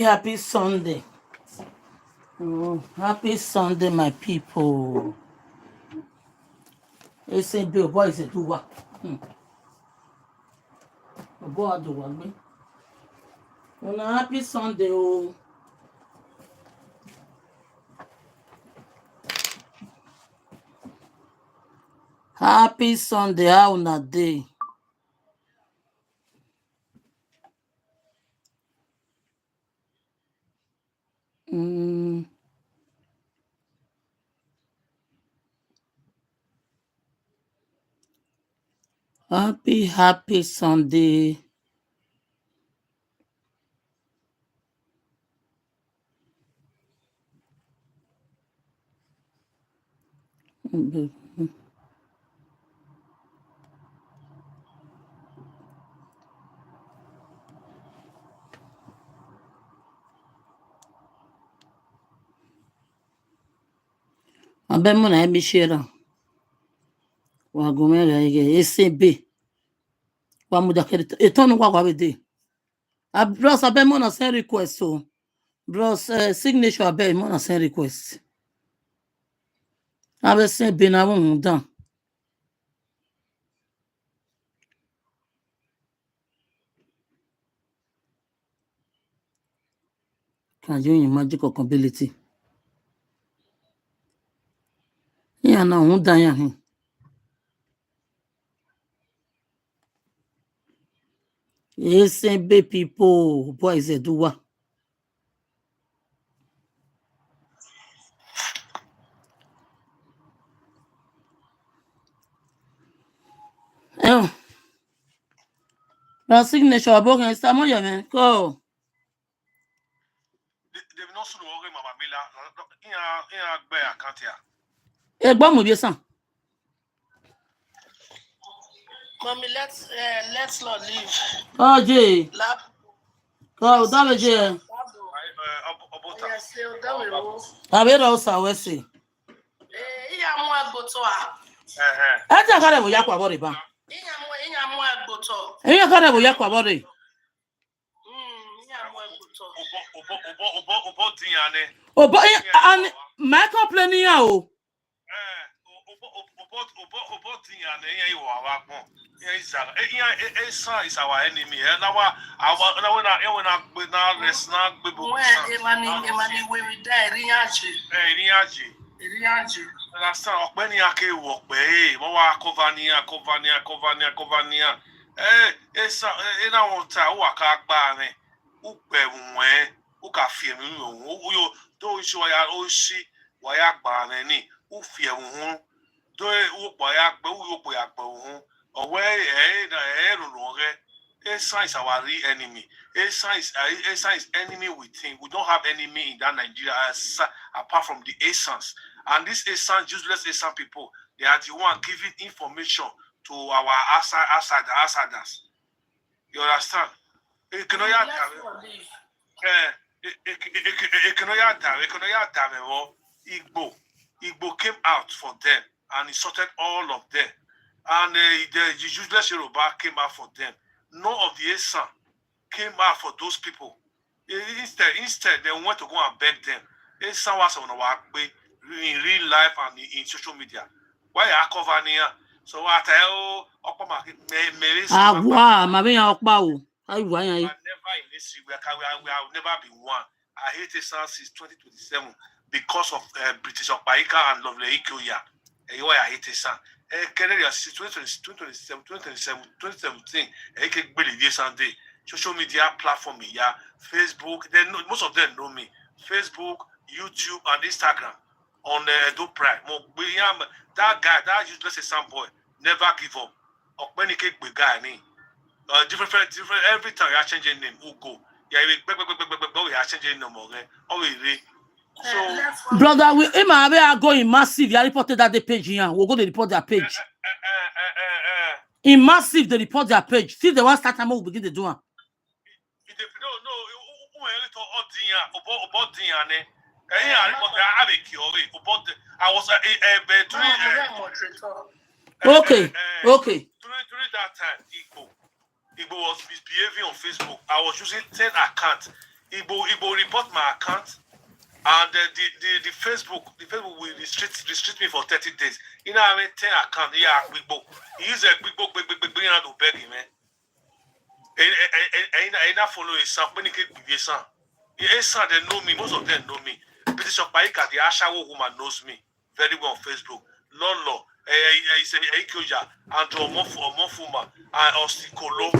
Happy Sunday. Happy Sunday, my people. Ese be boy is do what? Boy do what me? Happy Sunday, oh. Happy Sunday, how na day? Happy Sunday. Abemo na emi share. Wa gomera ege SB. Wa muda kere etonu kwa bede. Bros abemo na send request so. Bros signature abemo na send request. Abe send be na won down. Can you imagine ability? Yeah, na won down ya hin. SB people boys do what? The signature abogan Samo Yemen. Go. They've not seen the Mama Mila. In a bear account here. Egbon mo bi san. Mommy, let's not leave. Oh, Jay. Lab. Oh, that was Jay. Yes, that will. Abero Sawesi. Iya mu agboto a. Aja kare bo yakwa bore ba. Iya mu agboto. Eyan kare bo yakwa bore. Iya mu agboto. Obo diane. Obo and my complain ya o. Obo diane yen iwo awa pon. Yen Esan is our enemy. Na wa na gbe na rest na gbe bo. Emani we die riaje. Riaje. Understand? Ọ̀pẹ́ni akéwò pé wọ́n wá kọ́vania. Ena wọn ta ó wà ká gbá rẹ̀ ó pẹ̀rù wọ́n ó kà fi ẹ̀mí òun ó yóò tó ń ṣe ó ṣí wáyà gbà rẹ̀ ní ó fi ẹ̀rù hún tó ó pọ̀ ya gbẹ́ ó yóò pọ̀ ya gbẹ̀ òun ọ̀wẹ́ rò rẹ̀. Esan is our real enemy. Esan is enemy with him. We don't have enemy in that Nigeria apart from the Esans. And these Esan, useless Esan people, they are the one giving information to our outsiders. You understand? Igbo came out for them and he sorted all of them. And the useless Yoruba came out for them. None of the Esan came out for those people. Instead, they went to go and beg them. Esan was on our way in real life and in social media. Why are covering here? So I tell Okpa market wow, my Okpa. I never in this we have never been one. I hate Esan since 2027 because of British Okpaika and Lovely Ikoya. Why I hate Esan. Kennedy, 2017, social media platform, yeah, Facebook. Most of them know me. Facebook, YouTube, and Instagram on Edo Prime. That guy, that useless Esan boy, never give up. Different. Every time you are changing name, who go? Yeah, we are changing name again. So, brother, we are going massive. You reported that the page here. We'll go to report their page. In massive, they report their page. See the one start time will begin to do. No. I was okay. During that time, Igbo was misbehaving on Facebook. I was using 10 accounts. Igbo report my account, and the Facebook will restrict me for 30 days. You know, I mean, 10 account. Yeah, Igbo. He use a Igbo bring out to beg him, man. I not follow his son. When he get his son, they know me. Most of them know me. Bishop Baika, the Ashawo woman, knows me very well on Facebook. Lolo, he's a Ekoja, and Omofuma, and Ostikolo,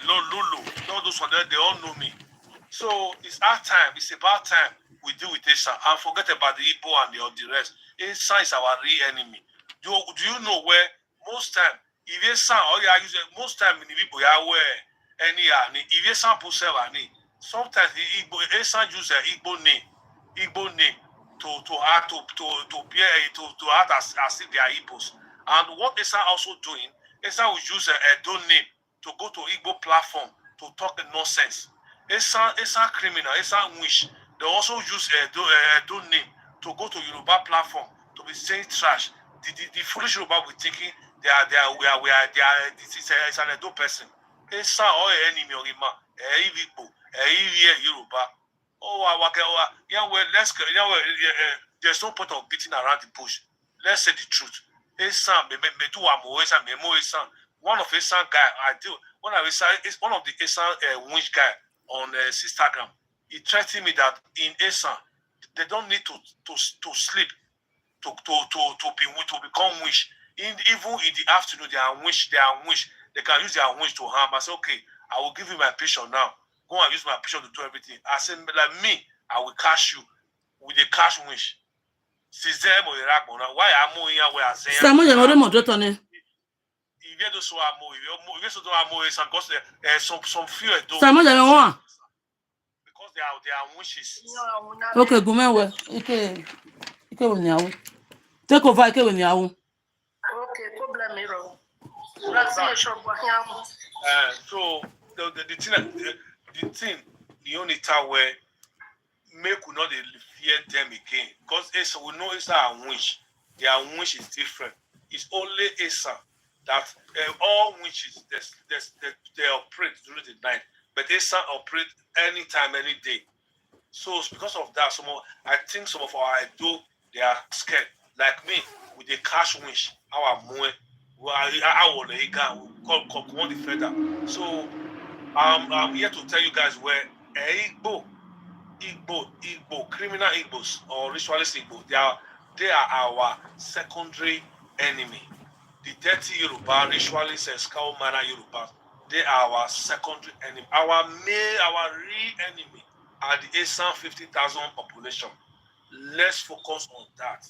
Lulu. All those ones, they all know me. So it's our time. It's about time we deal with Esan and forget about the Igbo and the rest. Esan is our real enemy. Do you know where most time if Esan or you use most time in the Igbo where any if Esan put sometimes the Igbo Esan use Igbo name to act as if they are Igbos. And what Esan also doing, Esan will use a Edo name to go to Igbo platform to talk nonsense. Esan criminal, Esan wish. They also use Edo name to go to Yoruba platform to be saying trash. The foolish Yoruba will thinking this is an Edo person. Esan or enemy or Igbo, Yoruba. There's no point of beating around the bush. Let's say the truth. Esan, one of Esan guy I do. One of the Esan winch guy on Instagram. He threatened me that in Esan they don't need to sleep to become wish. Even in the afternoon they are wish. They can use their wish to harm. I said, okay, I will give you my picture now. Go and use my picture to do everything. I said, like me, I will cash you with a cash wish. Why am I here where I say some few because they are wishes. Okay, go man. Okay, take over. Okay, problem. So the thing, the only time where make we not fear them again, because Esa we know Esa and wish. Their wish is different. It's only Esa that all witches they operate during the night, but Esa operate anytime, any day. So it's because of that, I think some of our Edo they are scared. Like me, with the cash wish, our moe, we call the feather. So I'm here to tell you guys where Igbo, criminal Igbos or ritualist Igbo, they are our secondary enemy. The dirty Yoruba, ritualist and skull manner Yoruba, they are our secondary enemy. Our real enemy are the Esan 50,000 population. Let's focus on that.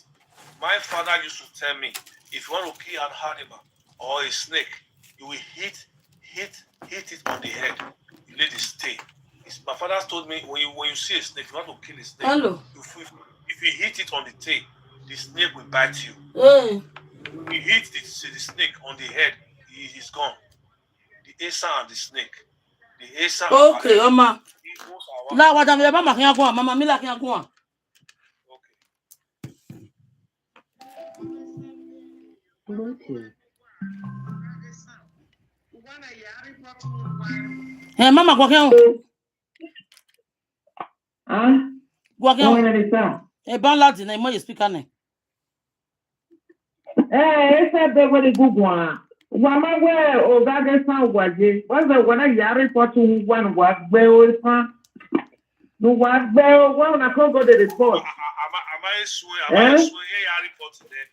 My father used to tell me, if you want to kill an animal or a snake, you will hit it on the head. You let it stay. My father told me, when you see a snake, you want to kill a snake. Hello. If you hit it on the tail, the snake will bite you. If you hit the snake on the head, he's gone. The Esan and the snake. The Esan. Okay, Oma. La wadam ya mama kinya kwa, mama mila kinya kwa. Okay. Mama kwa kinya. Kwa kinya. Ban ladi na imo ye speaker ne. Esa de wele gugwa. Wama we ogage san waje. Waza wana yari potu wan wagbe ofa. No wagbe o na go the report. Am I report there?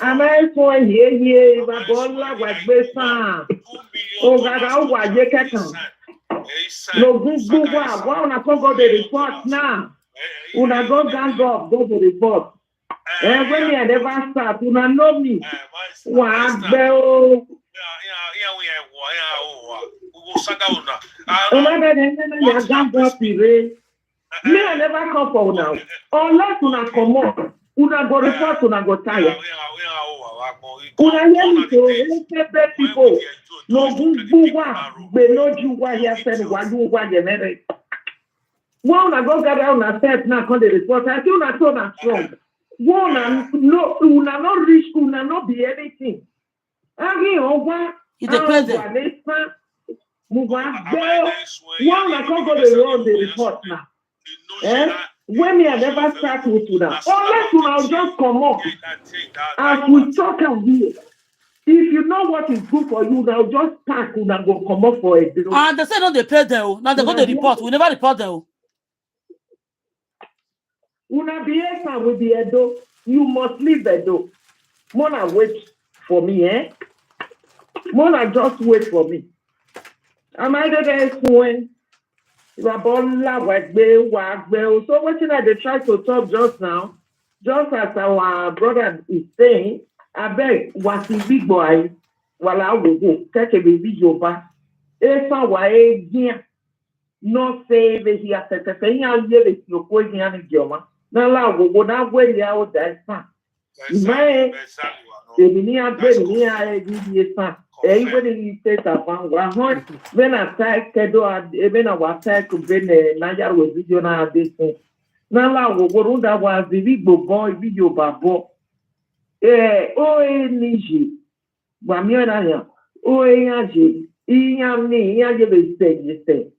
Am I so here ba bola wagbe san. Ogaga waje kekan. No gugwa wana go the report now. Una go gang up go the report. When me I never start, you know me. Me I never come for now. Unless una come up, una go report, una go tire. Una hear me to people. No buwa, be no juwa here send wajuwa genere. One go gather on step now come the report. I feel not so na strong. Una not rich, una not be anything. It's the president. One I can't go the road the report now. When me I never start with you now. Unless you now just come up. As we talk and here. If you know what is good for you, now just pack and go come up for it. And they say no, they pay them. Now they go to report. We never report them. Una be Esan with the Edo. You must leave Edo. Mona wait for me, eh? Mona just wait for me. Am I there when Rabola Wagbe? So what should I try to talk just now? Just as our brother is saying, I beg what is big boy while I will go take a video back. Esan wa again. No say that he has a thing out here if you're going on a Joma. Now, I will go down where you are that son. My, everybody says about one. When I take Kedo, even our attack to be Niger with video now. This thing. Now, I will go on that was the big boy video babo. Niji. Bamiana, Yaji, Yamni, Yaji, say.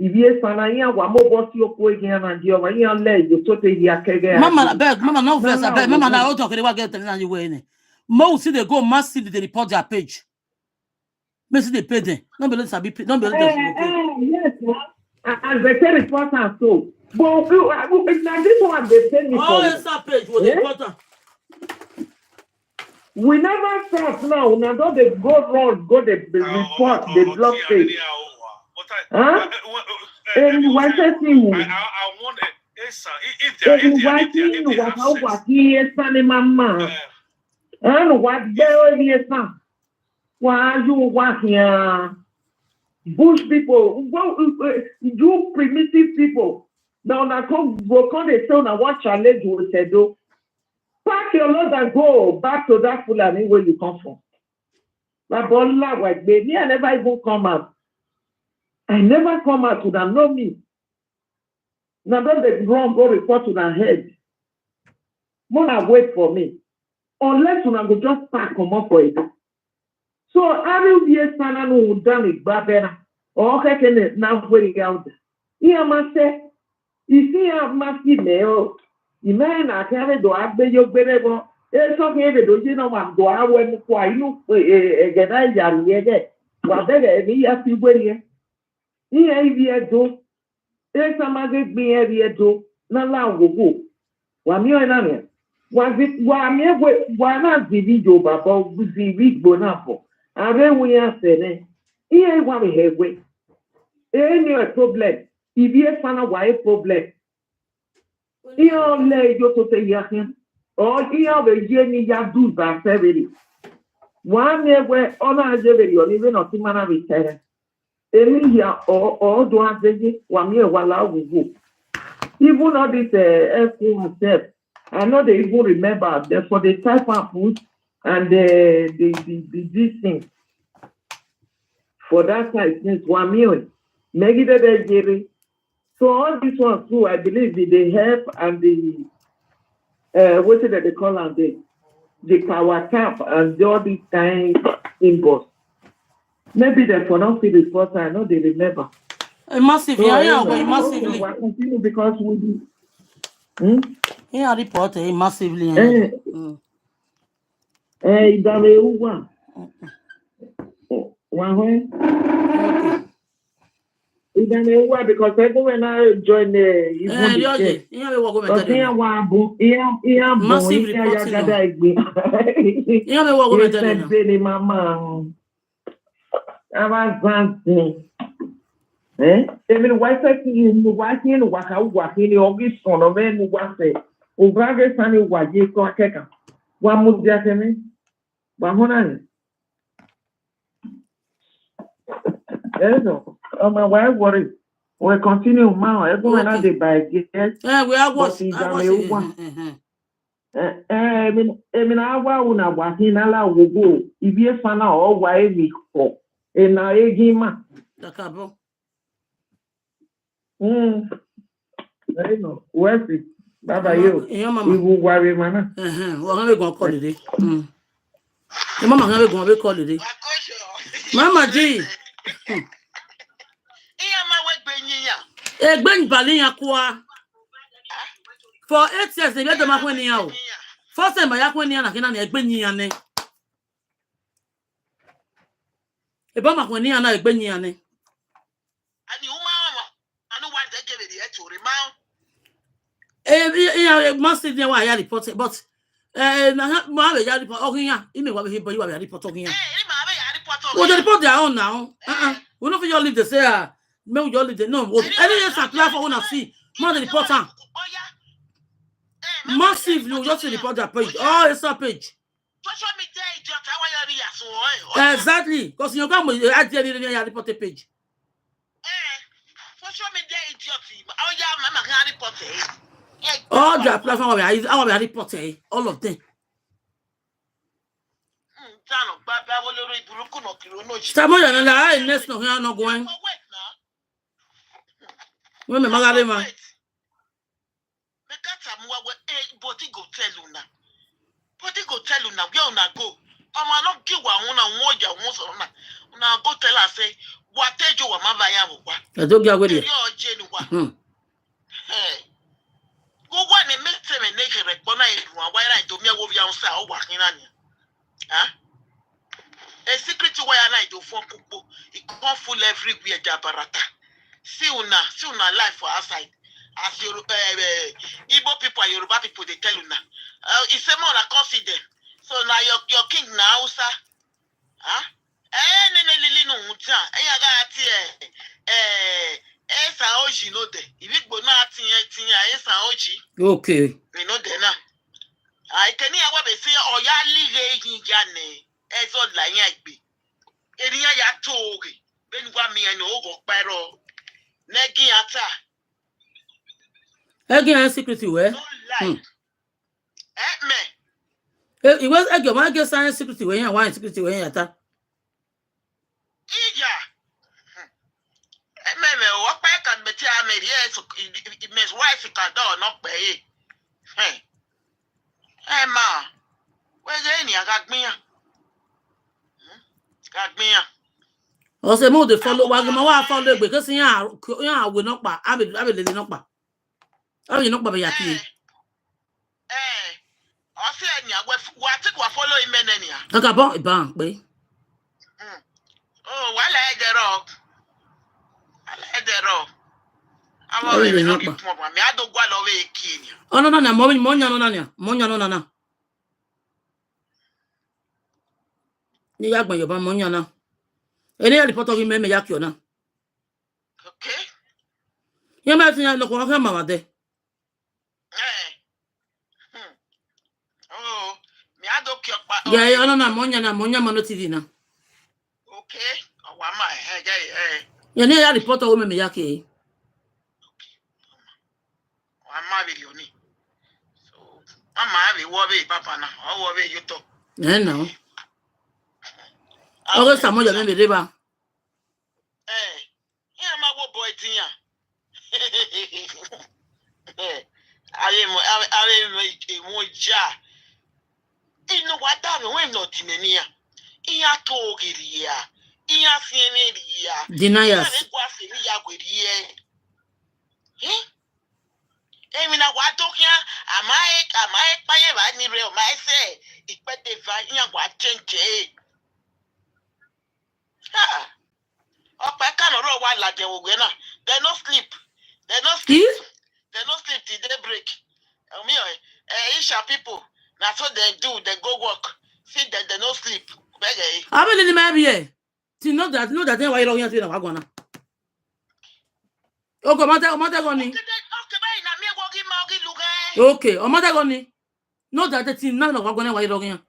If you sana wa mo boss you ko again and you wa yan le you to te ya kege Mama beg mama no verse beg mama na auto kede wa get na you way mo see they go massive they report their page me see they pay them no be let sabi no be let yes as they say report and so but na this one they pay me for oh that page what they report we never start now na don dey go road go the report the blog page. Huh? I want bush people, you primitive people. Now, I come they say, I want challenge with Edo. Pack your load and go back to that Fulani where you come from. But baby, I never even come out. I never come out to them, know me. Now don't they run go report to their head. Mona wait for me. Unless you go just pack come up for it. So I will be a son who done it babena. Or can it now waiting out. Here must say, you see I must be mail. The man I can't do I beg your better. It's okay to you know what go I went quite you again I yet. But then me as you wait. Here if do. There's some other be here do. Na la go. Wa mi o na me. Wa not the video baba the big bonafo. Are we answer here wa we have we. Any problem. If you find a problem. Here lay you to say yakin. Or here we jenny ya do ba severi. One year where honor jewelry or even not timana return. Emilia or do I say 1 year while I will go. Even all this myself, I know they even remember that for the type of food and these things. For that side, since 1 year, maybe they so all these ones too, I believe they help and the what is that they call them the power tap and all these kind inbox. Maybe they for not see the first I know they remember. Massive, yeah, massively. Continue because we do. Yeah, report massively. One. Because when I join the even why you watching walking August on a man who was a Ubrage Sunny Waji Kaka. One move Jacame. One oh my wife worry. We'll continue now. Everyone has the bag. We are watching. I mean, I want walking allow will go. If you find out all why we go. And I again. The cabo. I know. Where's it? Baba, you. You will worry, man. Well, I'm going to call it. Mama, I'm going to call it. Mama G. Egben Balia Kwa. For 8 years, they let them up when they out. First time I when you can Egben Yane. A bomber when you are Egben Yane. And you, mama, I know what they get it to remind. Must say why I reported, but Mama, you report. Oh, yeah, you may want to hear, but you are reporting here. Well, they report their own now. We don't feel you leave the say. No, you leave the no. Any years apply for one of see. More the reporter. Massively, you just report that page. Oh, it's a page. Social media idiot, how are you? Exactly, because you come with the report page. Social media idiot. Oh, yeah, Mama can report it. All the platform our report, all of them. Samoya and I next no here no going. Women Magalema. Body go tell you now. Body go tell you now. Where una go? I not give one ya once on now. Go tell her say what tell you what mama ya wo. I don't get with you. You're genuine. Hey. Go one and make them a naked recognize why I do me over your side working on you. Huh? A secret why I do for people. It can't full everywhere, Jabarata. See una life for outside. As your Igbo people and Yoruba people, they tell you now. It's a more consider. So now your king now, sir. Huh? Okay. We know that now. I can hear what they say, or ya leave Jane, as old like be. Area ya told, then one me and over Paro. Negi ata. Again, secretly, where? Me. It was again, I guess science secretly, when you want secretly, when you are. Ija. What back and material made yes, it makes wife can do not pay. Hey. Hey, ma. Where's any? I got me. Got me. Also, more the follow Wagama follow because yeah, will not buy. I will not buy. I will not buy Yaki. I said, what it will follow in Menania. I got bought a bank, babe. Oh, well, I get off. I let that off. I'm I really already not not. I don't go away, Kenya. Oh, no, Monya, no. You got my Monya now. Any report of him, maybe Yakiona. Okay. You might look on her mama there. Oh, me, I don't care. Yeah, no, Monya, Manotina. Okay. Oh, why my hey. You need a report of women, Yaki. I'm married, you need. So, I'm married, worry, Papa. Now, how worry you talk? No. Oh, Samoya, maybe river. Hey, yeah, my boy, Tia. I am a more jar. You know what? I'm not in any. Iya told here. Iya seen here. Deniers. I mean, what talking? Am I paying any real? My say, it's better if I what change. Oh, I can't roll while like they will go now. They no sleep. They no sleep till they break. Isha people. That's what they do. They go work. See that they no sleep. I believe maybe. To know that they were long here to the Wagona. Oh, come on, okay, oh, Matagoni. No, that the team none of Wagona while long here.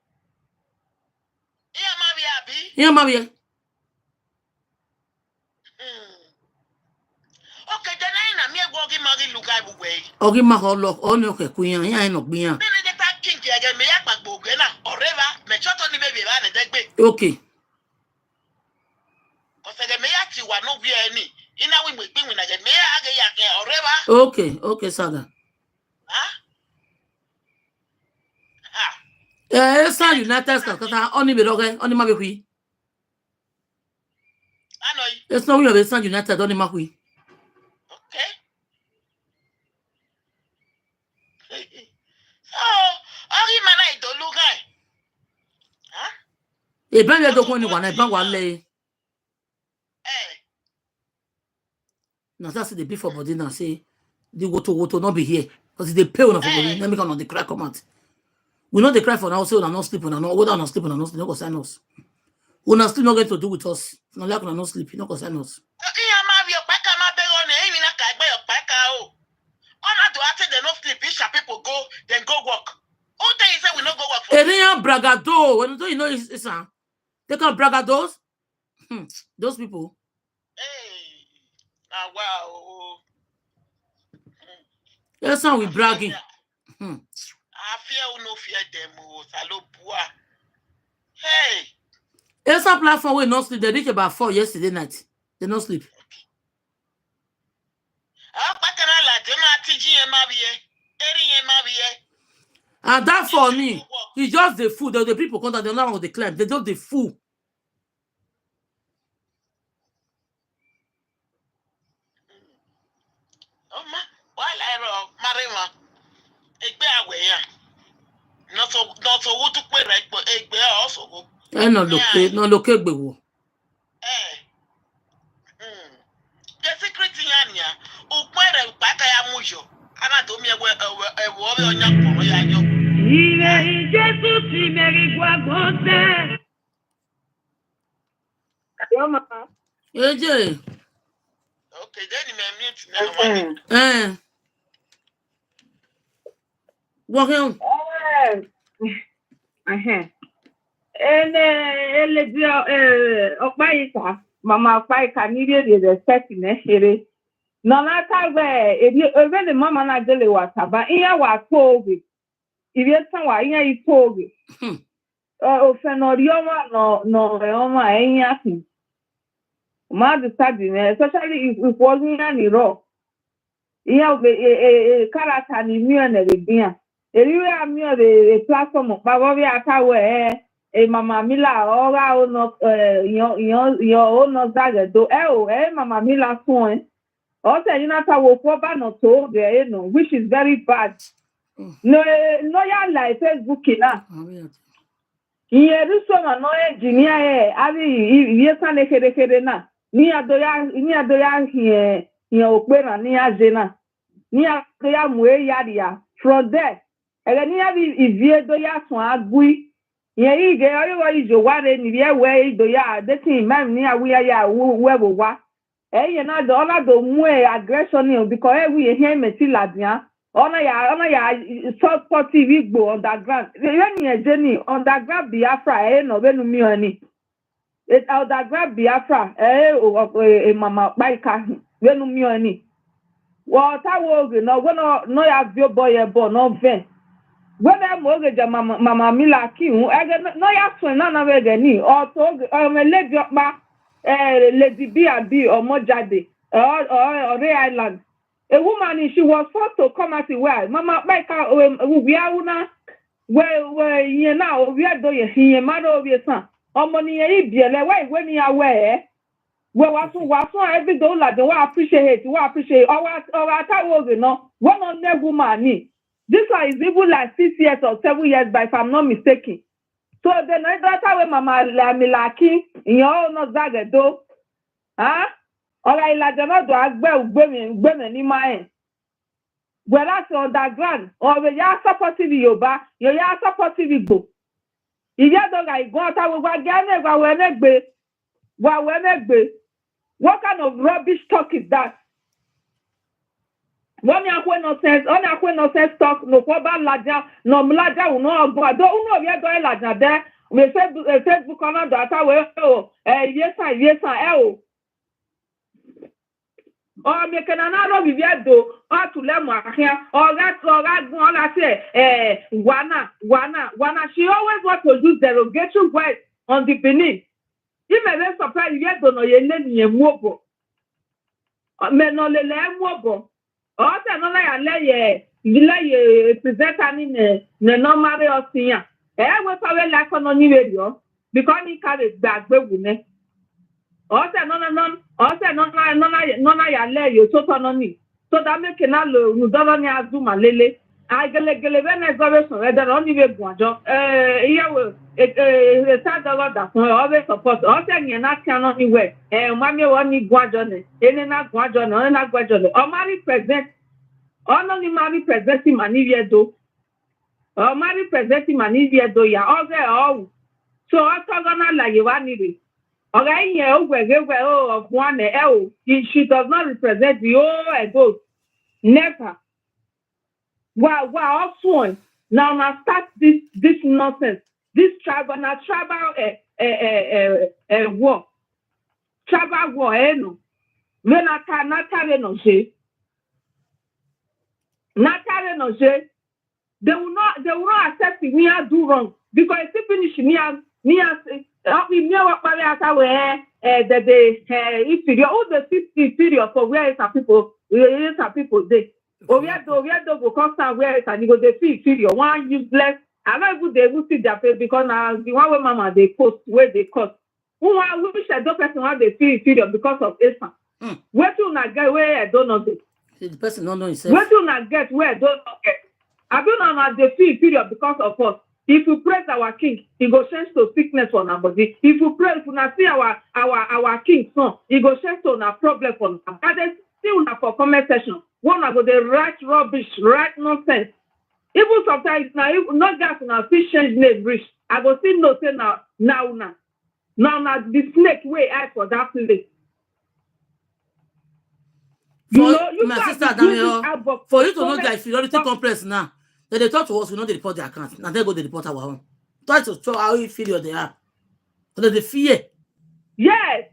Yeah, Mabia. Okay, then I'm here walking Maggie look away. Okay, my whole look on your queen. I ain't not being. Okay. Okay, Saga. Esan United States, because I only be okay, only Mabi. It's not we have Esan United, only Mabi. Okay. Ori mana idolu guy. Huh? E ben le dokon ni wa na ban wa le. Now that's the before body now say the woto not be here because they pay on for body. Let me come on the cry come out. We know the cry for now, so we're not sleeping, and not whether not sleeping or not sleeping, no concern us. We're not still not going to do with us. Not like we're not sleeping, no concern us. People go, then go work. All day you say we not go work for Erian bragado. When you know it's they call bragados. Those people. Hey, wow. That's how we bragging. I fear no fear them. Salopua. Hey. There's a platform where no sleep. They reach about 4 yesterday night. They no sleep. And that for me, it's just the food. The people come that they're not on the climb. They just the food. No look the secret okay, then you may mute. Walk on. Mama Paika needed the setting here. No matter where, even the mama na dele wataba, iya wa told it. If you say why you told it. Ofenorioma no eoma enyakin. Ma study, especially if it wasn't any raw. Iya a character ni mi na de bia. Eriwe ami o the platform pa wo bi atawe e mama mila ora o no yo no dagedo mama mila fun also you know how we no to there no which is very bad. No ya like Facebook na. Iye ruso no engineer abi iye kan kede na. Ni adoya here okpera ni azena. Ni adoya mue yaria from there. Ni abi ivie doya so agui. Ye ige oriwo ijo ware ni ye we doya the thing man ni awuya ya we wa. Ye na do ona do mue aggression because we here meti ladian. Ona ya support TV go underground. When you journey underground Biafra no benu mi oni. It underground Biafra mama baika benu mi oni. Water wo no no ya bio boy no ven. When I mortgage mama mila ki no ya so na na we ni or to me lady ba lady B or Mojade or Ray Island. A woman, she was forced to come as well. Mama, we are una where you now we are doing here, mother of your son. Money, when you are aware. Well, what's every dollar, the one appreciate, our tower, no, one on that woman. This one is even like 6 years or 7 years, but if I'm not mistaken. So then I thought mama milaki, you all know that though. Huh? Ọ̀rọ̀ ìlàjọ̀nà dọ̀ agbẹ́ ògbẹ́mẹ̀ ní máa whereas underground ọ̀rọ̀ yà supportive Yorùbá yà supportive Igbo ìyẹ́dọ̀gà ìgbọ́n ọ̀tá gbogbo agẹ́ wà wẹ́mẹ́gbẹ́ what kind of rubbish talk is that? Wọ́n ní akwe nonsense talk n'okwo bá lajà n'ọ̀mùlájà òun náà ọgbọ́n àdó òun náà yẹ́dọ̀ ìlàjà dẹ́ Facebook ọ̀nà dọ̀ àtàwẹ̀ yẹ́sàn or me can another viviado or to let my hair or that say wana she always want to use derogatory words on the Benin. You may be surprised you don't know your name ye mobo. Me no le mobo. Or say no la ye present ani ne normal osia. We probably like on any radio because he carry back we also no ya le yo so autonomy so that make na lo udoro ni azuma lele I gele when I go so I don't even go jo. Here we the third dollar that always support. All say you not can anywhere. Mami won ni go jo ne. Ene na go jo no, na go jo no. O marry present. O no ni marry present mani vie do. O marry present mani vie do ya. O say oh. So o to gonna la you want ni. Okay, yeah, of one L. She does not represent the whole Edo. Never. Wow, also now start this nonsense. This tribal war. Tribal war, no. When I can not carry no say. Not carry no say. They will not accept me I do wrong. Because if finish me inferior, all the 50 inferior for where is our people there. Oviedo go constant where is and you go they feel inferior. One useless. I don't even they will see their face because now the one where mama they post where they cost. One wish I don't person how they feel inferior because of Esan. Where do not get where I don't know this? The person don't know himself. Where do not get where I don't know get? I don't know they feel inferior because of us. If you praise our king, he go change to sickness on our body. If you praise, when I see our king son, he go change to a problem for us. And then still not for comment section. One of the right rubbish, right nonsense. Even sometimes now, not just now, fish change name rich. I go see no say now the snake way out for that place. You my sister, for you to know that inferiority complex now. They talk to us, we know they report their account. Now they go to report our own. Try to show how inferior they are. So they fear. Yes.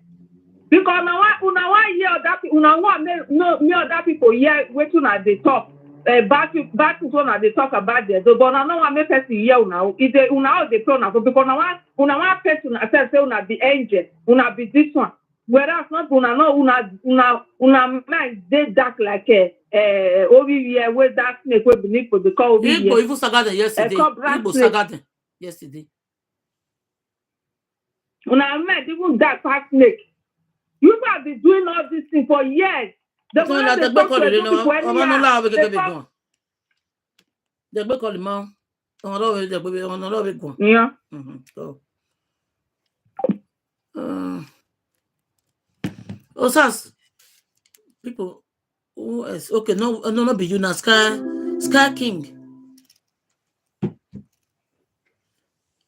Because now one hear that me other people hear waiting at the top. Back to one they talk about there. But now one make person hear now. Is the una they pro now because now one person say una the angel, una be this one. Whereas not una mind they dark like over here where that snake will be need for the call over here. Even Sagada yesterday. Igbo Sagada yesterday. Una mind even dark past snake. You have been doing all these things for years. The one that they talk to people yeah. People who is okay, no be you now, Sky King.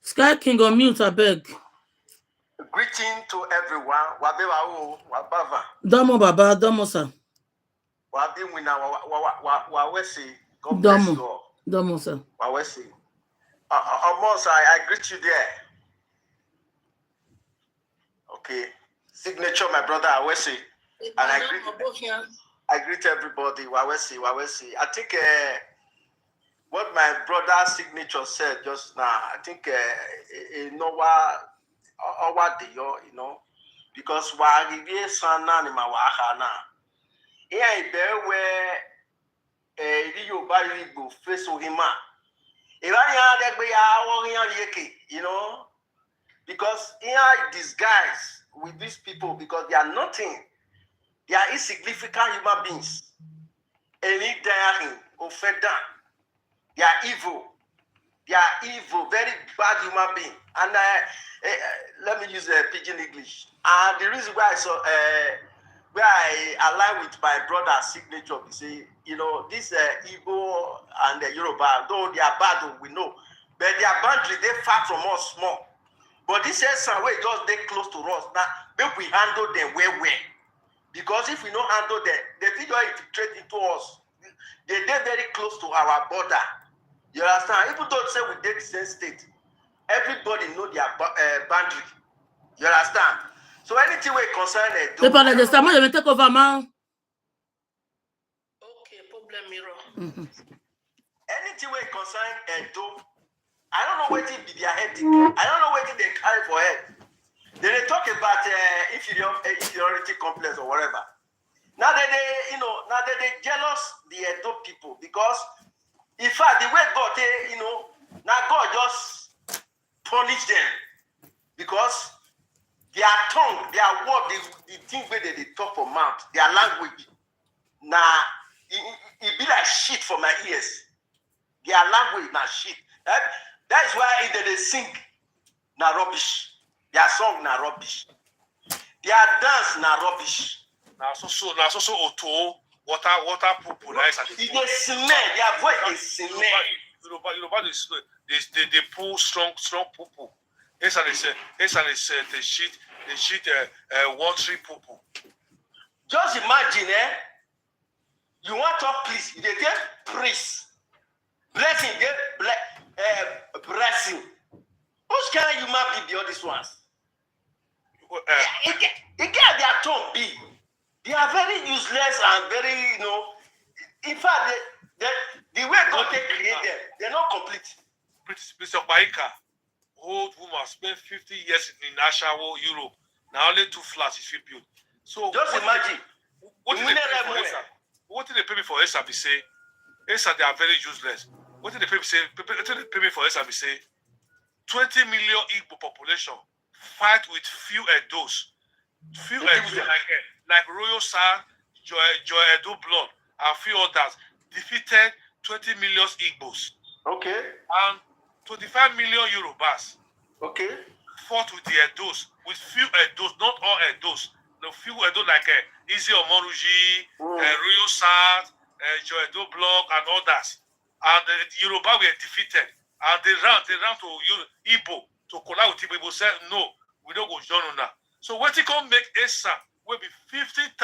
Sky King on mute, I beg. Greeting to everyone. Wababa. Domo Baba, Domo sir. Wabi wina wawesi. God bless you all. Domo sir. Wawesi. Almost I greet you there. Okay. Signature, my brother Awesi. And I greet everybody. Wawesi. I think what my brother's signature said just now, I think you know, because sana ni mawahana. Here where Igbo face hima. You know, because here disguise with these people because they are nothing. They are insignificant human beings. Any dying or fed down. They are evil. They are evil, very bad human being. And let me use pidgin English. And the reason why where I align with my brother's signature, we say, you know, this Igbo and Yoruba, though they are bad, we know, but their boundary they far from us small. But this is some way just they close to us. Now, maybe we handle them well. Because if we don't handle them, they figure infiltrate into us. They're very close to our border. You understand? Even though say we did the same state, everybody know their boundary. You understand? So anything we concern it. Take over, man. Okay, problem mirror. Anything we concern Edo, I don't know what it be their head. I don't know what they carry for head. Then they talk about inferiority complex or whatever. Now that they jealous the Edo people because in fact the way God now God just punish them because their tongue, their word, the thing where they talk for mouth, their language. Now it be like shit for my ears. Their language na shit. That is why if they sing na rubbish. Their song na rubbish. Their dance na rubbish. Now so auto water poo nice and they smell. Their voice is smell. Yoruba they pull strong poo. Esan is the shit watery poo. Just imagine, you want to talk please, they get praise. Blessing, get blessing. Who's kind of human being beyond these ones? It get their tongue big. They are very useless and very, in fact, the way God created them, they're not complete. Mr. Baika, old woman, spent 50 years in Ashawo, Europe. Now only 2 flats is built. So just imagine. What did they pay me for Esa? Be say, Esa, they are very useless. What did they pay me for Esa? Be say, 20 million Igbo population fight with few Edos. Few Edos like Royal Sar, Joy Edo Blood, and few others defeated 20 million Igbos. Okay. And 25 million Yorubas. Okay. Fought with the Edos, with few Edos, not all Edos. The few Edo like Izzy Omoruji, Royal Sar, Joy Edo Blood, and others. And the Yoruba were defeated. And they ran to Igbo to collide with Igbo. Igbo said, no, we don't go join now. So what you can make Esa will be 50,000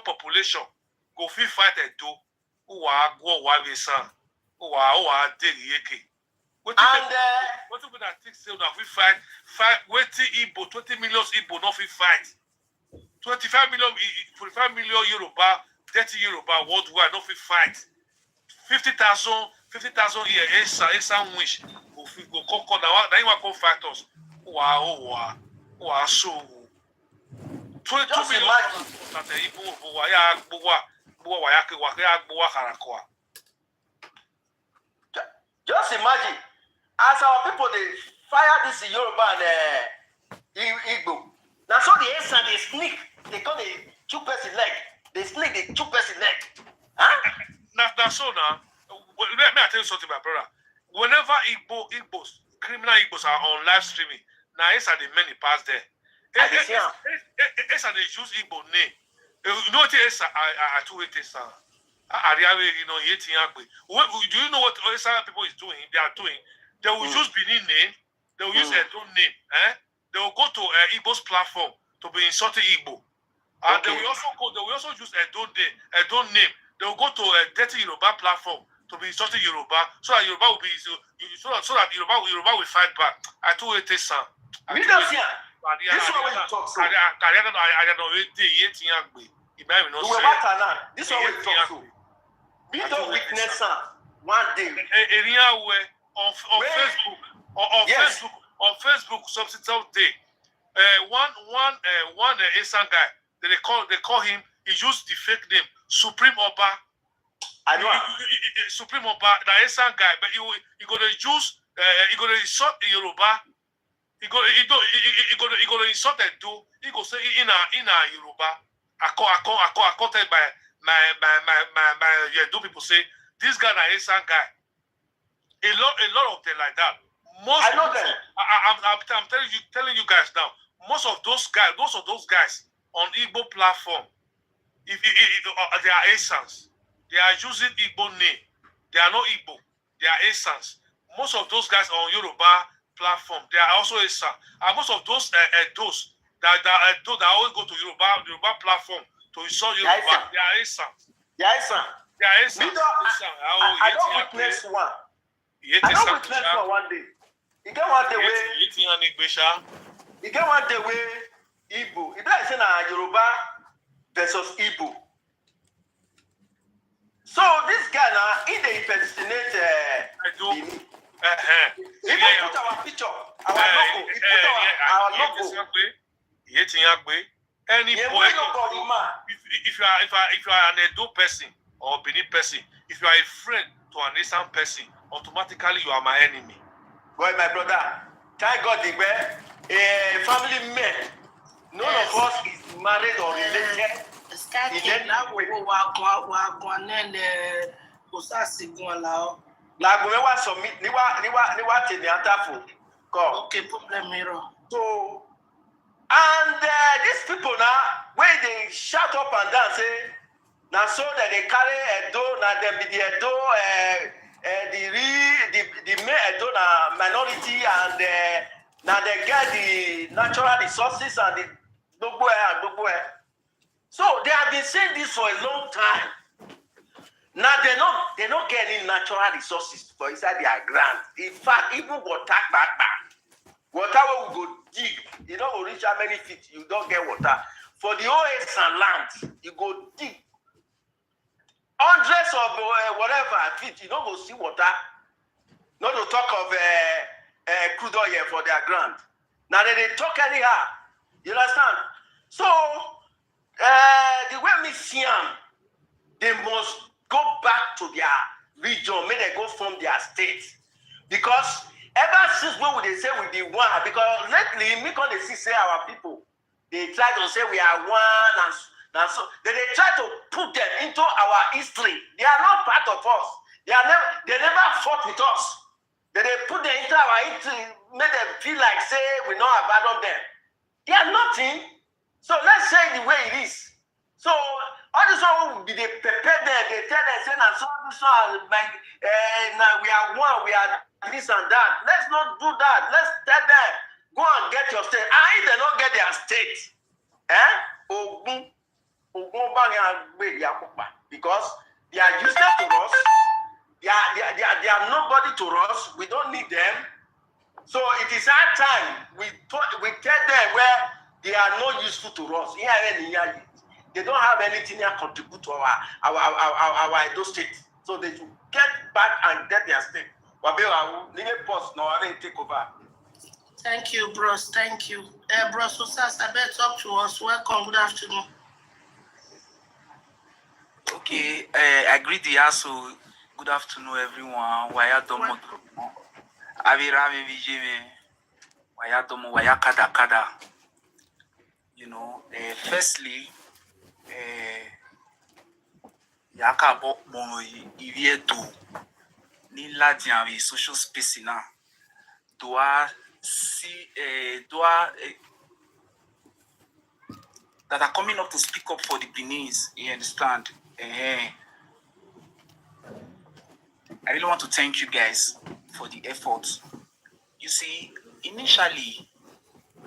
population go fit fight Edo. Who are go Wabesan, who are dead yeke. What you gonna think say now we fight waiting Igbo 20 million Igbo not fit fight. 45 million Yoruba, 30 Yoruba worldwide not fit fight. 50,000 here, Esa wish go conquer now you want to fight us. Wow, so 22 million that just imagine, as our people they fire this Yoruba and Igbo. Now so the Esa they sneak, they call the 2 person leg. They sneak the 2 person leg. Huh? Now so now. Let me tell you something, my brother. Whenever Igbos, criminal Igbos are on live streaming, now it's at the many past there. It's at the use Igbo name. You know what Esa? I told it Esa. Do you know what Esa people is doing? They are doing. They will use Benin name. They will use their own name. They will go to Igbo's platform to be insulting Igbo, and they will also use Edo name. They will go to a dirty Yoruba platform to be insulting Yoruba, so that Yoruba will be so that Yoruba will fight back. I told it this son. This is what we talk so. This is what we talk so. We don't witness one day. Area where on Facebook substitute day. One Esan guy. They call him. He used the fake name Supreme Oba. I know. Supreme Oba, the Esan guy, but he gonna use he gonna insult Yoruba. He gonna insult Edo. He go say in a Yoruba. I quoted by my Edo people say this guy na Esan guy. A lot of them like that. Most I know them. I'm telling you guys now. Most of those guys on Igbo platform, if they are Esans, they are using Igbo name. They are not Igbo. They are Esans. Most of those guys on Yoruba platform, they are also Esans. And most of those Edos that always go to Yoruba platform to insult Yoruba, they are Esans. They are Esans. They are Esans. I don't witness one. I don't witness one day. You get one day where Igbo. If I say na Yoruba versus Igbo. So this guy now, he dey impersonate Benin. He put our picture, our logo. He put our logo. Any boy, if you are an Edo person or Benin person, if you are a friend to an Esan person, automatically you are my enemy. Boy, my brother, thank God the way family man. None of us is married or related. La go wa submit ni wa tell anta for. Okay, problem mirror. So and these people now when they shout up and down say now so that they carry Edo now they be the Edo the main Edo na minority and now they get the natural resources and the Gbogbo. So they have been saying this for a long time. Now they don't get any natural resources for inside their ground. In fact, even water water where we go dig, you don't reach how many feet, you don't get water. For the whole Esan land, you go dig hundreds of whatever feet, you don't go see water. Not to talk of crude oil for their ground. Now they talk anyhow. You understand? So the way we see them, they must go back to their region, may they go from their state. Because ever since when they say we the one, because lately, me can they say our people, they try to say we are one and so they try to put them into our history. They are not part of us. They never fought with us. They put them into our history, make them feel like say we not abandon them. They are nothing. So let's say the way it is. So all this one will be they prepare them, they tell them, say, so this one, now we are one, we are this and that. Let's not do that. Let's tell them, go and get your state. And if they don't get their state, because they are useless to us, they are nobody to us, we don't need them. So it is our time, we tell them where they are not useful to us. They don't have anything to contribute to our Edo state. So they should get back and get their state. Take over. Thank you, bros. Thank you. Bros, Osas, I better talk to us. Welcome. Good afternoon. Okay, I greet the ASO. Good afternoon, everyone. Waya domo Avira me vijeme. Waya domo waya kada. You know, firstly, yaka bo mono ivieto ni la dianvi social space na doa si that are coming up to speak up for the Beninese. You understand? I really want to thank you guys for the effort. You see, initially,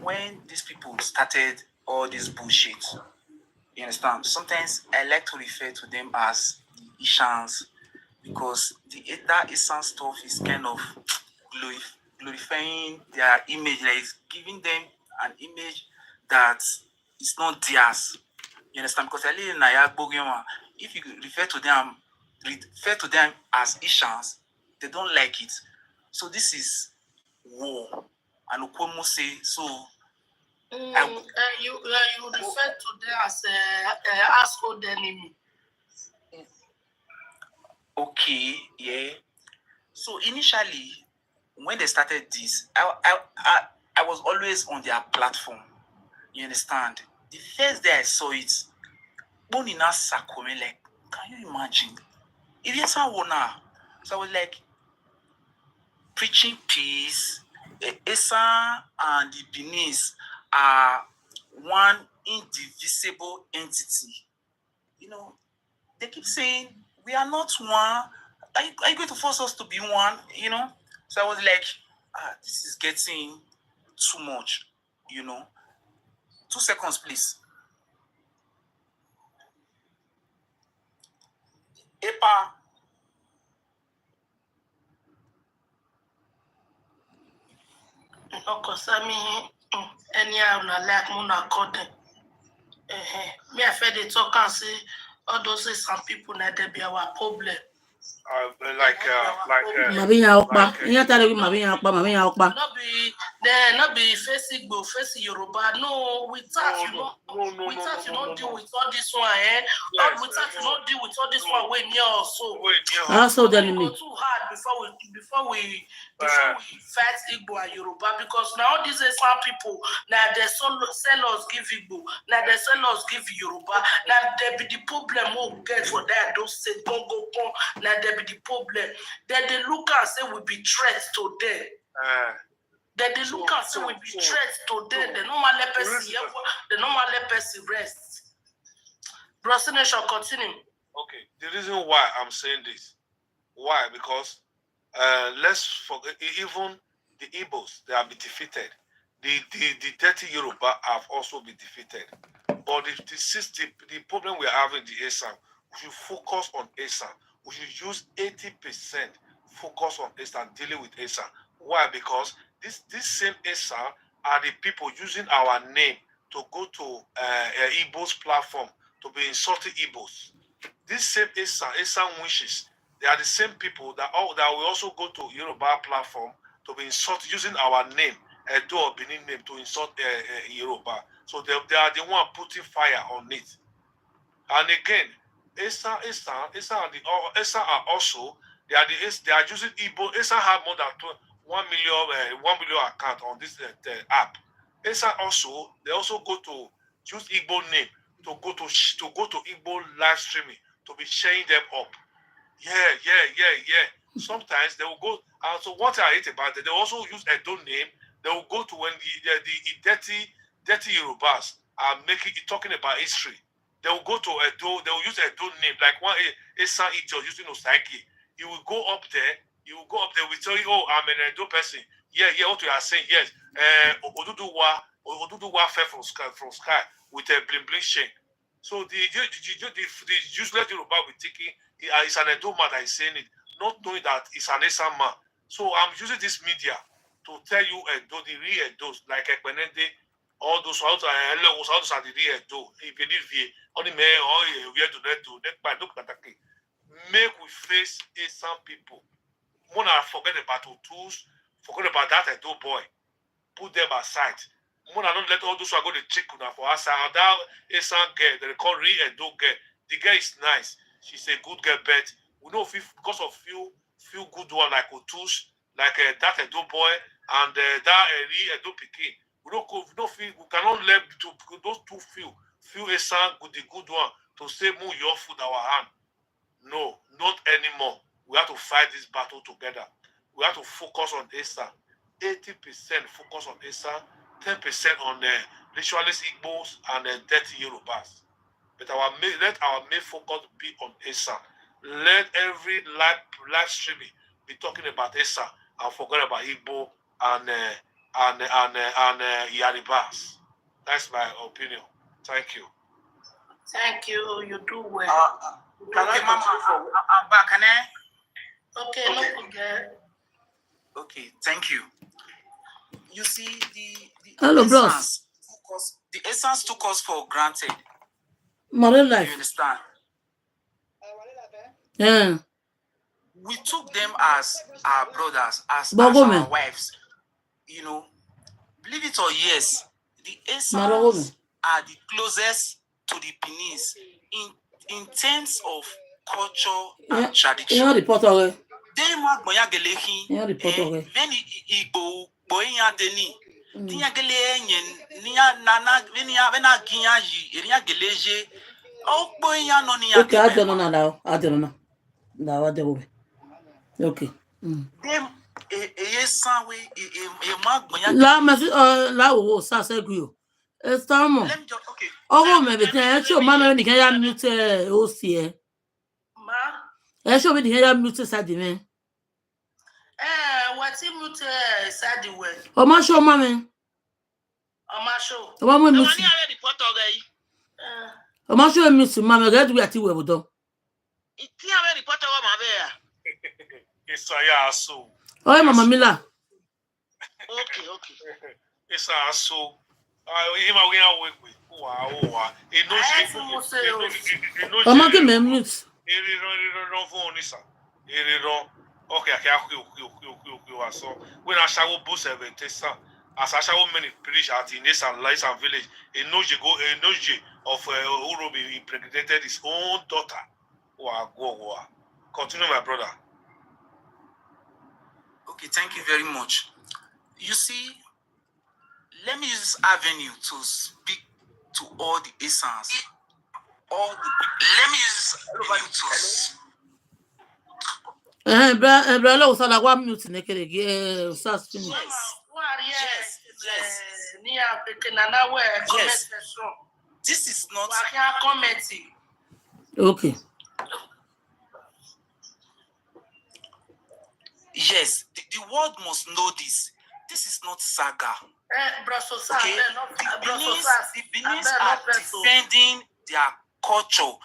when these people started all this bullshit, you understand? Sometimes I like to refer to them as the Ishans because that Esan stuff is kind of glorifying their image, like giving them an image that is not theirs. You understand? Because I live in Nayagbogioma. If you refer to them as Ishans, they don't like it. So this is war. And Okomo say so. You refer to them as household enemy. Okay, yeah. So initially, when they started this, I was always on their platform. You understand? The first day I saw it, Bonina Sakome, like, can you imagine? If you saw one now, so I was like, preaching peace. Esan and the Beninese are one indivisible entity. You know, they keep saying, we are not one. Are you going to force us to be one? You know? So I was like, this is getting too much, you know. 2 seconds, please. Epa. Because I mean, anyhow, like Muna Cotton. Me, I feel they talk and say, all those some people that they be our problem. Mabinya Okpa. You tell me Mabinya Okpa. Not be Then not be facing Igbo, facing Yoruba. No, without you know, without you don't deal with all this one, eh? Yes, Without you don't deal with all this no. one way near also. Also, the enemy. Go too hard before we fight Igbo and Yoruba, because now these are some people now they sell us give Igbo, now they sell us give Yoruba, now there be the problem we get for that. Those say don't go on, now there be the problem. Then they look and say we be threats to them. Then they look and say we be threats to them. They don't want let person rest. Brother Nation, continue. Okay, the reason why I'm saying this, why? Because let's forget, even the Igbos, they have been defeated. The dirty Yoruba have also been defeated. But the problem we are having the Esan, we should focus on Esan. We should use 80% focus on Esan, dealing with Esan. Why? Because this same Esan are the people using our name to go to Igbo's platform to be insulting Igbos. This same Esan wishes, they are the same people that will also go to Yoruba platform to be insulted using our name, Edo or Benin name, to insult Yoruba. So they are the one putting fire on it. And again, Esan are also, they are using Igbo. Esan have more than 1 million account on this app. Esan also, they also go to use Igbo name to go to Igbo live streaming, to be sharing them up. Yeah. Sometimes they will go, and so what I hate about it, they also use Edo name. They will go to when the dirty Yorubas are talking about history. They will go to Edo, they will use Edo name, like one Esan Ijo using Osaki. You will go up there, they will tell you, oh, I'm an Edo person. Yeah, what you are saying, yes. Oduduwa fell from sky with a bling chain. So the useless Yoruba will thinking it's an Edo man that is saying it, not knowing that it's an Esan man. So I'm using this media to tell you Edo, the real Edos, like Ekpenende, all those are the real Edo. If you live only me, or we have to make we face Esan people. Mona forget about Otus, forget about that Edo boy. Put them aside. Mona don't let all those who are going to check for us. And that Esan girl, they call real Edo girl. The girl is nice. She's a good girl, but we know because of few good one like Otus, like that Edo boy, and that real Edo pikin. We cannot let those two few Esan the good one to say move your food our hand. No, not anymore. We have to fight this battle together. We have to focus on Esan. 80% focus on Esan, 10% on ritualist Igbos and dirty Yorubas. But let our main focus be on Esan. Let every live streaming be talking about Esan and forget about Igbo and Yaribas. That's my opinion. Thank you. Thank you. You do well. Can I continue from? I'm back, can I? Okay, no forget. Okay, thank you. You see, Hello, the essence took us for granted. Modern life. You understand? Yeah. We took them as our brothers, as Bogomen. our wives. You know, believe it or yes, the essence are the closest to the Beninese in terms of culture and tradition. Yeah, report away. They mag moya gelehi. Yeah, report away. Veni Igbo boya deni. Tinya gele nyen niya nana vena ginya yi eriya geleje. Oh boya no niya. Okay, I don't know now. I don't know. Now I don't know. Okay. Them yesan we mag moya. La masi la wo sa segui. Estamos. Let me just okay. Oh, maybe can show mama ni kan ya mute o si Ma. Show me the kan ya mute sadi me. What's he mute sadi we? O ma show mama. On my show. O ma mo The mute. money already put away. O ma show mute mama get we ati we bodo. It already put away my bear. It's a so. Oh, mama Mila. Okay. It's a so. Wow. Mama ke me mute. Okay, so when I shall boost 70, as Asha women preach at in Esan village, a Noje of Urobi impregnated his own daughter. Wow. Continue, my brother. Okay, thank you very much. You see, let me use this avenue to speak to all the Esans, all the people. Let me use this avenue to Brother, was like 1 minute. Yes. This is not. Okay. Yes, the world must know this. This is not saga. Okay, the Beninese are defending their culture.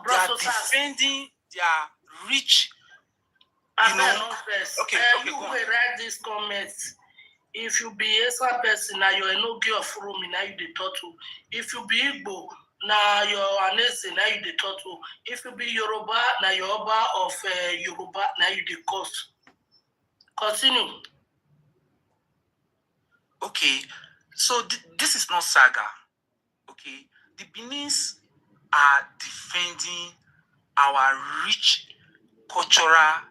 They are defending their rich. Okay, you go write this comments. If you be Esan person, now you're no girl from me, now you the turtle. If you be Igbo, now you're Anese, now you the turtle. If you be Yoruba, now you're Oba of Yoruba, now you the cost. Continue. Okay, so this is not saga. Okay, the Beninese are defending our rich cultural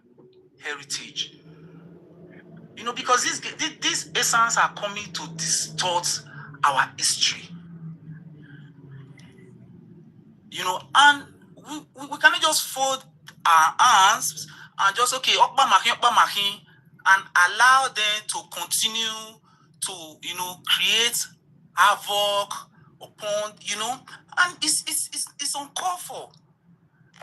heritage. Because these Esans are coming to distort our history. And we cannot just fold our hands and just Okpa Mahin, and allow them to continue to create havoc upon and it's uncalled for.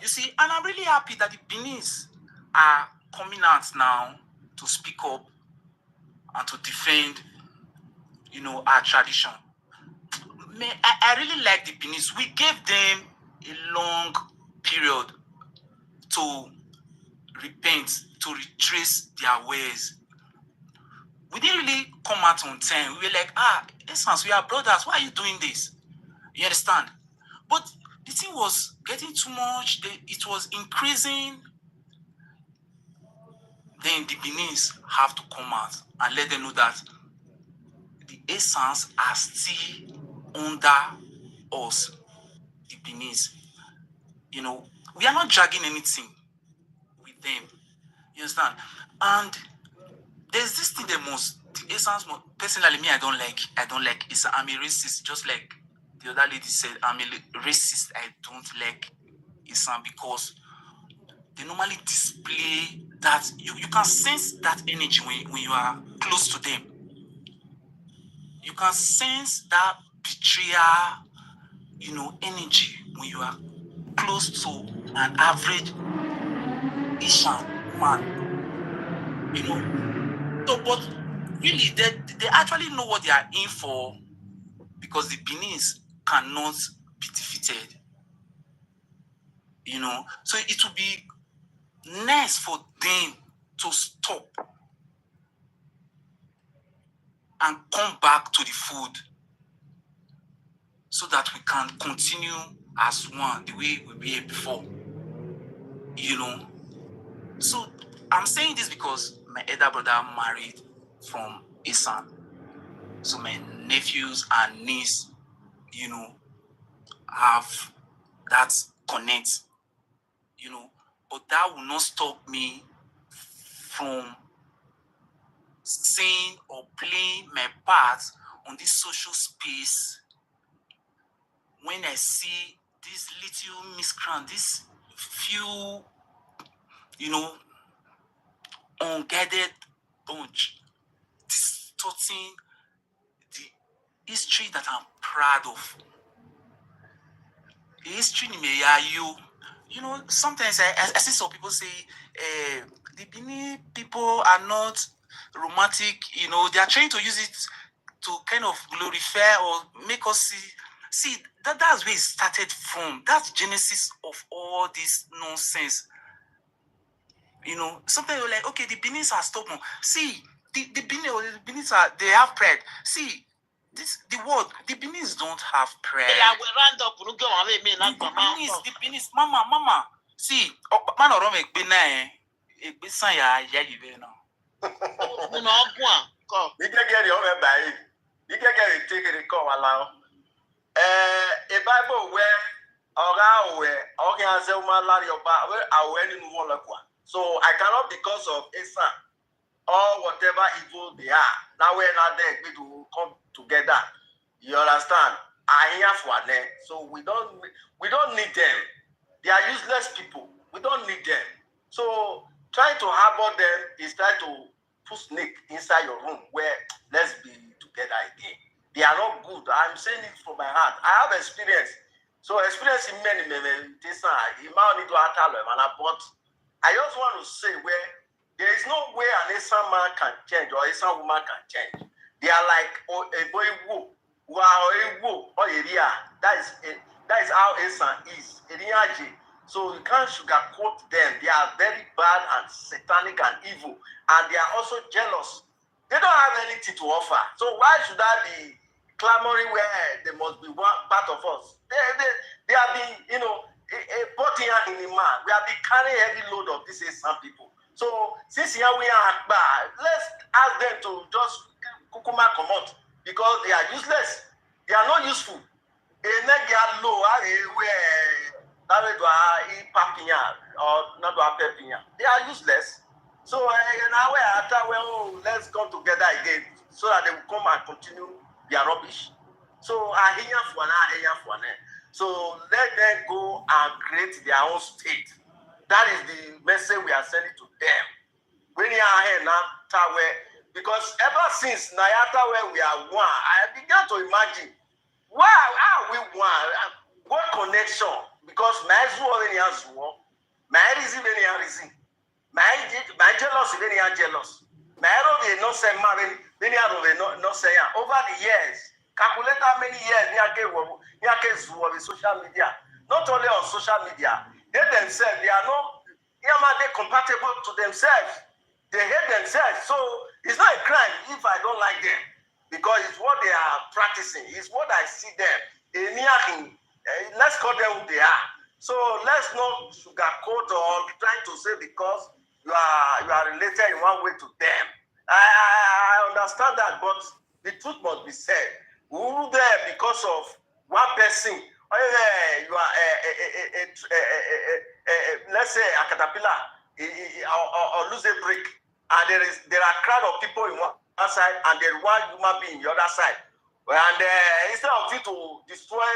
You see, and I'm really happy that the Beninese are coming out now to speak up and to defend our tradition. I really like the Beninese. We gave them a long period to repent, to retrace their ways. We didn't really come out on time. We were like, Essence, we are brothers. Why are you doing this? You understand? But the thing was getting too much. It was increasing. Then the Beninese have to come out and let them know that the Essence are still under us, the Beninese. We are not dragging anything with them. You understand? And there's this thing the Essence, personally, me, I don't like Esan. I'm a racist, just like the other lady said. I'm a racist. I don't like Esan because they normally display that you can sense that energy when you are close to them. You can sense that betrayal, energy when you are close to an average Asian man. So, but really, they actually know what they are in for, because the Beninese cannot be defeated. So it will be nice for them to stop and come back to the food, so that we can continue as one the way we were before. So I'm saying this because my elder brother married from Esan. So my nephews and niece, have that connect, but that will not stop me from saying or playing my part on this social space when I see this little miscreant, this few, unguided bunch distorting the history that I'm proud of. The history sometimes I see some people say the Benin people are not romantic. They are trying to use it to kind of glorify or make us see that's where it started from. That's genesis of all this nonsense. Sometimes you're like, okay, the Beninese are stubborn. See, the Beninese they have pride. See, the Beninese don't have pride. The Beninese, mama. See, man or make bena egbesan ya you know. You can get your own by. You can get it, take it, call allow. A Bible where so I cannot, because of Esan or whatever evil they are. Now we're not there to come together. You understand? I hear for them. So we don't need them. They are useless people. We don't need them. So trying to harbor them is trying to put snake inside your room where let's be together again. They are not good. I'm saying it from my heart. I have experience. So experience in many this you might need to tell them, but I just want to say where there is no way an Esan man can change or Esan woman can change. They are like a boy who are or area. That is how Esan is. So you can't sugarcoat them. They are very bad and satanic and evil, and they are also jealous. They don't have anything to offer. So why should I be clamoring where they must be one part of us? They have been, putting in the man. We have been carrying heavy load of these Esan people. So since here we are, let's ask them to just kukuma come out, because they are useless. They are not useful. They are useless. So now let's come together again so that they will come and continue their rubbish. So so let them go and create their own state. That is the message we are sending to them. When you are here now, because ever since Nayata where we are one, I began to imagine how we one, what connection? Because my reason, my jealous, very jealous. My no say many no say over the years. Calculate how many years near social media. Not only on social media, they themselves, they are not they compatible to themselves. They hate themselves. So it's not a crime if I don't like them, because it's what they are practicing. It's what I see them. Let's call them who they are. So let's not sugarcoat or try to say because you are related in one way to them. I understand that, but the truth must be said. Who there because of one person? You are let's say a caterpillar or lose a brick, and there are a crowd of people in one side and there is one human being in the other side, and instead of you to destroy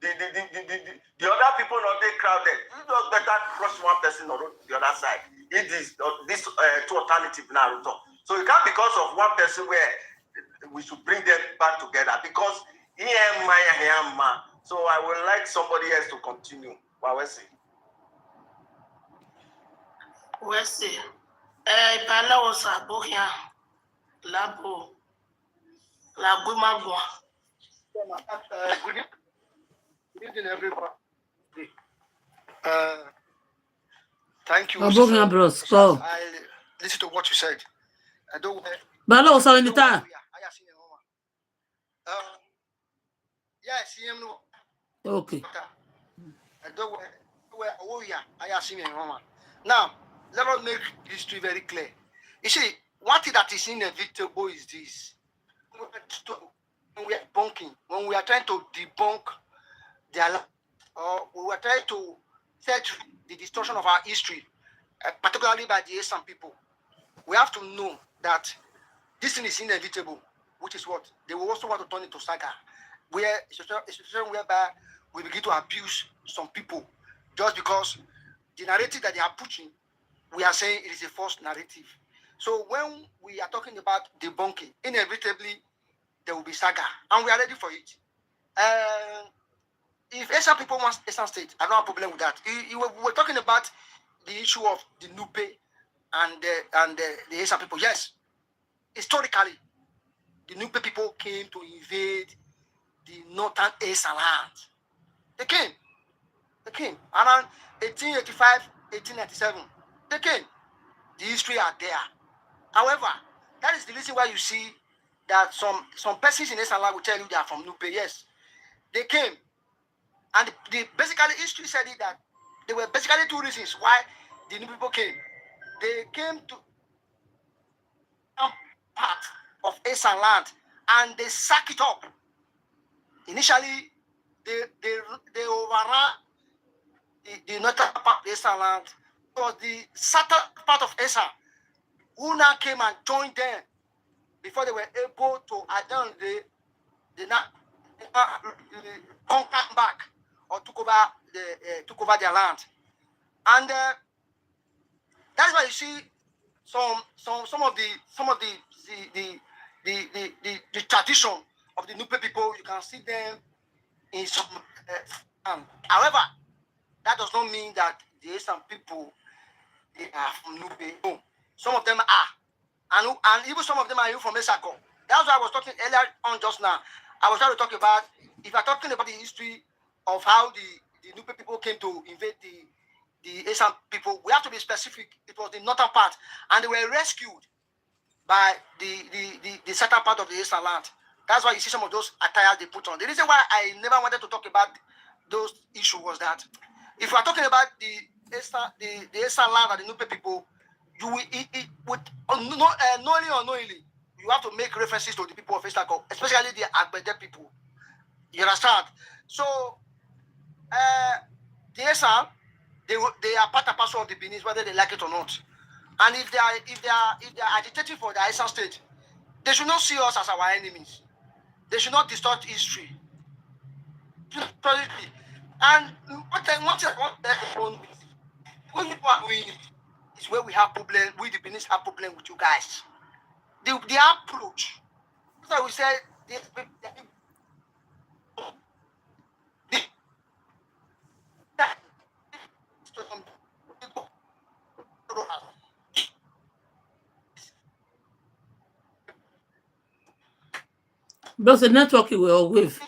the other people, not they crowded, you just better cross one person or the other side. It is this two alternative now. So you can't, because of one person where we should bring them back together, because so I would like somebody else to continue. Wesi. Ipala osa bohia. Labo. Labo magwa. Good evening, everybody. Thank you. Abohia bros. Go. I listen to what you said. I don't. Bala osa in the time. Yes, Okay. I don't where I see me home. Now, let us make history very clear. You see, one thing that is inevitable is this. When we are bunking, when we are trying to debunk their life, or we are trying to set the distortion of our history, particularly by the Esan people, we have to know that this thing is inevitable, which is what they will also want to turn into saga, where a situation whereby we begin to abuse some people just because the narrative that they are pushing, we are saying it is a false narrative. So when we are talking about debunking, inevitably there will be saga, and we are ready for it. If Esan people want Esan state, I don't have a problem with that. We're talking about the issue of the Nupe and the Esan people. Yes, historically, the Nupe people came to invade the northern Esan land. They came around 1885, 1897. They came. The history are there. However, that is the reason why you see that some persons in Esan land will tell you they are from Nupe. Yes, they came. And basically history said it that there were basically two reasons why the new people came. They came to part of Esan land, and they sack it up. Initially, they overran the northern part of the Esan land. It was the southern part of Esan who now came and joined them before they were able to, at the end of the day, they now conquered back or took over their land. And that's why you see some of the tradition of the Nupe people. You can see them in some however, that does not mean that the Esan people they are from Nupe. No. Some of them are, and even some of them are even from Esako. That's why I was talking earlier on just now. I was trying to talk about, if you're talking about the history of how the Nupe people came to invade the Esan people, we have to be specific. It was the northern part, and they were rescued by the southern part of the Esan land. That's why you see some of those attires they put on. The reason why I never wanted to talk about those issues was that if we are talking about the Esan land and the Nupe people, you will knowingly or unknowingly, you have to make references to the people of Esako, especially the Agbede people. You understand? So the Esan, they are part and parcel of the Benin, whether they like it or not. And if they are agitating for the Esan state, they should not see us as our enemies. They should not distort history. And what is where we have problem. We the Benin have problem with you guys. The approach. So we said But the network you will with.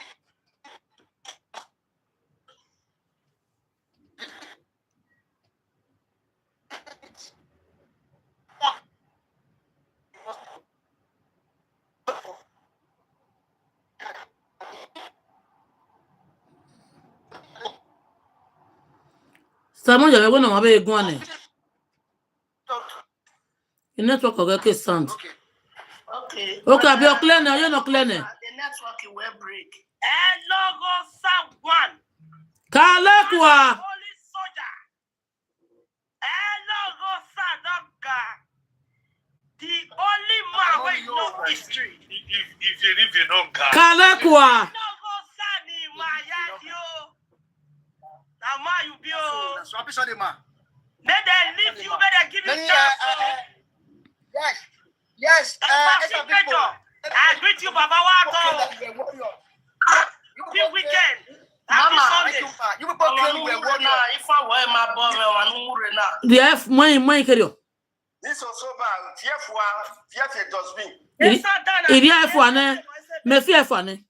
Someone you want to have a gun. The network will get sound. Okay. Okay, I'll be clear now. You're not clear now. The network will break. Logo someone. Kalekwa. Holy soldier. Logo Sadoga. The only man with no history. If you know God. Kalekwa. Logo Sani Mayadio. Now ma you be oh. Swap is on the man. May they leave you, may they give you chance. Yes. I greet you, Baba Wato. Big weekend. Happy Sunday. You people claim we're warrior. If I were my boy, The F mine carry. This also bad. TF does me. It is F1. Me fear F1.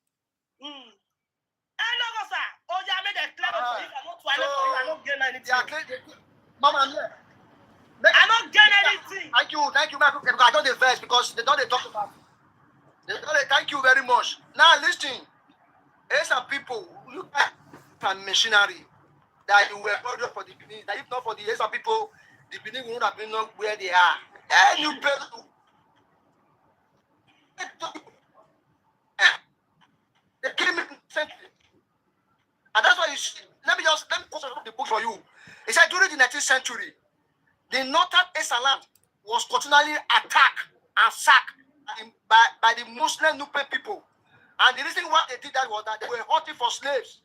Mama, I don't get anything. Thank you, my people. I don't the verse because they don't talk about it. Thank you very much. Now listen, there's some people look at machinery that you were ordered for the Benin. That if not for the some people, the Benin would not have been where they are. And you better. They came in century. And that's why you see, let me quote the book for you. It said during the 19th century, the northern Esan land was continually attacked and sacked by the Muslim Nupe people. And the reason why they did that was that they were hunting for slaves.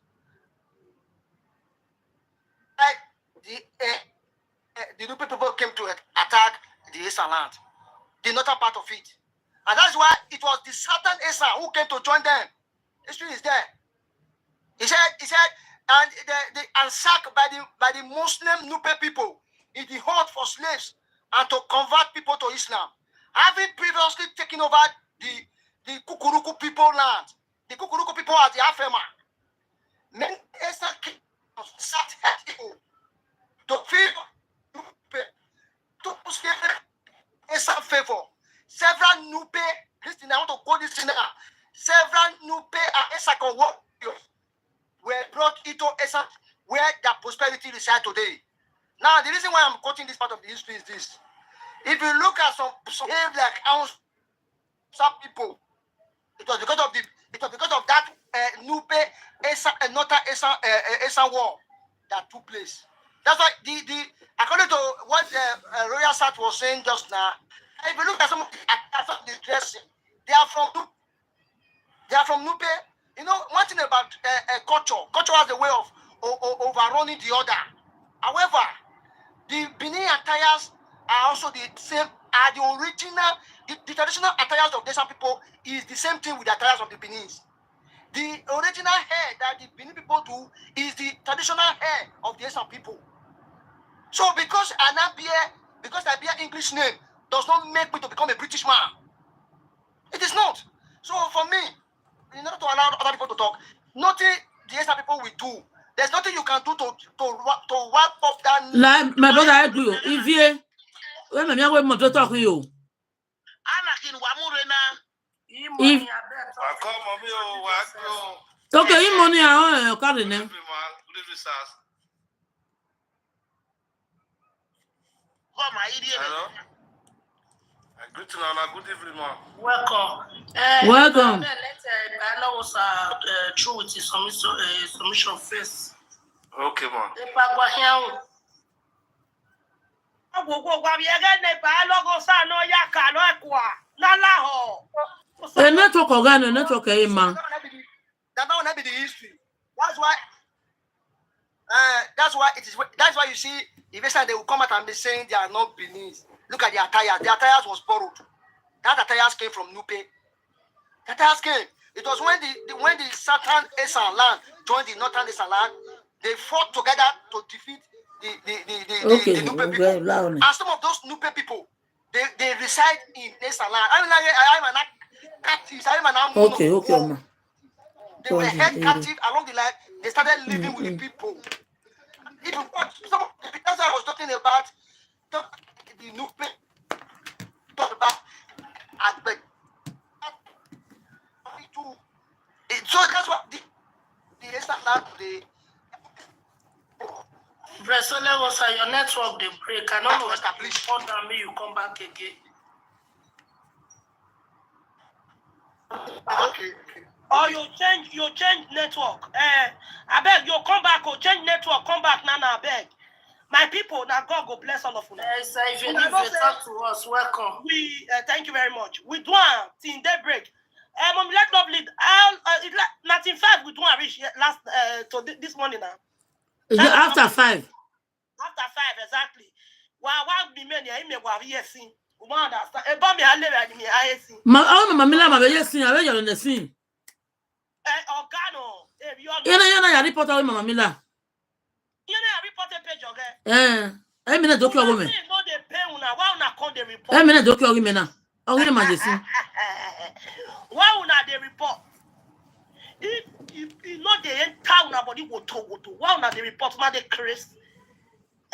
Like the Nupe people came to attack the Esan land, the northern part of it. And that's why it was the southern Esan who came to join them. History is there. He said, and and sacked by the Muslim Nupe people in the hunt for slaves and to convert people to Islam. Having previously taken over the Kukuruku people land, the Kukuruku people are the Afema. Many sat people to favor to Islam favor. Several Nupe, listen, I want to quote this now. Several Nupe and Esako warriors were brought into Esan, where their prosperity resides today. Now, the reason why I'm quoting this part of the history is this. If you look at some like some people, It was because of that Nupe Esan war that took place. That's why the according to what Royal Sat was saying just now, if you look at some of the dressing, they are from Nupe. You know, one thing about culture has a way of overrunning the other. However, the Benin attires are also the same, are the original, the traditional attires of Desan people is the same thing with the attires of the Benin's. The original hair that the Benin people do is the traditional hair of the Desan people. So because I bear English name does not make me to become a British man. It is not. So for me, in order to allow other people to talk, nothing the Desan people will do. There's nothing you can do to wipe up that. Like my brother, I agree. If you, when me go mo to talk you. Anakin Wamurena. If okay, him money I carry them. Oh my idiot. Hello. Good to know. Good evening, man. Welcome. Welcome. I know was true with his submission first. Okay, man. If I go here, I go we again. If I logo sa no yaka no ekwa na la ho. The network organ, network man. That not be the history. That's why it is. That's why you see, if they will come out and be saying they are not Beninese. Look at the attire. The attire was borrowed. That attire came from Nupe. The attire came. It was when the Southern Esan land joined the Northern Esan land, they fought together to defeat the Nupe people. And some of those Nupe people, they reside in Esan land. Okay. They were held captive along the line. They started living with the people. That's what I was talking about. The Nupe talk about aspect. So that's what the Esan land today. Bresole was your network they break. I don't know what established. Under me, you come back again. Okay. Or you change network. I beg you come back or change network. Come back now. I beg. My people, now God go bless all of you. Yes, if you talk to us, welcome. We thank you very much. We do till daybreak. Mom, let lovely. Nothing 5 we do reach last to this morning now. After 5. After 5 exactly. Why be many? I may have yes seen. We understand. About me, I see. My mila ma be yes I be you see. Organo. Yana report away mama mila. You know, report a page, okay? I mean, a doctor woman. No, they pay una. Why una call the report? I mean, a doctor woman now. Oh, here, majesty. Why una they report? If you know they ain't town about it, go to. Why una they report? Una they crazy.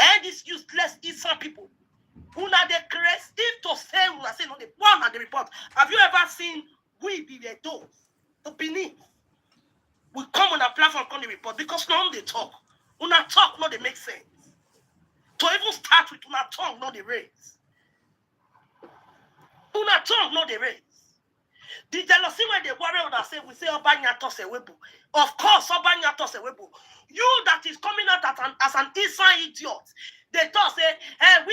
And this useless Esan people. Una they crazy. If to say una say no, why una they report? Have you ever seen we be the doors to beneath? We come on a platform, come the report because none they talk. Una talk, no, they make sense. To even start with, una tongue, no, they raise. Una tongue, no, they raise. The jealousy when they worry on us, we say, Obanyato Sewebo. Of course, Obanyato Sewebo. You that is coming out as an Esan idiot. They thought, say, hey, we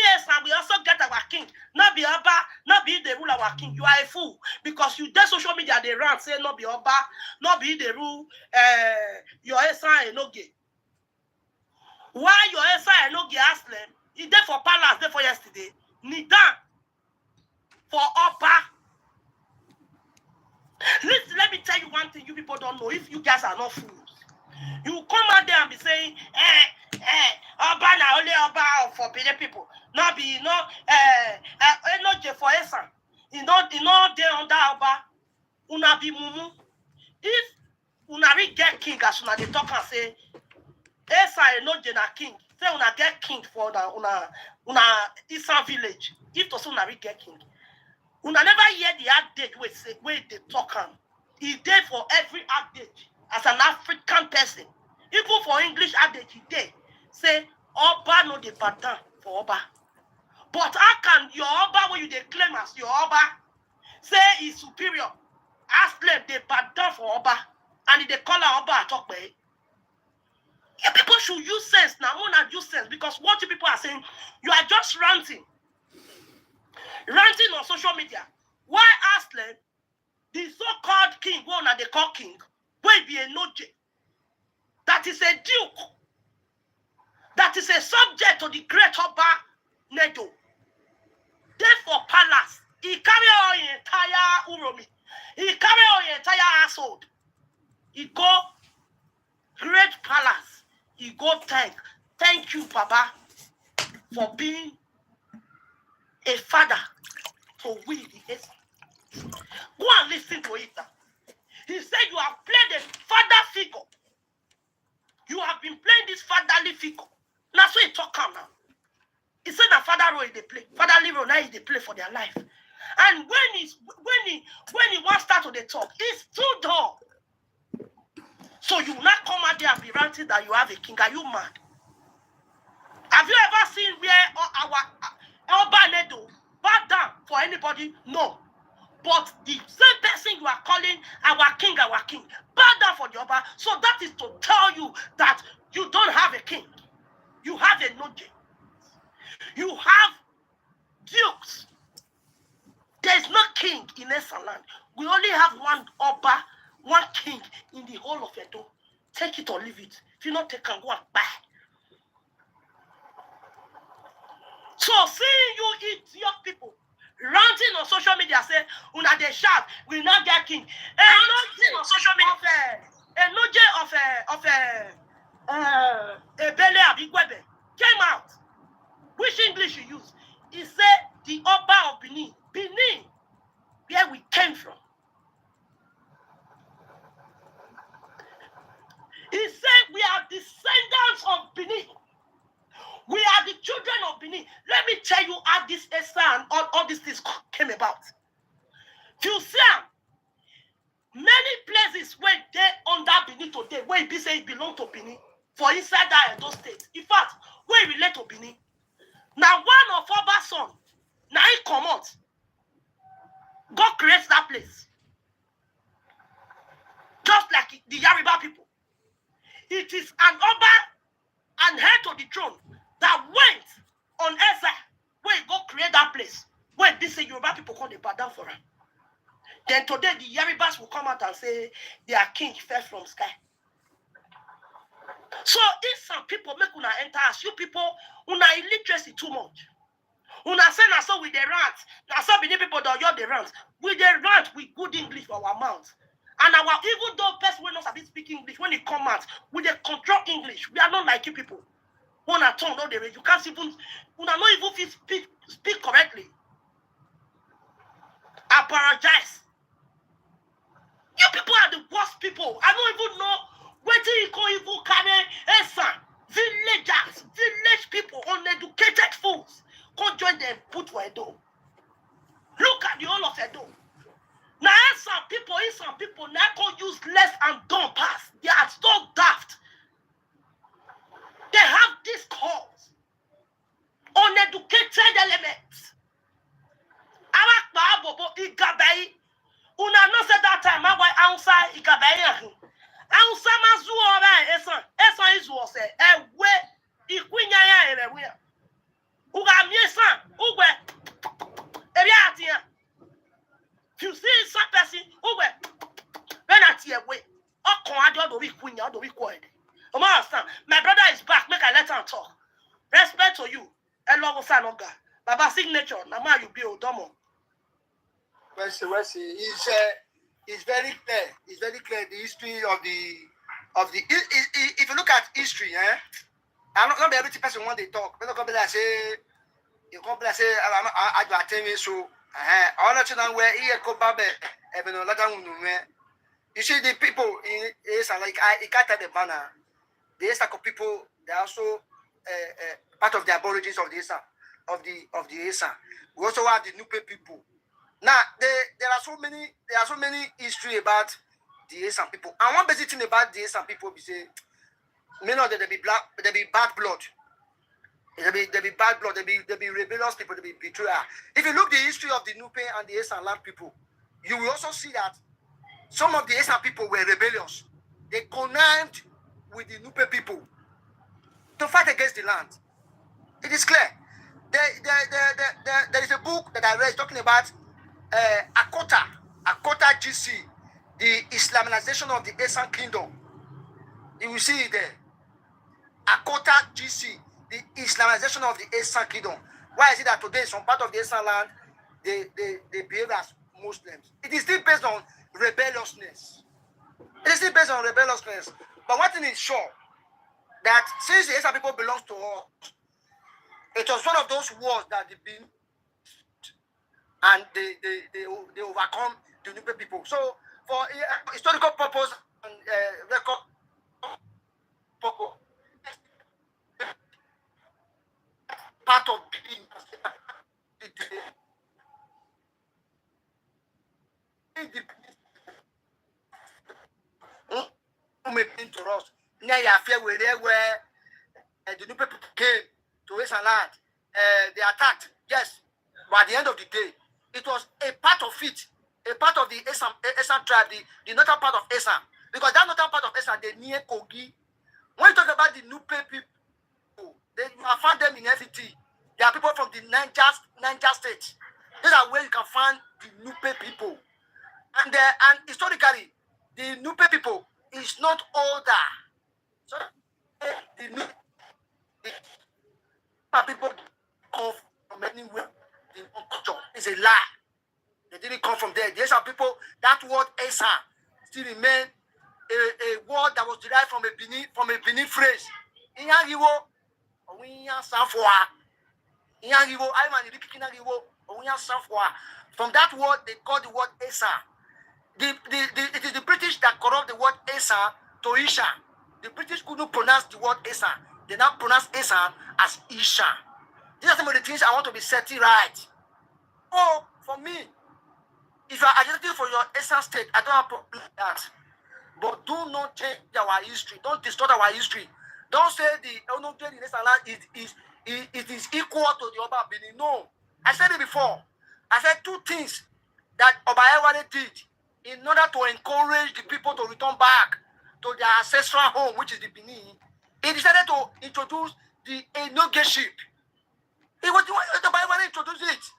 also get our king. Not be Oba, not be the rule our king. You are a fool. Because you the social media, they run, say, not be Oba, not be the rule, your Esan and no gay. Why your Esan no get Aslam? He there for palace, there for yesterday. Nidan for upper. Listen, let me tell you one thing you people don't know. If you guys are not fools, you come out there and be saying, Oba na only Oba for Benin people. Not be not J for Esan. You know there under Oba. Una be mumu. If una get king as una they talk and say. Esan no Jena king. Say una get king for una Esan village. If to una get king, una never hear the update where they talk am. He there for every update as an African person. Even for English update, he there say Oba no the pattern for Oba. But how can your Oba when you they claim as your Oba say is superior? Ask slave, they bad down for Oba, and they call her Oba talk by. You people should use sense now. More not use sense because what you people are saying, you are just ranting on social media. Why Aslan, the so-called king, one that they call king, will be a noje? That is a duke. That is a subject to the great Oba Nedo. Therefore, palace. He carry on the entire Uromi. He carry on the entire household. He go great palace. He go thank you, Baba, for being a father to we the Esan. Go and listen to it now. He said you have played a father figure. You have been playing this fatherly figure. That's what he talk now. He said that father role they play. Fatherly role now is they play for their life. And when he wants start to the talk, he stood up. So you will not come out there and be ranting that you have a king. Are you mad? Have you ever seen where our Banedo bow down for anybody? No. But the same person you are calling our king, bow down for the Oba. So that is to tell you that you don't have a king. You have a noje. You have dukes. There is no king in Esan land. We only have one Oba, one king in the whole of Edo. Take it or leave it. If you not take and go and buy. So seeing you eat your people ranting on social media say, una they shout, we not get king. A on social media a Bele Abigwebe came out. Which English you use? He said the Oba of Benin, where we came from. He said we are descendants of Benin. We are the children of Benin. Let me tell you how this Esan, all these things came about. You see, many places where they under Benin today, where it say it belong to Benin, for inside that Edo state. In fact, where it relate to Benin. Now one of our son, now he come out. God creates that place. Just like the Yoruba people. It is an Oba and head to the throne that went on Esa, where he go create that place, where this Yoruba people call the bow down for him. Then today the Yorubas will come out and say their king fell from sky. So if some people make una enter as you people, una illiteracy too much. Una say na so with the rant. Na so many people don't hear the rant. With the rant with good English for our mouth. And our even though person will not sabi speak English, when it come out, with the control English, we are not like you people. One at tongue, no, you can't even, una not even speak correctly. Apologize. You people are the worst people. I don't even know where you call even carry Esan, villagers, village people, uneducated fools. Come join them, put for Edo. Look at the whole of Edo. Now some people now can use less and don't pass. They are so daft. They have this cause. Uneducated elements. Arakba bobo igabai. Una no say that time I went outside igabai. Outside mazu ora Esan is was a way ikunya ya erewe. Uga miesan ugwe eriatia. You see some person ugwe when at your way. My brother is back. Make I let him talk. Respect to you. Hello, Sanoga. Baba signature. Nama you be Odomo. It's very clear. It's very clear the history of the. If you look at history, I'm not every person when they talk. But come say you come say I do attend me so. All that you know where he go babe even no later you see the people in Esan like I can't tell the banner. The Esan people they are also part of the aborigines of the Esan of the Esan. We also have the Nupe people. Now there are so many history about the Esan people. And one basic thing about the Esan people is say many of them they be bad blood. They be bad blood, they be rebellious people, they be betrayers. If you look the history of the Nupe and the Esan land people, you will also see that some of the Esan people were rebellious. They connived with the Nupe people to fight against the land. It is clear. There is a book that I read talking about Akota GC, the Islamization of the Esan Kingdom. You will see it there. Akota GC, the Islamization of the Esan Kingdom. Why is it that today some part of the Esan land they behave as Muslims? It is still based on rebelliousness. It is still based on rebelliousness. But one thing is sure, that since the Esan people belongs to us, it was one of those wars that they've been, and they overcome the Nupe people. So for historical purpose and record purpose, part of being to us. Now you are where the Nupe people came to Esan land. They attacked, yes. But at the end of the day, it was a part of it, a part of the Esan tribe, the northern part of Esan. Because that northern part of Esan, they near Kogi. When you talk about the Nupe people, you have found them in FET. They are people from the Niger State. These are where you can find the Nupe people. And historically, the Nupe people is not older. So the Nupe people come from anywhere. The culture is a lie. They didn't come from there. There's some people, that word Esan still remain a word that was derived from a Benin phrase. Inyangiwo, Owinya Sanfwa. Inyangiwo, Ayman Irikikinangiwo, Owinya Sanfwa. From that word, they call the word Esan. It is the British that corrupt the word Esan to Isha. The British couldn't pronounce the word Esan. They now pronounce Esan as Isha. These are some of the things I want to be setting right. Oh, for me, if you are agitating for your Esan state, I don't have a problem with that. But do not change our history. Don't distort our history. Don't say the Onogeni in Esan land is equal to the Oba Benin. No. I said it before. I said two things that Oba Ewale did in order to encourage the people to return back to their ancestral home, which is the Benin. He decided to introduce the Enogeship. It was the one that Oba Ewale introduced it.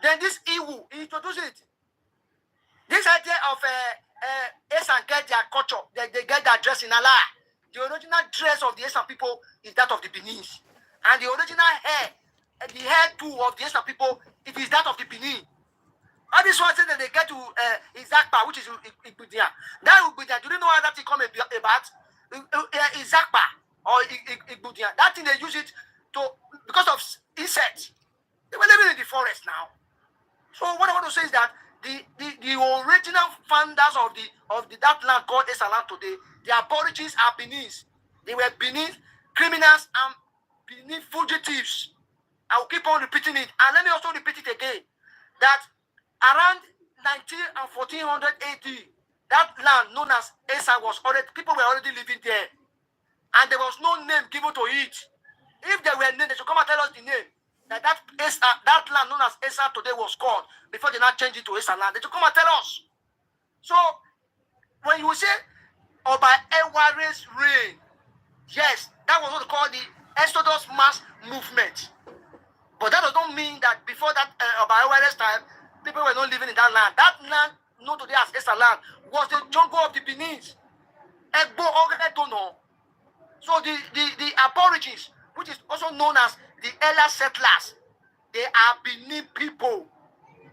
Then this Iwu, he introduced it. This idea of Esan get their culture, they get their dress in Allah. The original dress of the Esan people is that of the Benin. And the original hair, the hair too of the Esan people, it is that of the Benin. All this one says that they get to Izakpa, which is Igbudia. That Igbudia, do you know how that thing come about? Izakpa or Igbudia. That thing they use it to, because of insects. They were living in the forest now. So what I want to say is that the original founders of that land called Esan land today, the aborigines are Benin. They were Benin criminals and Benin fugitives. I will keep on repeating it. And let me also repeat it again. That around 19 and 1400 AD, that land known as Esan was already, people were already living there. And there was no name given to it. If there were names, they should come and tell us the name. That land known as Esan today was called before they now changed it to Esan land. They should come and tell us. So when you say Oba Ewale's reign, yes, that was what they call the Exodus mass movement. But that does not mean that before that Oba Ewale's time, people were not living in that land. That land known today as Esan land was the jungle of the Benin. So the aborigines, which is also known as the earlier settlers, they are Benin people.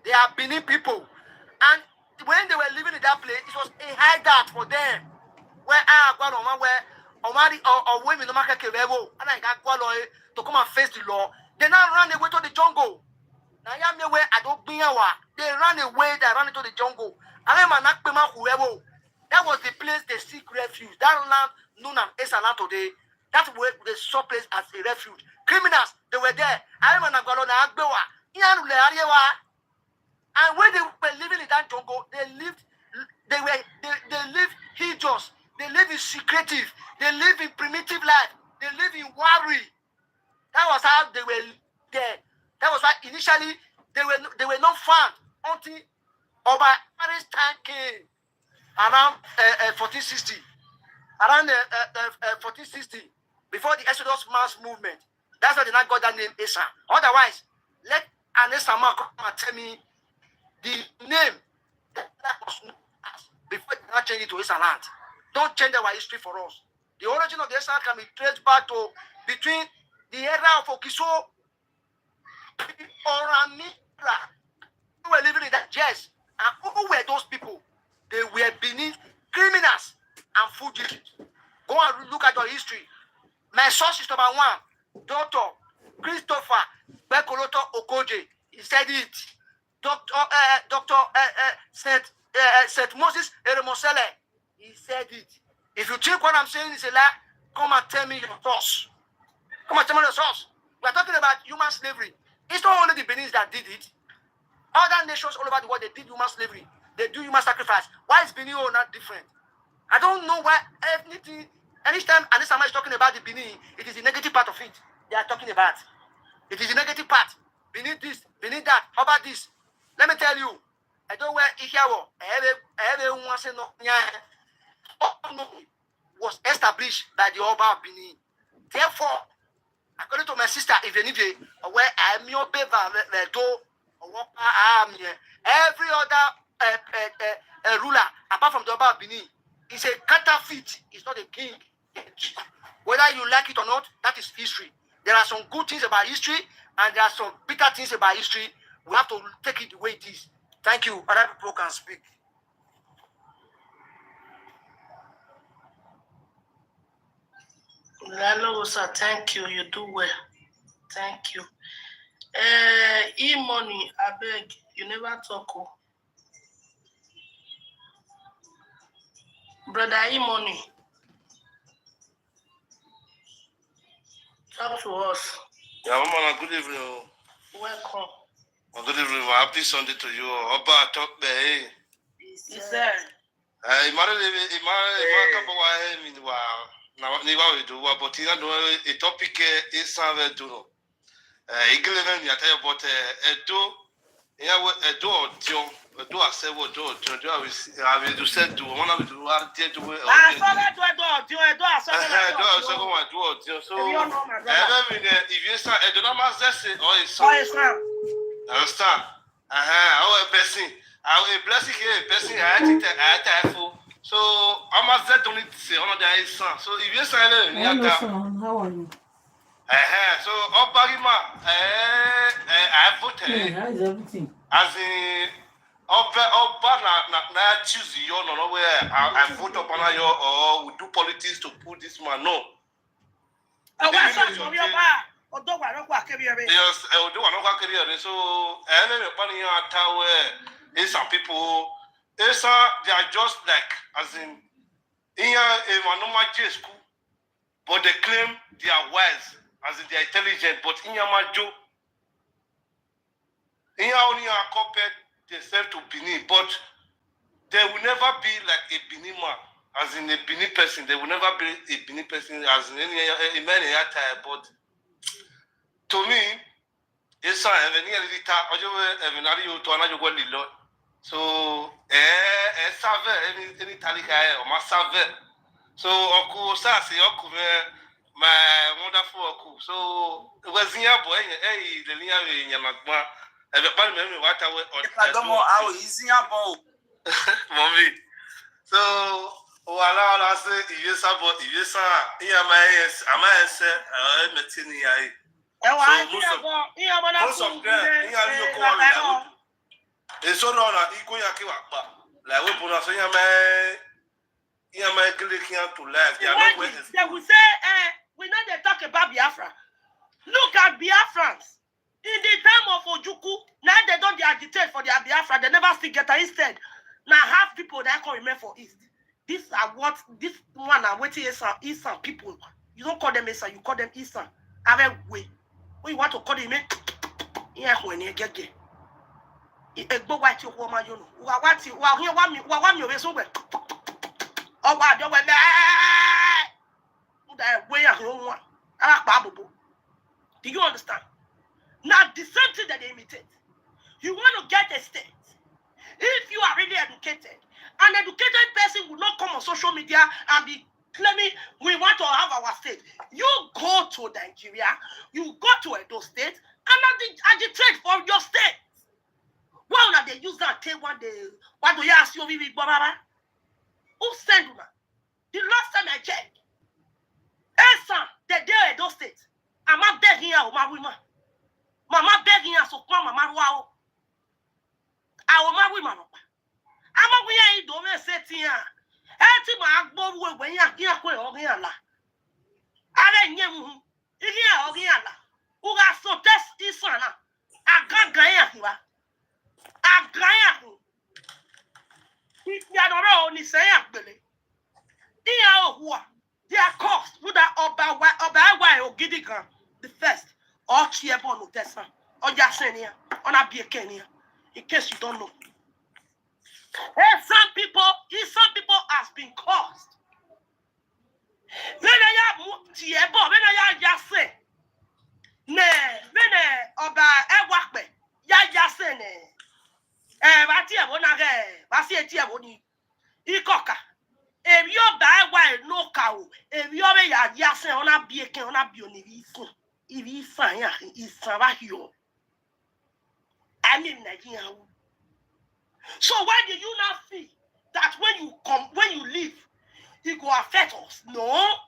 They are Benin people. And when they were living in that place, it was a hideout for them. Where women to come and face the law. They now ran away to the jungle. They ran away, they ran into the jungle. That was the place they seek refuge. That land known as Esan land today, that's where they saw place as a refuge. Criminals, they were there. And when they were living in that jungle, they lived hideous. They lived in secretive. They lived in primitive life. They lived in worry. That was how they were there. That was why initially they were not found until Oba Ewale's time came. around 1460. Around 1460, before the Exodus mass movement. That's why they not got that name Esan. Otherwise, let an Esan man come and tell me the name that was known as before they not change it to Esan land. Don't change our history for us. The origin of the Esan can be traced back to between the era of Okiso or Amira. Who were living in that yes. And who were those people? They were beneath criminals and fugitives. Go and look at your history. My source is number one, Dr. Christopher Bekoloto Okoje. He said it. Dr. Saint Moses Eremosele. He said it. If you think what I'm saying is a lie, come and tell me your source. Come and tell me your source. We're talking about human slavery. It's not only the Benin's that did it. Other nations all over the world, they did human slavery. They do human sacrifice. Why is Benin not different? I don't know why anytime Anisama is talking about the Benin, it is the negative part of it they are talking about. It is the negative part. Beneath this, beneath that. How about this? Let me tell you. I don't wear Ikiawo. Everyone say no. Was established by the Oba of Benin. Therefore, according to my sister, if you where I am your baby, every other ruler apart from the Oba of Benin is a counterfeit. It's not a king. Whether you like it or not, that is history. There are some good things about history, and there are some bitter things about history. We have to take it the way it is. Thank you. Other people can speak. Hello, sir. Thank you. You do well. Thank you. E-money, I beg. You never talk. Oh. Brother E-money. Talk to us. Yeah, Mama, good evening. Welcome. Good evening. Happy Sunday to you. Oba talk there. He said. Now, we do but you know a topic is somewhere to know. Igleven, you tell about Edo I said what do I will do said to one of the to if you start Edo understand? Our blessing. Our blessing here, blessing I so I'm a Z don't say on the Esan. So if you say How are you? so Obarima I voted. How is everything? As in Oba na choose you no where I vote upon you or we do politics to put this man no. Yes, Odo wa no kwa kebere. So everybody here some people they are just like as in a normal J school, but they claim they are wise, as in they are intelligent, but in Yamajo, in only are compared themselves to Benin, but they will never be like a Benin man, as in a Benin person. They will never be a Benin person as in any man in that time. But to me, it's a so serve any talika or my serve. So oku sasi oku my wonderful oku. So it was in your boy the linya nyamagba e be pan me what away easy abo mommy. So wala say if you say am say metini ai. Most of them it's so no na iko ya kiwakpa like we put us in my to life. They will say we know they talk about Biafra. Look at Biafrans in the time of Ojuku. Now they don't agitate for their Biafra. They never still get it. Instead now half people that can remain for East. These are what this one are waiting Esan people. You don't call them Esan, you call them Esan. Way when you want to call them when you get Egbo white you woman you know. What you want me so well. Oh wow, you went that way one. Do you understand? Now the same thing that they imitate. You want to get a state. If you are really educated An educated person will not come on social media and be claiming we want to have our state. You go to Nigeria, you go to Edo State, and agitate for your state. Why would they use that take one day? What do you ask you? Who send you? The last time I checked, Esan, the day Edo State, I'm not begging you, my woman. Mama begging you, so come, Mama, wow. I will marry my mama. I'm a way to don't say tia. Eti ma agbo when you are here for Oriala. I didn't know here Oriala. Who got so test Isana? I got Gaya. I Gaya. If you are only say, Billy. They are cost with that or Gidigan, the first, or Chiabon of Tessa, or Yasenia, or Abiakenia, in case you don't know. And some people has been caused. When I have Chiabo, when I have Yase, Oba Ewakbe, Yasene, Batia Bonage, Basia Tiaboni, Ikoka. If you're bad, why no cow? If you're a yasin on a beacon on a bionivison, if he's fine, he's Savahio. I mean, so why do you not feel that when you leave, it will affect us? No.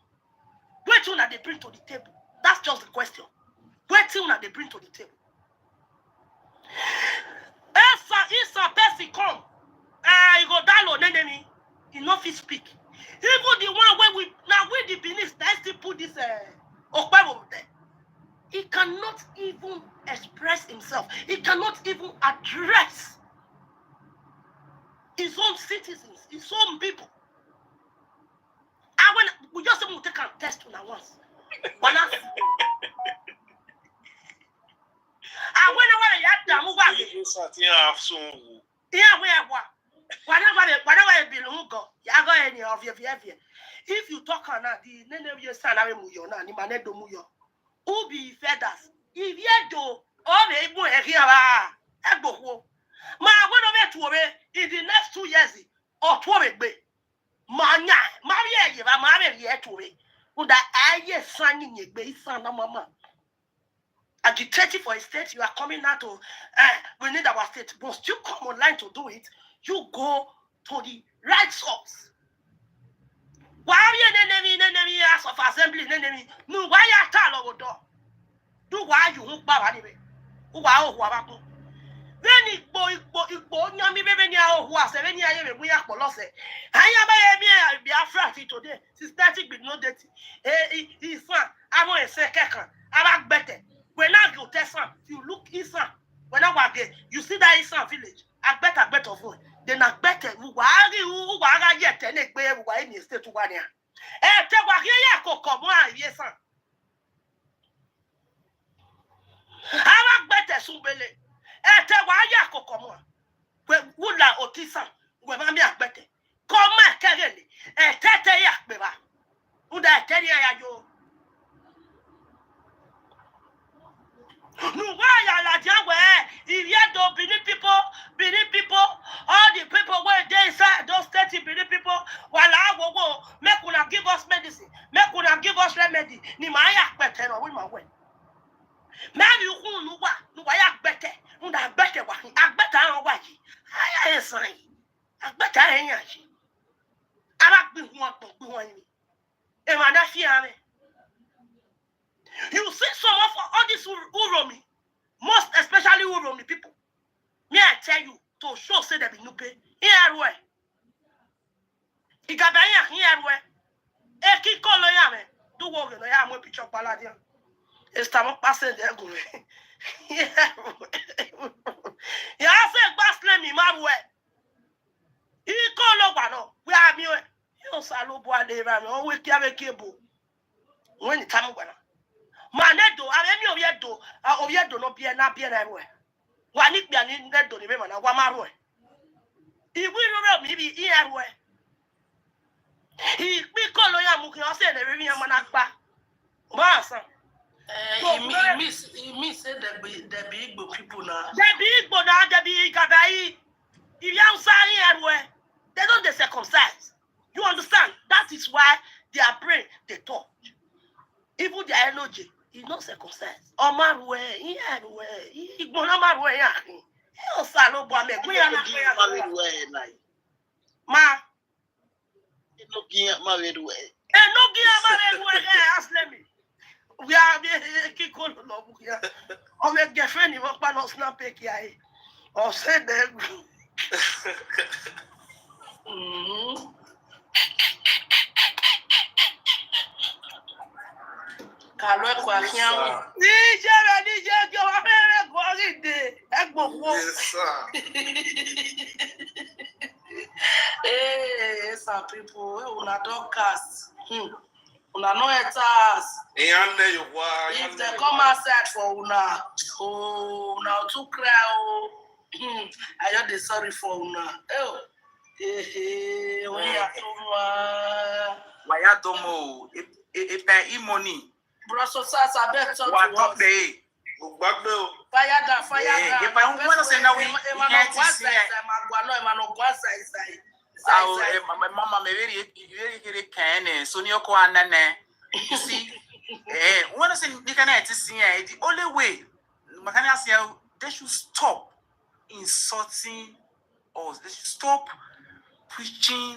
Wait till they bring to the table. That's just the question. Wait till they bring to the table. If a person come, you go down on enemy. Enough he speak. Even the one where we the Benin, let's still put this Okpebo there. He cannot even express himself. He cannot even address his own citizens, his own people. And when we just want to take a test on once. And whenever you have to move whatever belong go, any of your behavior. If you talk on that, the name of your salary muyo na ni manedo muyo. Who be feathers? If you do all the able here, ego. Ma when in the next 2 years or 12 be. Manya, Maria, you are married yet to me. Would I son in your base son of mama? Agitating for a state, you are coming out to we need our state. But you come online to do it, you go to the right source. Why are you enemy of assembly? No, why you tell over door? Do why you look bad anyway? Who are then it boy, Yami Bevenia, who are 7 years, we are colossal. I am a Biafra today. Systematic with no debt. He's son. I want to say, I like better. When I go test son, you look Esan. When I walk there, you see that Esan village. I better phone. Then I better who are yet and a bear who are in the state to one year. Tell what here, come on, yes, son. I like better, Subele. Tell why you come on. When Woodla or Tisa, when I'm better. Come on, Kelly. Tete Yakbeba. Would I tell you? No, why are if you don't believe people, all the people where they say those 30 believe people, while I will go, make una give us medicine, make una give us remedy. Ni maya better or my way. Maybe you know what? No, I better. I better what? I better what? I am saying. I better energy. I like be one. And I fear me. You see some of all these Uromi, most especially Uromi people. May I tell you to show say they be no pay. Here way. Igabaya here way. Eki kolo ya me. Do wo no ya mo picture paladia. Estamos passing there go. Ya say pass let me my way. He kolo wa no. We are me. You salo bo ade ra no we kia be kebo. When it come gwana. Manedo, I am Oviedo no bien na bien everywhere. Wanik bien in that do the women and Wamaro. He will not maybe everywhere. He be call ya muki or say the Rivian Manakba. Massa. He miss said the big people now. The big Bona, the big Gabai. If you say everywhere, they don't they circumcise. You understand? That is why their brain they touch. Even their energy is not circumcised. Omarwe, he gonna marwe ya. He osalo bo ame gbe ya na gbe ya. Ma, No give married way. no give marwe ask me. We are the kiko no bu ya. O me girlfriend ni won pa no snap pic ya e. O say dem. Kalo eko afian. DJ go amere go ide. Egbowo. Yes, sir. Hey, some people, una don cast. Una no etas. If they come outside for una, una too cry. I just dey sorry for una. When you Waya domo, e money. bro, so I bet talk What to talk us. there? Fire down. If I want to say now, we can't see it. My mama, me very kind. So you go on you see, when I say you can't see it, the only way, they should stop insulting us. They should stop preaching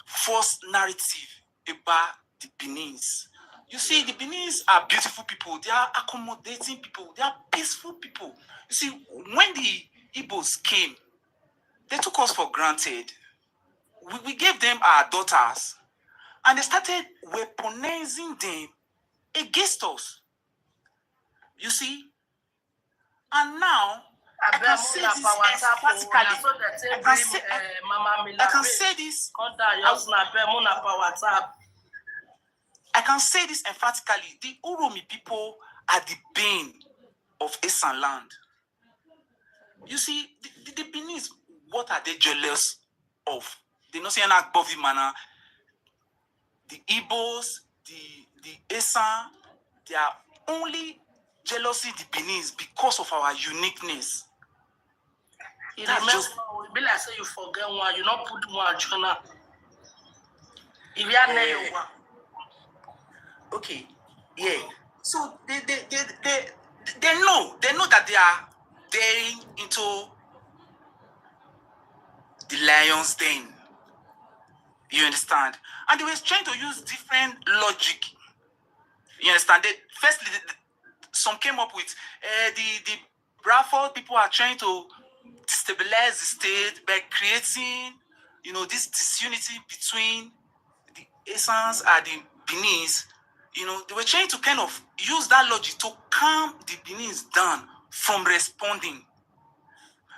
false narrative about the Benin's. You see, the Benin's are beautiful people. They are accommodating people. They are peaceful people. You see, when the Igbos came, they took us for granted. We gave them our daughters, and they started weaponizing them against us. You see, and now I can say this emphatically. I can say this. I can say this emphatically. The Uromi people are the bane of Esan land. You see, the Benin's, what are they jealous of? They not say an Agbovi manner. The Igbos, the Esan, they are only jealousy the Benin's because of our uniqueness. That's just be like say you forget one, you not put one journal. If you are there, you okay, yeah. So they know that they are daring into the lion's den. You understand? And they were trying to use different logic. You understand? Firstly, some came up with the Bradford people are trying to destabilize the state by creating, this disunity between the Esans and the Benin's. They were trying to kind of use that logic to calm the Benin's down from responding.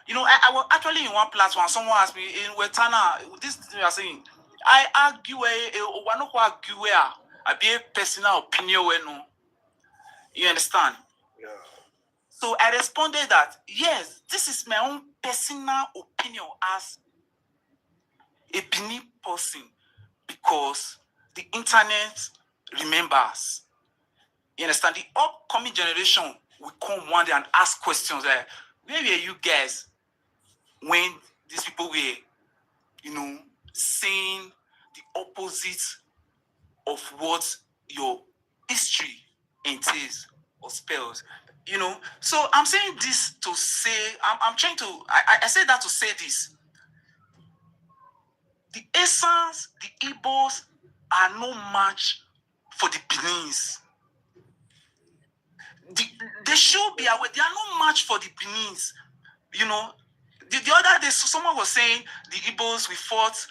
I was actually in one platform. Someone asked me, in Wetana, this thing you are saying, I argue, one of argue where I be a personal opinion. You understand? Yeah. So I responded that, yes, this is my own personal opinion as a Benin person, because the internet remembers. You understand? The upcoming generation will come one day and ask questions like, where were you guys when these people were, saying the opposite of what your history entails or spells? So I'm saying this to say, I'm trying to, I say that to say this. The Esans, the Igbos are no match for the Benin's. They should be aware. They are no match for the Benin's. The other day, someone was saying the Igbos, we fought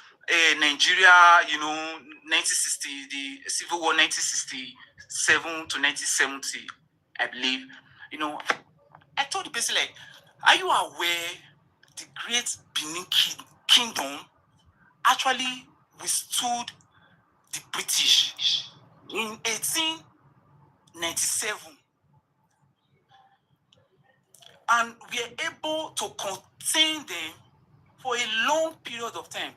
Nigeria, 1960, the Civil War 1967 to 1970, I believe. I told the person, like, are you aware the great Benin kingdom actually withstood the British in 1897? And we are able to contain them for a long period of time.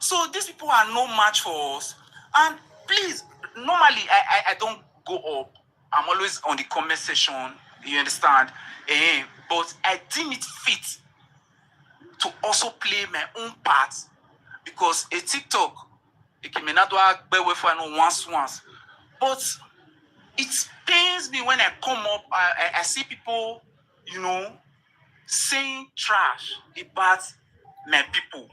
So these people are no match for us. And please, normally I don't go up. I'm always on the comment section. You understand? But I deem it fit to also play my own part because a TikTok, it can be not once. But it pains me when I come up, I see people, saying trash about my people.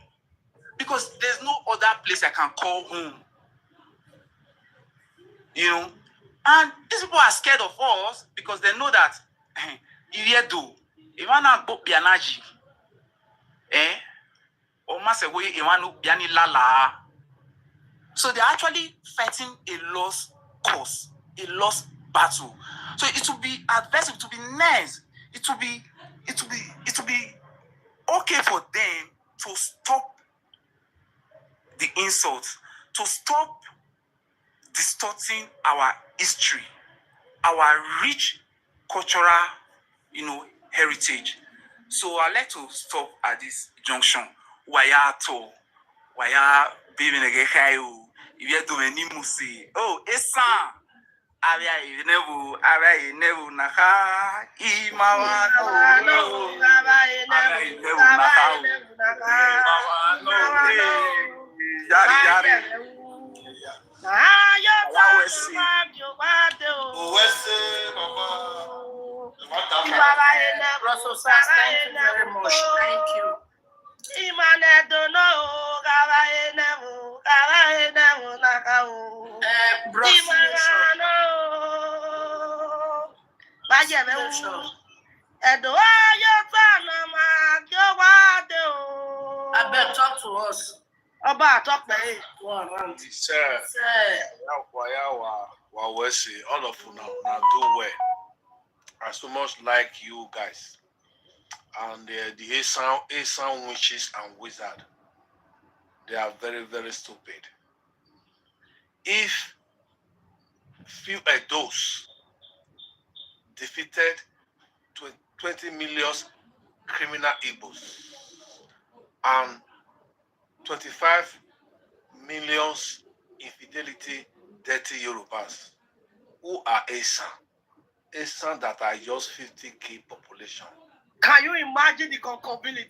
Because there's no other place I can call home. And these people are scared of us because they know that if you do, if you want to go bianaji, or masewe, you want to biani lala. So they're actually fighting a lost cause, a lost battle. So it will be advisable, it will be nice, it will be okay for them to stop the insults, to stop distorting our history, our rich cultural, heritage. So I like to stop at this junction. Waya to, waya baby negehayo. If you do any musi, oh, Esan. Abia never naka imawa no. Yari. Thank you very much. Thank you. I better talk to us. About talk to Sir, all of you now do well. I so much like you guys. And the Esan witches and wizard, they are very, very stupid. If few Edos defeated 20 million criminal Igbos and 25 million infidelity dirty Yorubas, who are Esan? Esan that are just 50K population. Can you imagine the concavity?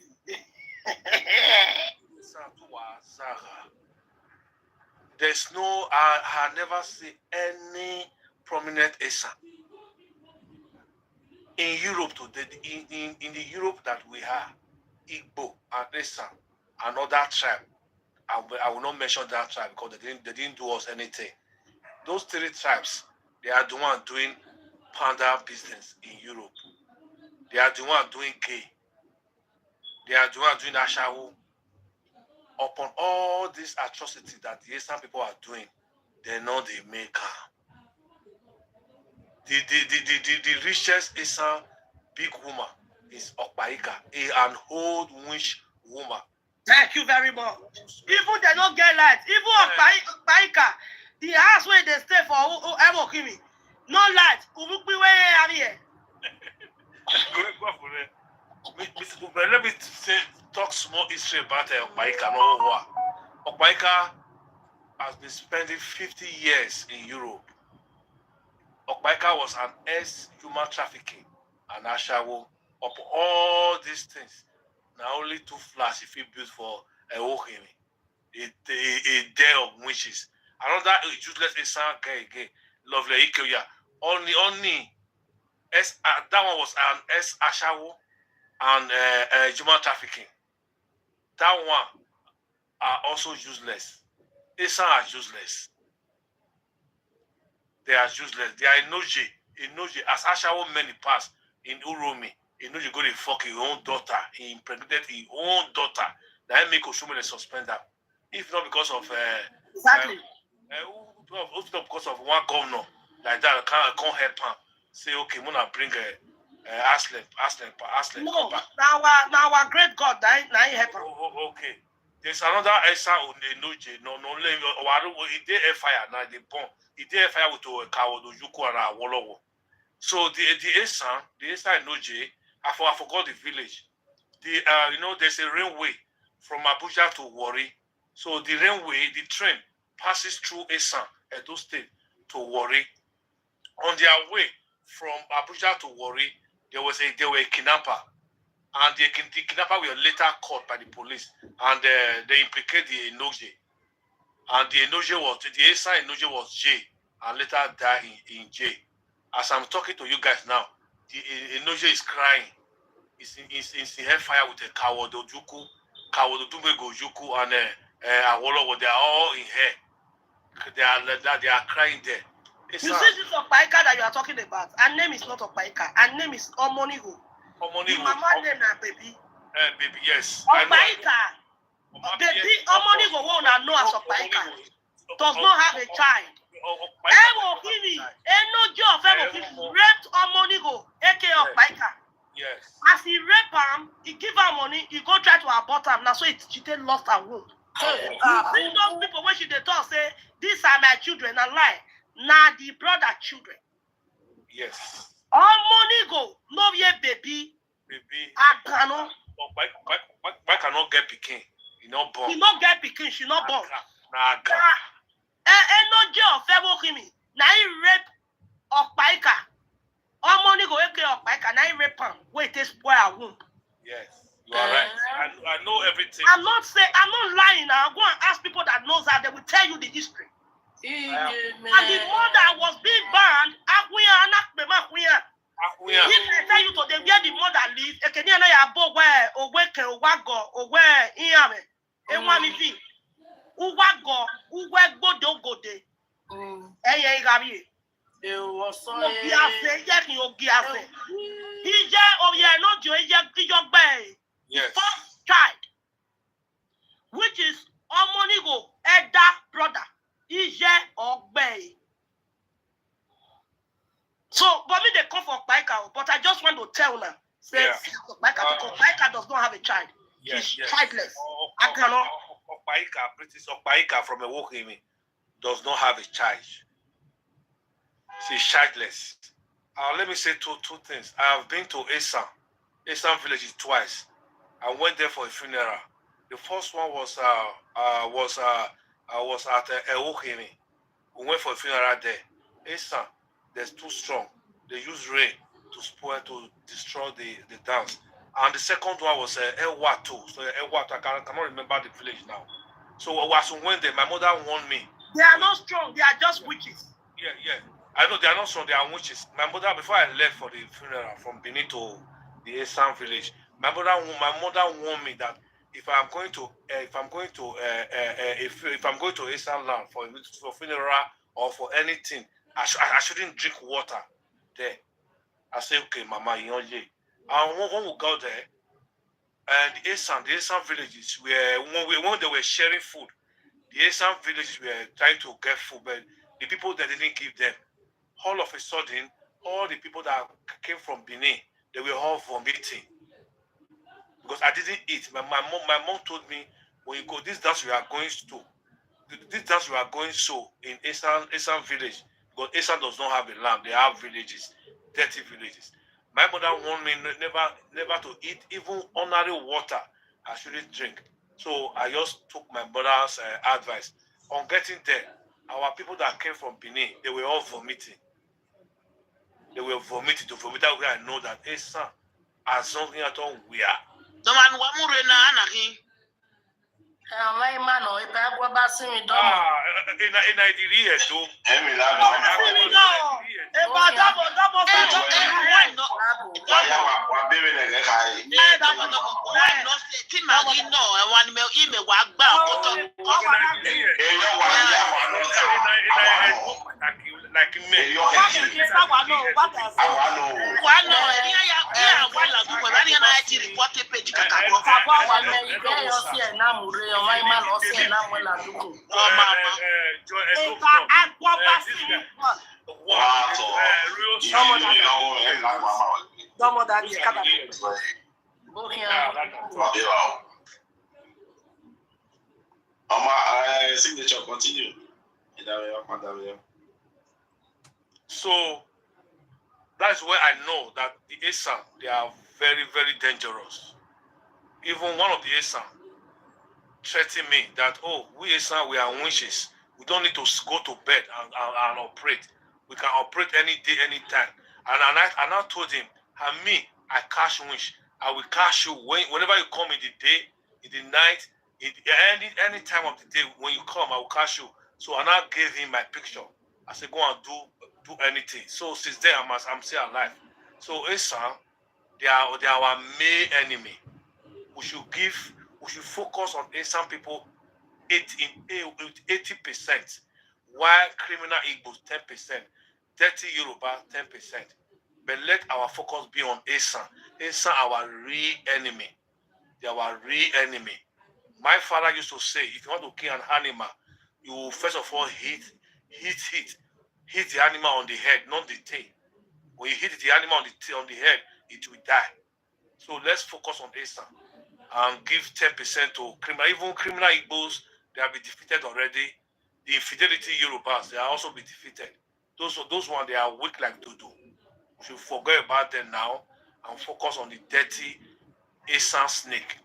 There's no, I never see any prominent Esan in Europe today. In the Europe that we have, Igbo and Esan, another tribe. I will not mention that tribe because they didn't do us anything. Those three tribes, they are the one doing panda business in Europe. They are the one doing gay. They are the one doing ashawo. Upon all this atrocity that the Eastern people are doing, they know they make her. The richest Eastern big woman is Okpaika, an old witch woman. Thank you very much. Even they don't get light. Even Okpaika, the house where they stay for Emokimi, no light. Let me talk small history about Okpaika. No, Okpaika has been spending 50 years in Europe. Okpaika was an ex-human trafficking and ashawo. Of all these things, now only 2 flats if he built for Ewohimi, a day of witches. Another useless Esan guy, lovely Ikeya. Only that one was an ex-ashawo and human trafficking. That one are also useless. Esan are useless. They are useless. They are Inoji. As Ashawo many pass in Uromi, Inoji go to fuck his own daughter. He impregnated his own daughter. That make Oshumele suspend them. If not because of exactly. If not because of one governor like that, can't help him. Say okay, Mona bring Aslen. No, now our great God, now he help him. Okay. There's another Esa on the Noje. No, it did a fire now. They bomb. It did a fire with a cow, the Yuko and a Wolowo. So the Esa in Noje, I forgot the village. There's a railway from Abuja to Warri. So the railway, the train passes through Esan, Edo State, to Warri. On their way from Abuja to Warri, there were a kidnapper. and the kidnapper were later caught by the police, and they implicate the Enoje. And the Enoje was, the Esan Enoje was jailed and later died in jail. As I'm talking to you guys now, the Enoje is crying. He's in hellfire with a Coward Ojuku, Coward Odumego Ojuku, and Awolowo. They are all in hell. They are crying there. You see this Opaika that you are talking about? Her name is not Opaika. Her name is Omonigo. The mama name na baby. Baby, yes. Opaika. Baby, Omonigo won't know as Opaika. Does not have a child. Enoje of Emo raped Omonigo, aka Opaika. Yes. As he raped him, he give her money, he go try to abort him. Now so she did lost her womb. You see those people when she they talk say, these are my children, and lie. Now the brother children. Yes. Omonigo, no ye baby. Baby. Akano. Why cannot get Peking? He not born. He not get Peking, she not born. Enoje of Emo now he rape Opaika. Omonigo aka Opaika, now he rape him. Wait, they spoil her womb. Yes, you are right. I know everything. I'm not lying now. Go and ask people that knows that, they will tell you the history. And the mother was being banned. If I tell you today where the mother lives, Ekenia na ya bo where Oweke Owago Owe Iame Enwamifi Uwago Uwe Gode Eye Gabi. Ogiase Yeki Ogiase. Ije Oye no Jo Ije Gijogbe. Yes. First child, which is Omonigo Eda brother. Ije Ogbe. So, but me they come for Baika, but I just want to tell them, say Baika, because Baika does not have a child. Yes, She's childless. I cannot. British Baika from a Wohimi does not have a child. She's childless. Let me say two things. I have been to Esan village twice. I went there for a funeral. The first one was at Ewohimi. We went for a funeral there. Esan, there's too strong. They use rain to destroy the dance. And the second one was Ewatu. So Ewatu, I cannot remember the village now. So as we went there, my mother warned me. They are not strong. They are just witches. Yeah. I know they are not strong. They are witches. My mother, before I left for the funeral from Benin to the Esan village, my mother warned me that if I'm going to Esan land for funeral or for anything, I shouldn't drink water there. I say, okay, Mama, you know, yeah. And when we got there, and the Esan villages when they were sharing food, the Esan villages were trying to get food, but the people that didn't give them. All of a sudden, all the people that came from Benin, they were all vomiting. Because I didn't eat. My mom told me, when you go, this dance we are going so in Esan village, because Esan does not have a land, they have villages, dirty villages. My mother warned me never to eat even ordinary water. I shouldn't drink. So I just took my mother's advice. On getting there, our people that came from Benin, they were all vomiting. They were vomiting. To vomit that way, I know that Esan has something at all we are. The man wamure na anaki. In Nigeria too. Like me. Signature continue. So that's where I know that the Esan, they are very, very dangerous. Even one of the Esan threatened me that, oh, we Esan, we are witches. We don't need to go to bed and operate. We can operate any day, any time. And I told him, and me, I catch winch. I will catch you whenever you come in the day, in the night, in any time of the day. When you come, I will catch you. So I now gave him my picture. I said, go and do anything. So since then, I'm still alive. So Esan, they are our main enemy. We should focus on Esan people 80%, while criminal Igbos 10%, dirty Yoruba 10%. But let our focus be on Esan. Esan, our real enemy. They are our real enemy. My father used to say, if you want to kill an animal, you will first of all hit the animal on the head, not the tail. When you hit the animal on the head, it will die. So let's focus on Esan and give 10% to criminal. Even criminal Igbos, they have been defeated already. The infidelity Yorubas, they are also been defeated. Those ones, they are weak like dodo. We should forget about them now and focus on the dirty Esan snake.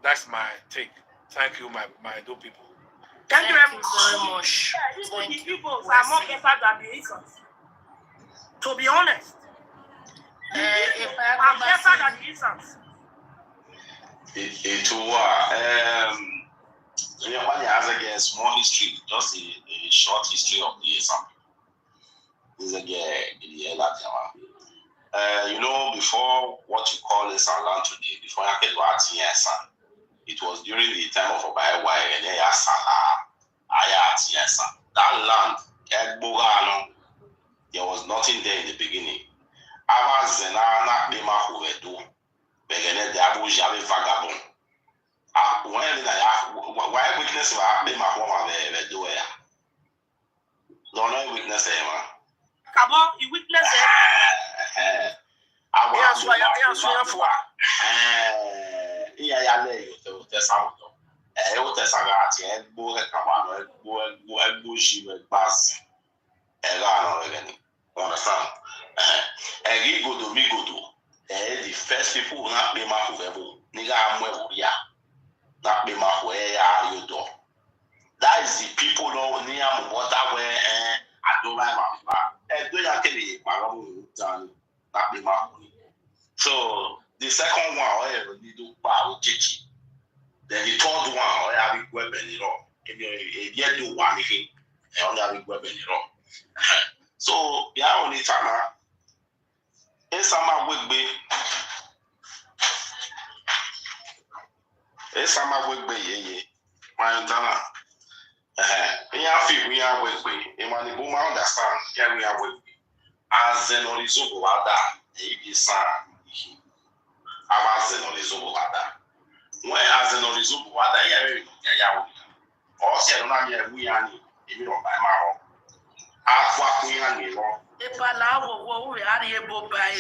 That's my take. Thank you, my Edo people. Thank you very much. Even the Igbos are more better than the Esans. To be honest, the Igbos are better than the Esans. Everybody has a small history, just a short history of the Esan. This is before what you call Esan land today, before I get what Esan, it was during the time of Obaewa and Esan. That land, there was nothing there in the beginning. Vagabond. Why witness don't witness Come on, you witness it. Understand? The first people who not be my whoever, that is the people know near water where I don't like my so the second one, then the third one, I have weapon it all. If you do one thing, I only have weapon it all. So, yeah, only time. Esama wegbe. Yeye. Mayantana. We are wegbe. Emani Buma understand. Yeah, we are wegbe. As an orizobo wada. Esan. As an orizobo wada. When as an orizobo wada, yeah. Or say, no, we are even on my mouth.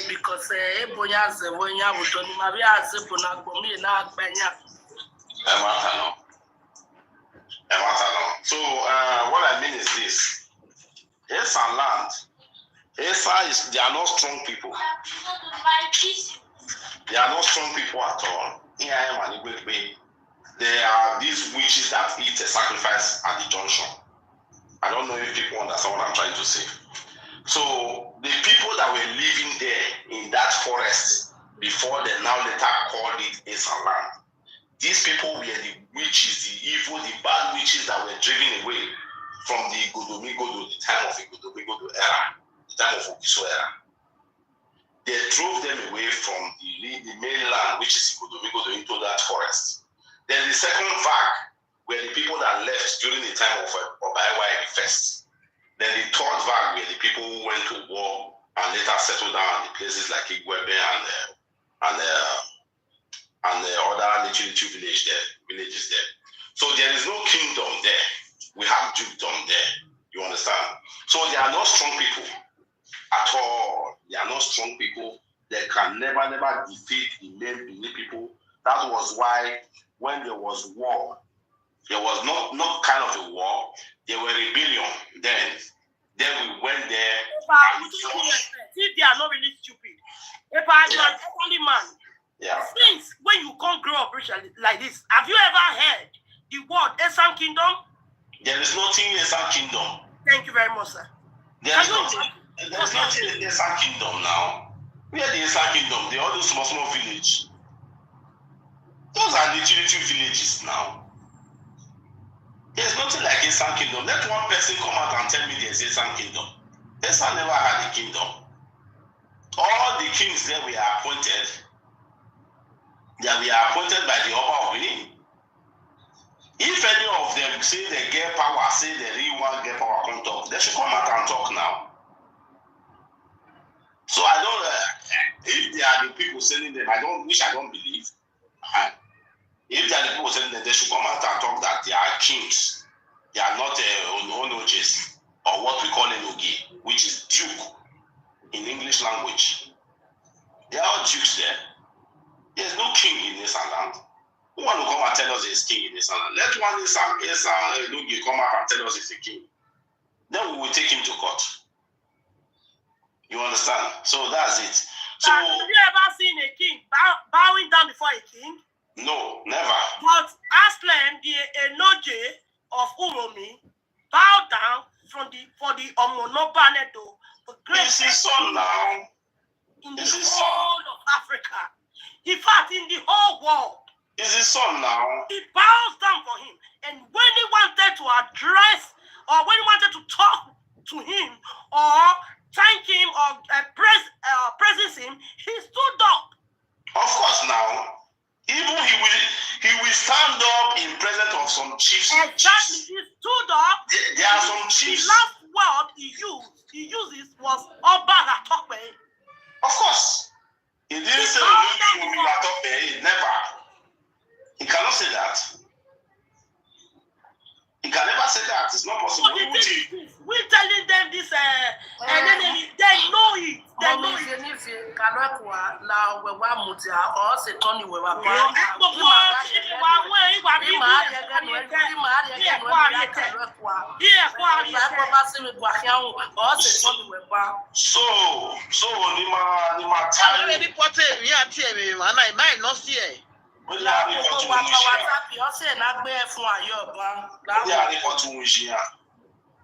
Because so what I mean is this: Esan land, they are not strong people. They are not strong people at all. There are these witches that eat a sacrifice at the junction. I don't know if people understand what I'm trying to say. So the people that were living there in that forest before they now later called it Esan land, these people were the witches, the evil, the bad witches that were driven away from the Godomigodo, the time of the Godomigodo era, the time of Ogiso era. They drove them away from the mainland, which is Godomigodo, into that forest. Then the second vague were the people that left during the time of Obaewa first. Then the third vague were the people who went to war and later settled down in places like Igwebe and the other little villages there. So there is no kingdom there. We have dukedom there. You understand? So they are not strong people at all. They are not strong people. They can never defeat the main Bini people. That was why when there was war, there was not kind of a war. There were rebellion then. Then we went there. If they are not really stupid, if I am only man, since when you can't grow up like this, have you ever heard the word Esan Kingdom? There is nothing in Esan Kingdom. Thank you very much, sir. There is nothing in Esan Kingdom now. Where the Esan Kingdom, they all those small village. Those are literally villages now. There's nothing like Esan Kingdom. Let one person come out and tell me there's Esan Kingdom. Esan never had a kingdom. All the kings there were appointed. They were appointed by the Oba of Benin. If any of them say they get power, say they really want to get power, come talk. They should come out and talk now. So I don't. If they are the people sending them, I don't believe. If they are the people sending them, they should come out and talk that they are kings. They are not onojes or what we call enogi, which is duke in English language. They are all dukes there. There's no king in this land. Who want to come and tell us there's king in this land? Let one enogi come out and tell us he's a king. Then we will take him to court. You understand? So that's it. So have you ever seen a king bowing down before a king? No, never. But Aslan, the Enoje of Uromi, bowed down for the Omonobanedo, the greatest son now. In the whole of Africa. In fact, in the whole world. Is his son now? He bows down for him. And when he wanted to address, or when he wanted to talk to him, or thank him, or praise him, he stood up. Of course now. Even he will stand up in presence of some chiefs. Exactly. He stood up. There are some chiefs. The last word he uses was Oba Gatokwe. Of course. He didn't say never. He cannot say that. He can never say that. It's not possible. So we're telling them this, and then they know it. They know it.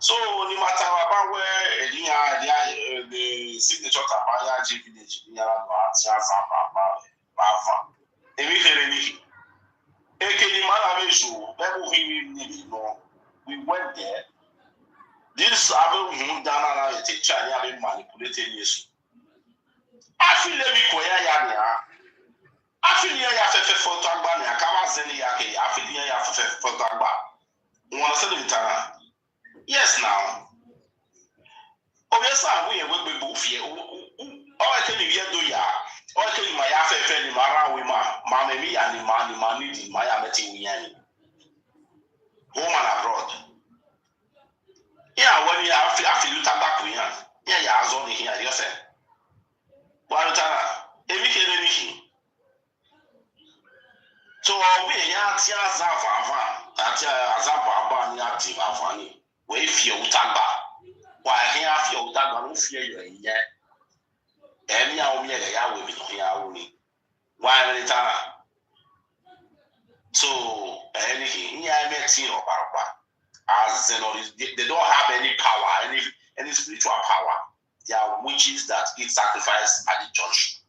So Nima So no matter about where the signature Tabaya G village, we went there. This Abu Dana teacher manipulated you. I feel let me queer I feel ya photo agba na kama zeni yake I feel ya photo agba. One say yes now. Obviously we be bufie. O e tell you do ya. O tell you my afefe ni mara we ma me ya ni ma ni di ma ya meti wi yan. Home and abroad. Yeah, when you after you taba ku yan. Yeah, ya azo ni here you say. Wa tana emi ke ni. So we ya ti azava ni ati afani. We fear utagba. Why here fear utagba no fear you yen. Emi a omi e ya we mi no ya we. Why later? So anything here meeting or barba. As they don't have any power, any spiritual power. They are witches that eat sacrifice at the church.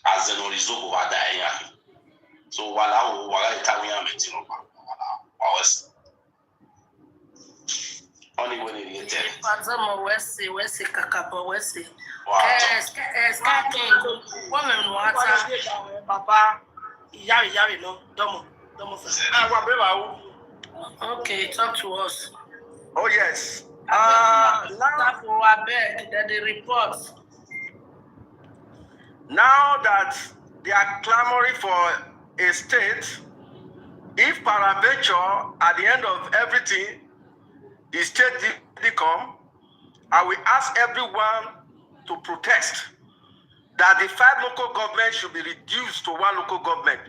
As the Norizo over there. So while I Italian meeting or barba. Only when it gets there. Wesi kakabo wesi. Papa, yari no, domo Okay, talk to us. Oh yes. Now that they are clamoring for a state, if peradventure at the end of everything, the state did come, I will ask everyone to protest that the 5 local governments should be reduced to 1 local government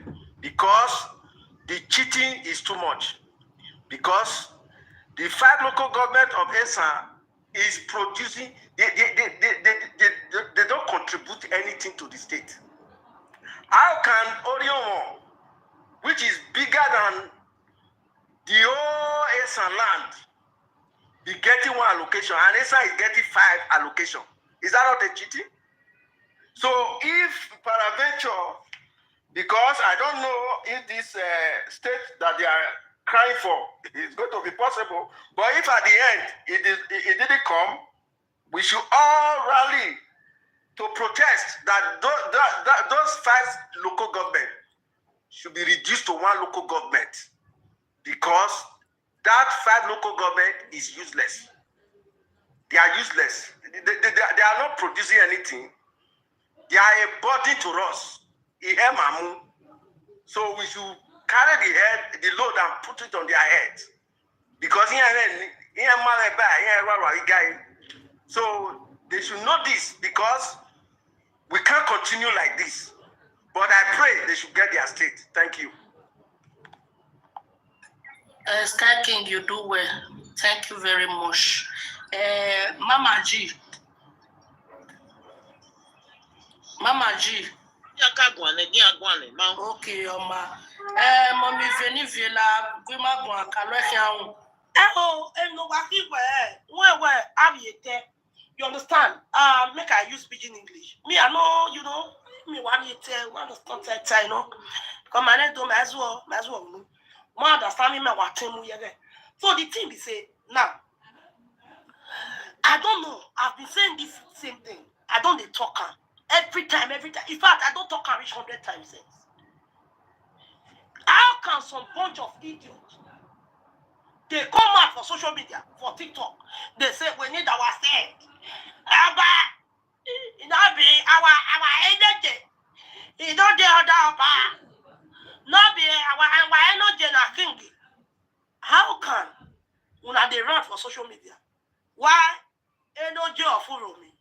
because the cheating is too much. Because the 5 local government of Esan is producing, they don't contribute anything to the state. How can Orion, which is bigger than the whole Esan land, be getting 1 allocation and Esan is getting 5 allocation? Is that not a cheating? So if peradventure, because I don't know if this state that they are crying for is going to be possible, but if at the end it didn't come, we should all rally to protest that those 5 local government should be reduced to 1 local government, because that 5 local government is useless. They are useless. They are not producing anything. They are a burden to us. So we should carry the load and put it on their heads. Because so they should know this, because we can't continue like this. But I pray they should get their state. Thank you. Sky King, you do well. Thank you very much. Mama G. Okay, mommy Veni Villa, Grima Guan, you understand? Make I use pidgin English. Me, I know, you know, me one understand that, you know. Because my name don't as well, no. More understand me, what team we are. So the thing be say, now, I don't know. I've been saying this same thing. I don't they talk every time. In fact, I don't talk reach 100 times since. How can some bunch of idiots, they come out for social media, for TikTok, they say we need our state. It not be our energy. It don't the other not be our energy na king. How can una they run for social media? Why energy of Uromi?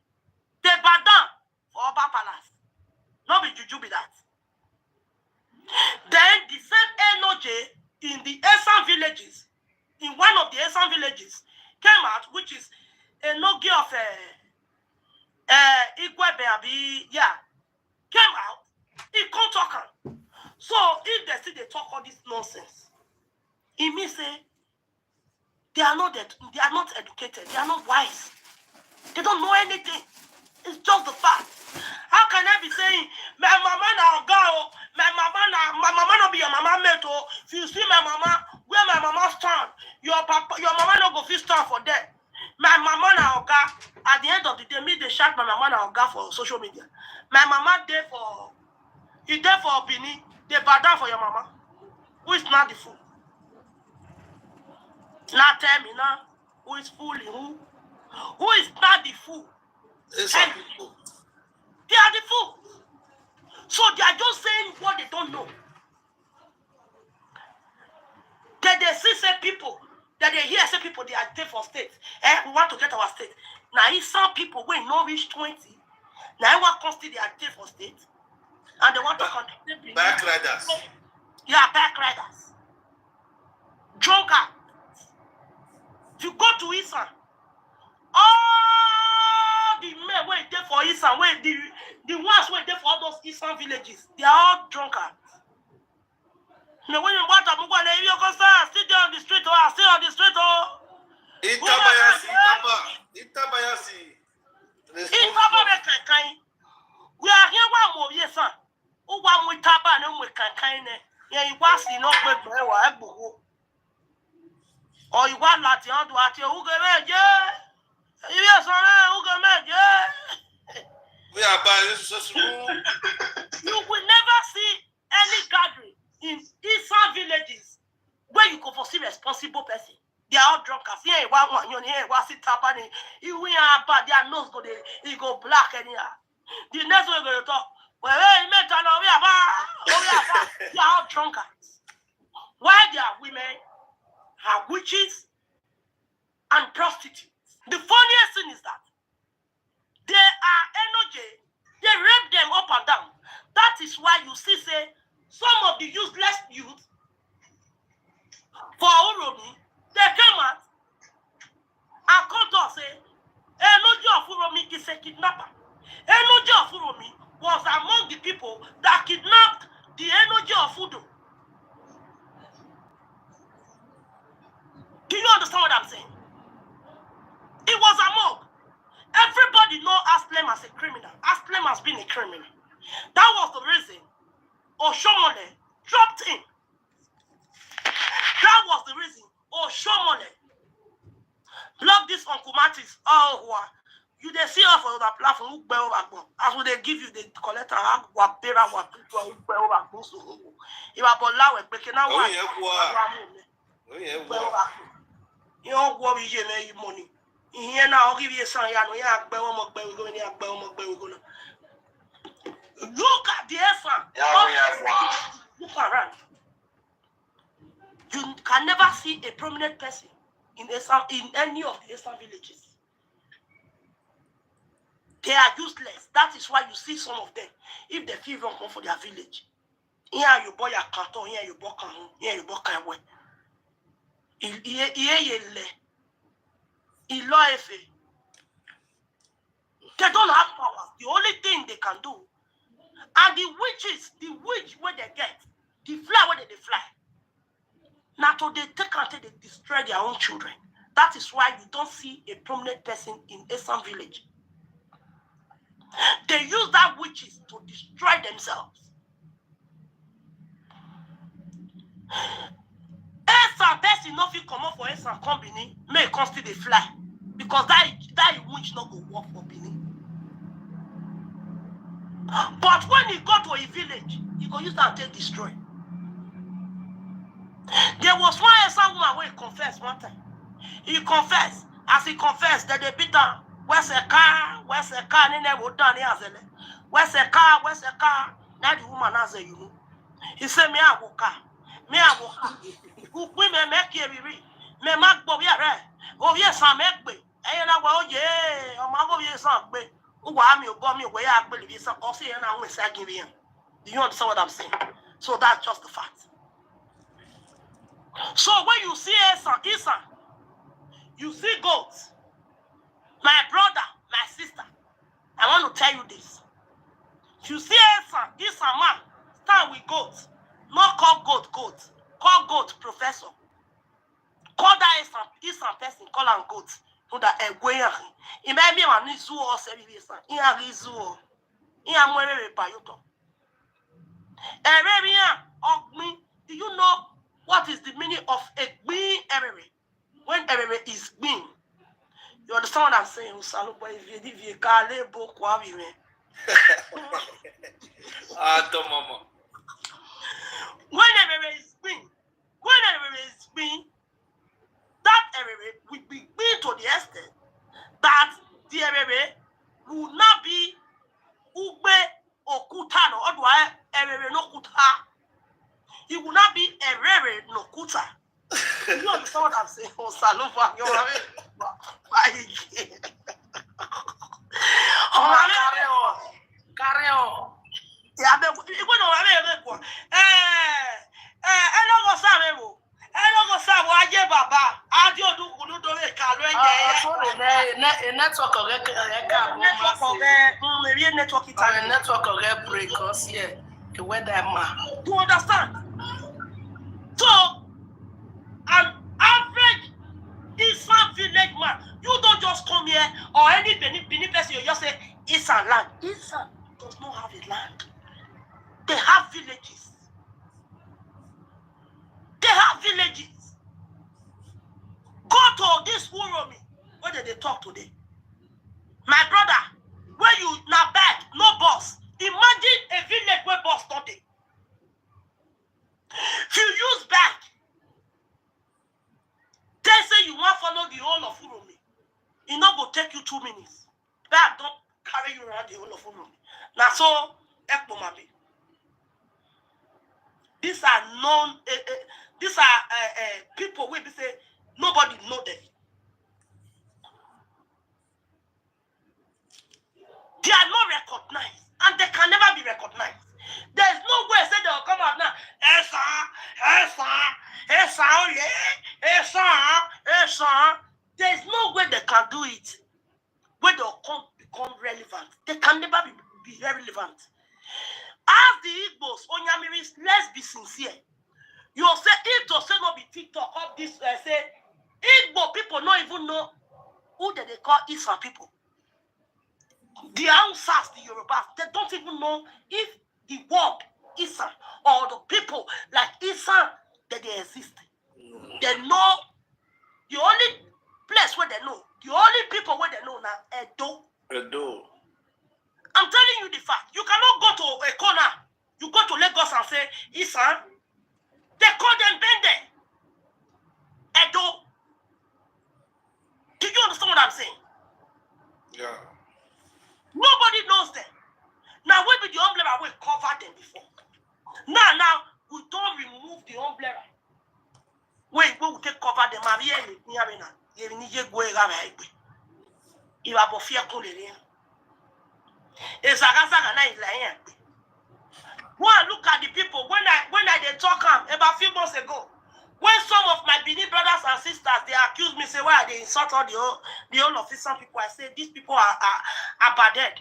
They bad down for Oba Palace. Not be juju be that. Then the same energy in the Esan villages, in one of the Esan villages, came out, which is a nogi of Igwe, yeah, came out. It can't talk. So if they see they talk all this nonsense, it means they are not educated, they are not wise, they don't know anything. It's just the fact. How can I be saying my mama now go, my mama no be your mama mate? If you see my mama, where my mama stand, your mama no go fit stand for them. My mama now go. At the end of the day, me they shout my mama now go for social media. My mama there for Bini, they bow down for your mama. Who is not the fool? Now tell me now, who is fooling who? Who is not the fool? They are the fools. So they are just saying what they don't know. That they see say people, that they hear say people they are for state. We want to get our state. Now if some people when no reach 20, now I want constantly they are for state. And they want to continue. Backriders. Yeah, backriders. Drunkards. If you go to Esan, all the men were there for Esan, the ones were there for all those Esan villages, they are all drunkards. Now when you want to move on, you can sit there on the street, or I stay on the street, or Itabayasi. We are here one more, yes, sir. Who want with Taba and with Kankane? Yeah, you was in no way, or you want Latin to at you, who can yeah? Yes, who can yeah? We are by this. You will never see any gathering in Eastern villages where you can foresee responsible person. They are all drunkards. Here, one, you here, what's it happening? You win bad, their nose go, they go black anyhow. The next one going to talk. Well, hey, they are all drunkards. Why their women are witches and prostitutes. The funniest thing is that they are energy. They rape them up and down. That is why you see, say, some of the useless youth for Uromi, they came out and come to us say, energy of Uromi is a kidnapper. Energy of Uromi was among the people that kidnapped the energy of Udo. Do you understand what I'm saying? It was among. Everybody know Aslem as a criminal. Aslem claim as being a criminal. That was the reason Oshomole dropped him. That was the reason Oshomole blocked this Uncle Martis. Oh, you they see off of the platform, as when they give you the collector, wapera, wapitua, you are Bolawe, breaking out. You don't worry, you make money. Here now, I'll give you a son. Look at the Esan. Look around. You can never see a prominent person in Esan, in any of the Esan villages. They are useless. That is why you see some of them. If they feel wrong, come for their village. Here you buy a carton, here you buy a here you buy a way. They don't have power. The only thing they can do, and the witch where they get, the fly where they fly. Now to they take until they destroy their own children. That is why you don't see a prominent person in Esan village. They use that witches to destroy themselves. Esan person no fit come up for Esan company, may come still they fly. Because that witch not go work for Benin. But when he go to a village, he go use that to destroy. There was one Esan woman where he confessed one time. He confessed. As he confessed, that they beat down. Where's the car? Where's the car? And then they down here. Where's the car? Where's the car? Now the woman has a you know. He said, me I walk car. Me I walk car. We may make you me make Bobby a oh yes, I make me. And I go, yeah, I'm going to be who are me or bomb me where I believe some or say and I will say give him. Do you understand what I'm saying? So that's just the fact. So when you see Esan, you see goats. My brother, my sister, I want to tell you this. You see Esan man, stand with goats. Not call goat. Call goat professor. Call that Esan person, call him goat. No that a way. He may be one zoo or 7 years. He has his zoo. He am wearing a payuto. Arabian of me. Do you know what is the meaning of a green area? When area is green. You understand what I'm saying? If you can't live, when area is green, that area will be green to the extent that the area will not be ugbe okuta no odwa area no kuta. It will not be area no kuta. You understand what I'm saying? Oh, Salufa, you know carry on. Yeah, but you go to you understand? So, an average Esan village man, you don't just come here or any Benin person, you just say Esan land. Esan does not have a land. They have villages. Go to this Uromi. Where did they talk today? My brother, where you now back, no boss. Imagine a village where boss not there. If you use back, they say you want to follow the whole of Uromi. It not go take you 2 minutes. Back don't carry you around the whole of Uromi. Now so, Ekpomabi. These are known. These are people where they say nobody know them. They are not recognized, and they can never be recognized. There is no way say they will come out now. Esan. There is no way they can do it. Where they will become relevant. They can never be relevant. As the Igbos, Onyamiris, let's be sincere. You say it to say not be TikTok of this. Say Igbo people don't even know who they call Esan people. The Hausas, the Yorubas, they don't even know if the word Esan or the people like Esan that they exist. They know the only place where they know, the only people where they know now, Edo. Edo. I'm telling you the fact. You cannot go to a corner. You go to Lagos and say, Esan. They call them Bende. Edo. Do you understand what I'm saying? Yeah. Nobody knows them. Now, we be the umbrella, we cover them before. Now, we don't remove the umbrella. We will take cover them. If I fear calling it's a One look at the people when I they talk about a few months ago. When some of my Benin brothers and sisters they accuse me, say why they insult all the whole of some people. I say these people are bad head.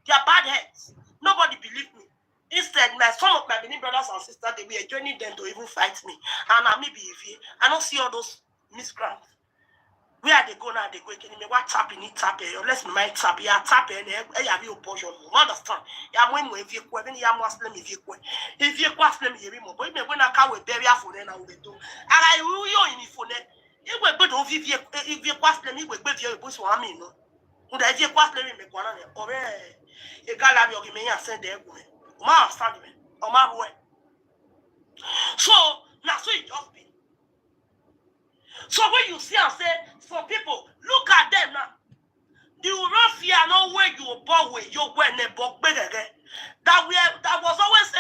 They are bad heads. Nobody believe me. Instead, some of my Benin brothers and sisters they were joining them to even fight me. And I may be if I don't see all those miscreants. Where they go now, they go again. What tap in it tap here? Let's my tap here, tap here. I have your portion. Understand? Yeah, when we vehicle, when you are Muslim, if you Muslim, you remember. But when I come with barrier for them, I will do. And I will you in phone. You will go to if you Muslim, you will go to your bush. I mean, no. And if you Muslim, you make one of them. Or a gala, you may have sent them. Ma, stand me. Or my way. So now, so it just be. So when you see and say, some people, look at them now. The Rafia no way you were born with your when they bought better. That was always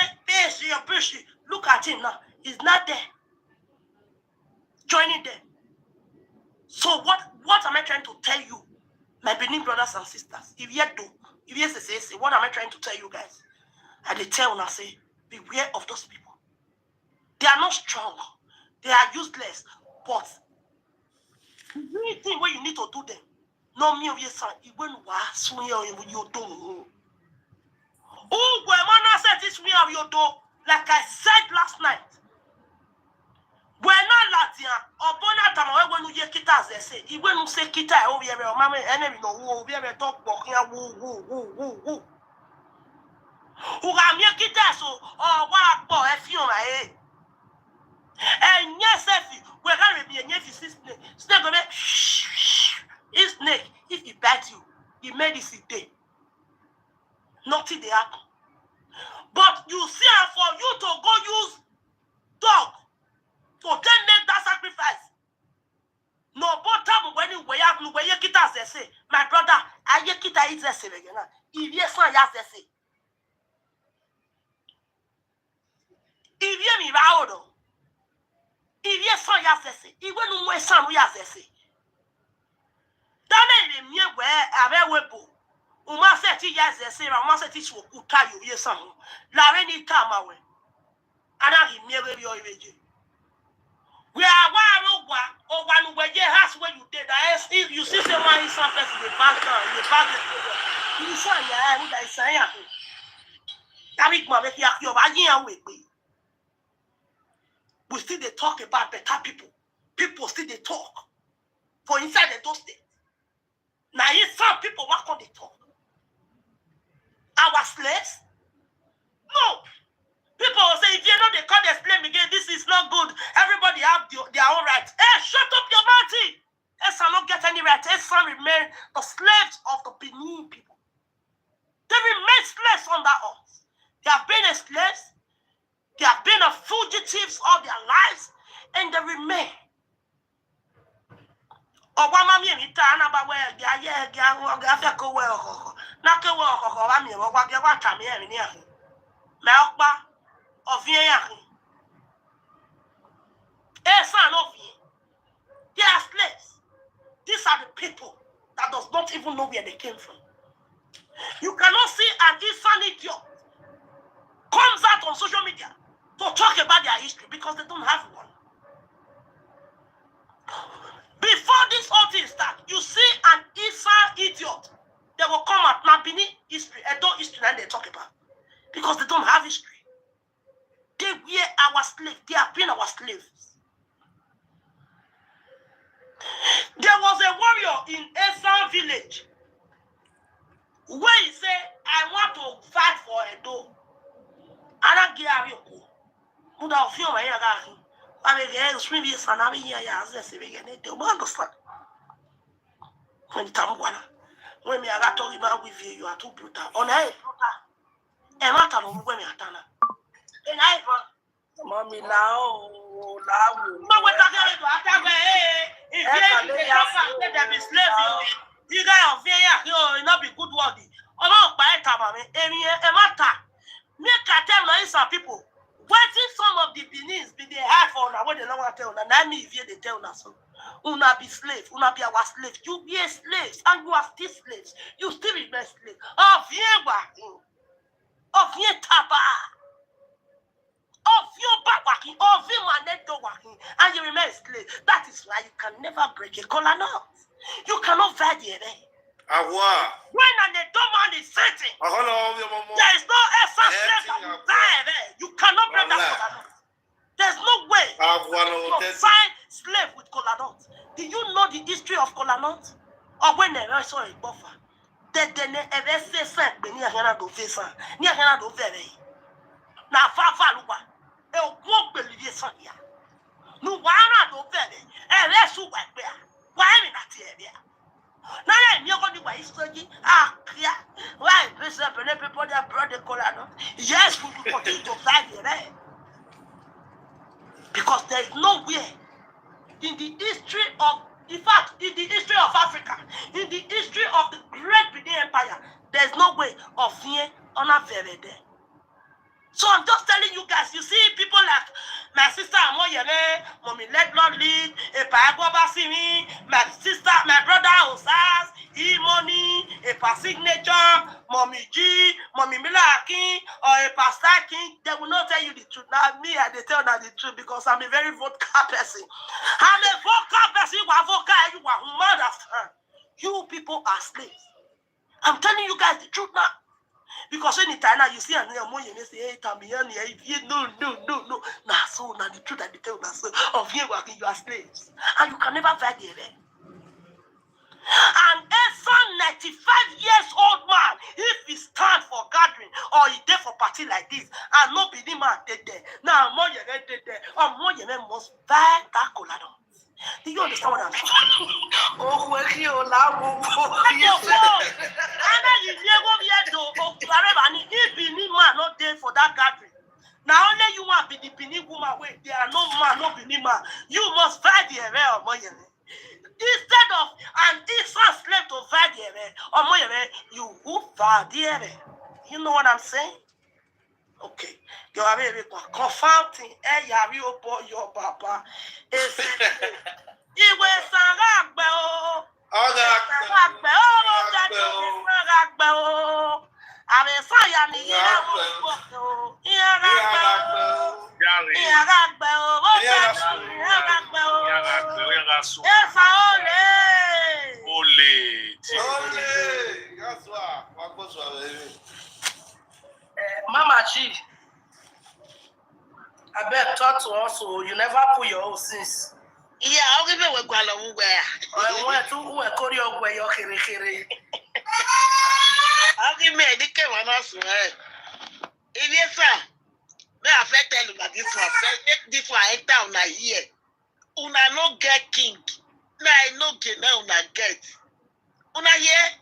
a bushy. Look at him now. He's not there. Joining them. So what am I trying to tell you, my Benin brothers and sisters? If you say, what am I trying to tell you guys? And they tell and I say, beware of those people. They are not strong. They are useless. But anything where you need to do them. No me of your son, you went swing you do. Oh, when man said this me of your door, like I said last night. When not Latia, or Bonatama, when you get kita, they say, he went to say kita over here, mamma, enemy no who be a talk walking a woo. Who got me a kita so, or what boy, a few my head. And yes, if we're going to be a nephew, snake of it. His snake, if he bites you, he made his day. Nothing they happen. But you see, for you to go use dog to then make that sacrifice. No, but time when you get as they say, my brother, I get it as they say again. If you son, yes, they say. If you me round, if you son, yes, they say. Even when son, yes, they say. That ain't me where I will go. Uma said, yes, they say, I must teach you who tell you, yes, son. Larry, time away. And I give me a very old. We are one where you has when you did. If you see someone is something in the back, you say, yeah, I say, that make my baby your idea with me. We still they talk about better people. People still they talk. For inside the those states. Now, if some people work on the talk. Our slaves? No. People will say, if you know they call their slave again, this is not good. Everybody have their own rights. Hey, shut up your mouth. Esan not get any rights. Esan remain the slaves of the Benin people. They remain slaves under us. They have been slaves. They have been fugitives all their lives. And they remain. Obama mi ni ta na ba we ga ye ga ga fe ko we okoko. Na ke we okoko ba mi wo gwa ge wa ta mi e ni ahun. Na okpa Ovie yakin. Esan Ovie. They are slaves. These are the people that does not even know where they came from. You cannot see an Esan idiot comes out on social media to talk about their history because they don't have one. Before this whole thing starts, you see an Esan idiot. They will come at Mabini history, Edo history, and they talk about because they don't have history. They were our slaves. They have been our slaves. There was a warrior in Esan village When he say, I want to fight for Edo, I don't care you. Muda ofio ma ya ga. I mean, get swim here, son. I mean, yeah, as I say, we get it. You understand? When you tell me, when me I got talking about with you, you are too brutal. On a brutal. And what I'm going to do? And I Mommy now. no, we're talking about that. If you say be slave, you guys are very, you not be good worthy. Oh, no, by the time, a matter. Make a tell no some people. Waiting some of the Benin's be they hard for now. What they don't want to tell now. Now me if they tell now so. Una be slave. Una be our slave. You be a slave, and you are still slaves. You still remain slave. Of ye working. Of ye taba. Of your back working. Of your maneto working. And you remain slave. That is why you can never break a collar now. You cannot value it. When an man is sitting, there is no essence that you die. You cannot break that collar. There's no way to find slave with collar. Do you know the history of collar? Or when they saw a buffer, they never say something. Near Hana do face, near Hana do very. Now, Fafa Luba, a walk believe Sonia. No one do very, and that's who I bear. Why am I not here? Now you're going to buy history. Clear. Why? People that brought the collar. Yes, we will continue to fight here. Because there is nowhere in the history of, in fact, in the history of Africa, in the history of the great Benin Empire, there is no way of fear on a very day. So I'm just telling you guys, you see people like my sister Amoyeme, Mommy Let Lord Lead, Epagoba Simi, my sister, my brother Osas, E-Money, Epa Signature, Mommy G, Mommy Milaki, or Epa Star King, they will not tell you the truth. Now me, I they tell them the truth because I'm a very vocal person. I'm a vocal person, you are mother. You people are slaves. I'm telling you guys the truth now. Because anytime now you see a new money, you say, hey, Tamiani, no. Now, so now the truth that they tell us of you working, you are slaves. And you can never fight the event. And Esan, 95 years old man, if he stand for gathering or he there for party like this, and no be the man dead there. Now, more you dead there, or more you must buy that colado. Do you understand what I'm saying? Oh, where you allow me? If Benin man not there for that gathering, now only you want to be the Benin woman. Wait, there are no man, no Benin man. You must fight the area of Moyene. Instead of an Esan slave to fight the area of Moyene, you who fight the area. You know what I'm saying? Okay, you are very confounding. Hey, you boy, your papa. Ìwé sàrà àgbẹ̀ o. Àgbẹ̀ o. Àmì sáyà ni ìyá wọn gbọ́ o. Ìyá àgbẹ̀ o. Ìyá àgbẹ̀ o. Ó jẹ́ ìyá àgbẹ̀ o. Ẹ̀fà olè. Mama G, I bet talk to us so you never put your own sins. Yeah, I'll give you a guala where. I went to who are Korea where you're here. I'll give me a dick one also. If yes, sir, may I tell you that this one ain't down a year. Una no get king. Na I no get now una get. Una here.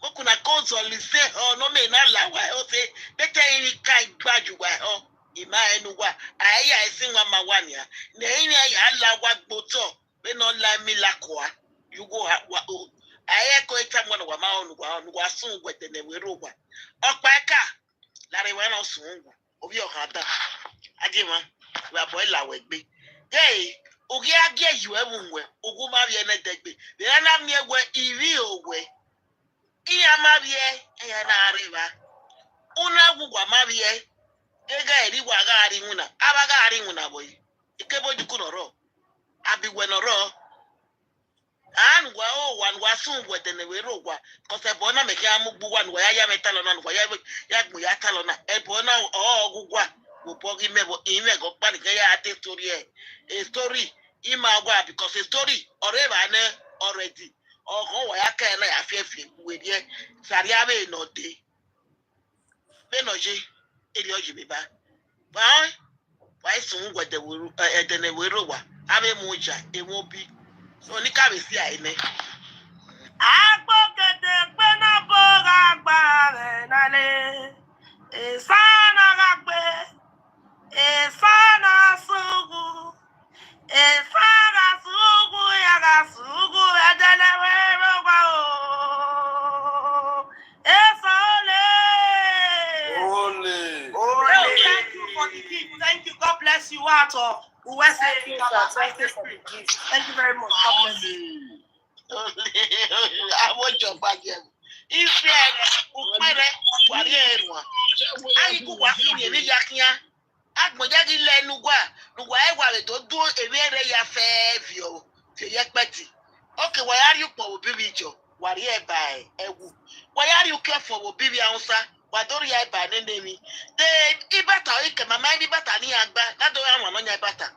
What can I console say? Oh, no, me not la why. Oh, say, better any kind badu why. Oh, Ima Enuwa. I sing one my one ya. Name I la what boto. We not like me la kwa. You go at what. I echo it one of my own was soon with the name we roba. Oh, Paka. Larry went on soon. Of your heart. Adima. We are boy la with me. Hey, Ugia get you everywhere. Uguma Viena deck me. The enemy were evil way. Iya mabie ya na arriba una gugwa mabie ega eri waga ari nguna abaga ari nguna boy ikebo jukunoro abi wenoro an gwa o wan wasun gwede ne wero gwa kose bona meke amugbu wan gwa ya metalo na gwa ya gbu ya talo na e bona o gugwa wo pogi mebo imego pani ke ya ate story e story ima gwa because a story already ọkọ wa ya ka na ya fiefi we die sari abe no de be no je eli oji be ba why sun gwede wuru edene wuru wa abe mu ja enwo bi so ni ka be si aine Agbógede pé náà bóra gbà rẹ̀ nálé. Ìsáná rágbé, ìsáná súgù, ìsáná súgù yàrá súgù ẹ̀dẹ̀lẹ̀wé rọ̀gbà o. Èso olè. Ole. Thank you for the gift. Thank you. God bless you, Ato. Thank you for the gift. Thank you very much. God bless you. àwọn ìjọba jẹun ife òpẹrẹ wàrí ẹrùn àyíkú wà fún yẹn níjà kíá agbọ̀njáde ilẹ̀ nùgbà ẹ̀wà rẹ̀ tó dún èrè rẹ̀ ya fẹ́ẹ́ fi ọ̀ fi yẹ pẹ́tì ókè wàyárí pọ̀ wò bíbí ìjọ wàrí ẹ̀bà ẹ̀wù wàyárí kẹfọ̀ wò bíbí àwùsá wàdórí ẹ̀bà nínú mi dé ibàtà ìkè màmá ẹni bàtà ní àgbà ládùúgbò àwọn ọ̀nà ibàtà.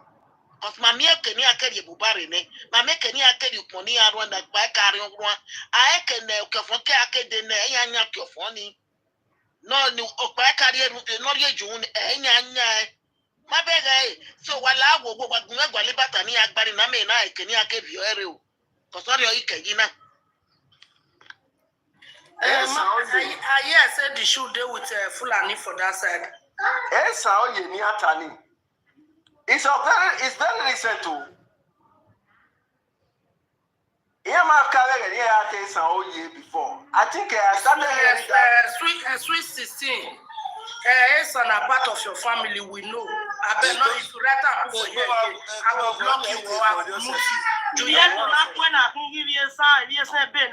Cause mami eke ni akeri ebubare ne mami eke ni akeri uponi arwa na gba kari onwa a eke ne okefon ke akede ne enya kefon ni no ni okpa kari eru no rie jun enya mabega so wala agwo gbogbo gun egwa libata ni agbari na me na eke ni akebi ere o cause ori ike yi na I hear say the shoe dey with Fulani for that side. Esa oye ni atani. It's very recent too. Yeah, my career here at Esa oye before. I think I started hearing that. Sweet 16. Esan are part of your family, we know. I bet not if you write up for here, I will block you or I will move you. Yes, when I can give you a sign, yes, and Ben,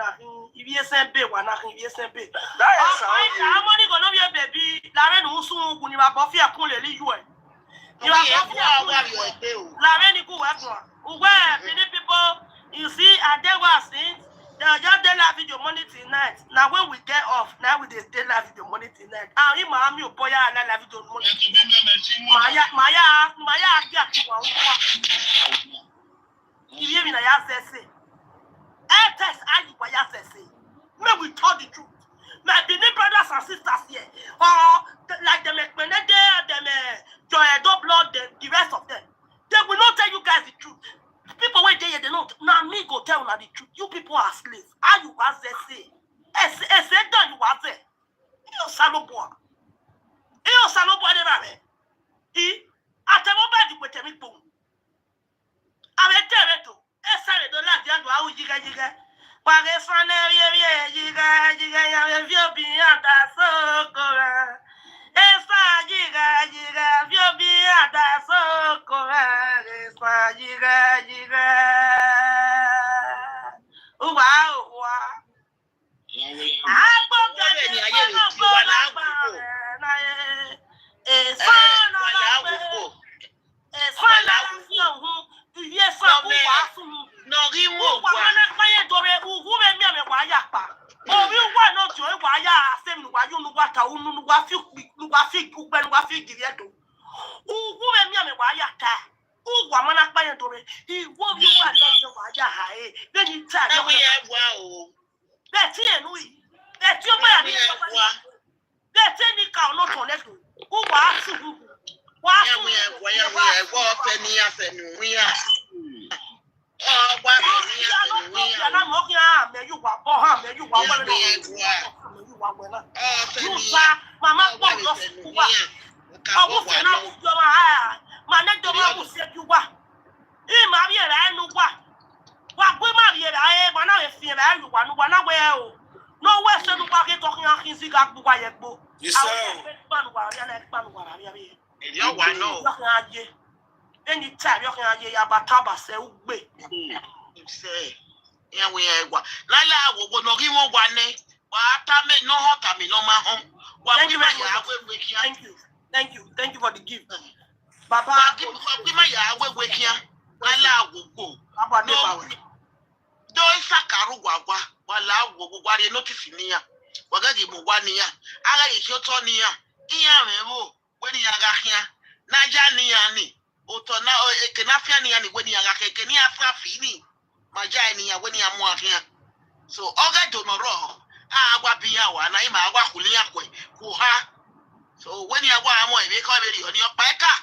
if you send B, one, I can give you a B. I'm only going to be a baby. Laren Usu, when you are Buffy, I pull a leeway. You are Laren, where many people, you see, and there was things. They just they love your money tonight. Now when we get off, now we just they love your money tonight. And him and me boy and I love your money. Maya, get you one. You hear me na ya say. Test are you what ya say. May we tell the truth. My Benin brothers and sisters here, or like them Ekpenede, them Joy Edo blood, the rest of them. They will not tell you guys the truth. People wait there, they don't. Now me go tell you the truth. You people are slaves. How you was there say? Say done you was there. You saloboa. You saloboa de rabe. Atemo ba di kwete mi pon. Ame tere to. Esare do la dia do awu jiga. Pare fane jiga ya vio bi anda sokora. Esa jiga vio bi anda sokora. Esa jiga. Wow. Anytime you can hear about Taba say, say, yeah, we are one. Lala will not give one. No hot, no mahon. Thank you for the gift. Papa, give me my way here. Lala will go. Don't Sakaru Wagwa, while I will worry noticing near. Wagagi Muwania, I is your Tonia, Iamemo, when you are here. Najani, Otona, Kenafiani, when you are Kenia Fafini, Majani, when you are more here. So oga do no wrong. Agwa biya wa na ima agwa kulia kwe kuha. So when you agwa amo e ko be on your peka.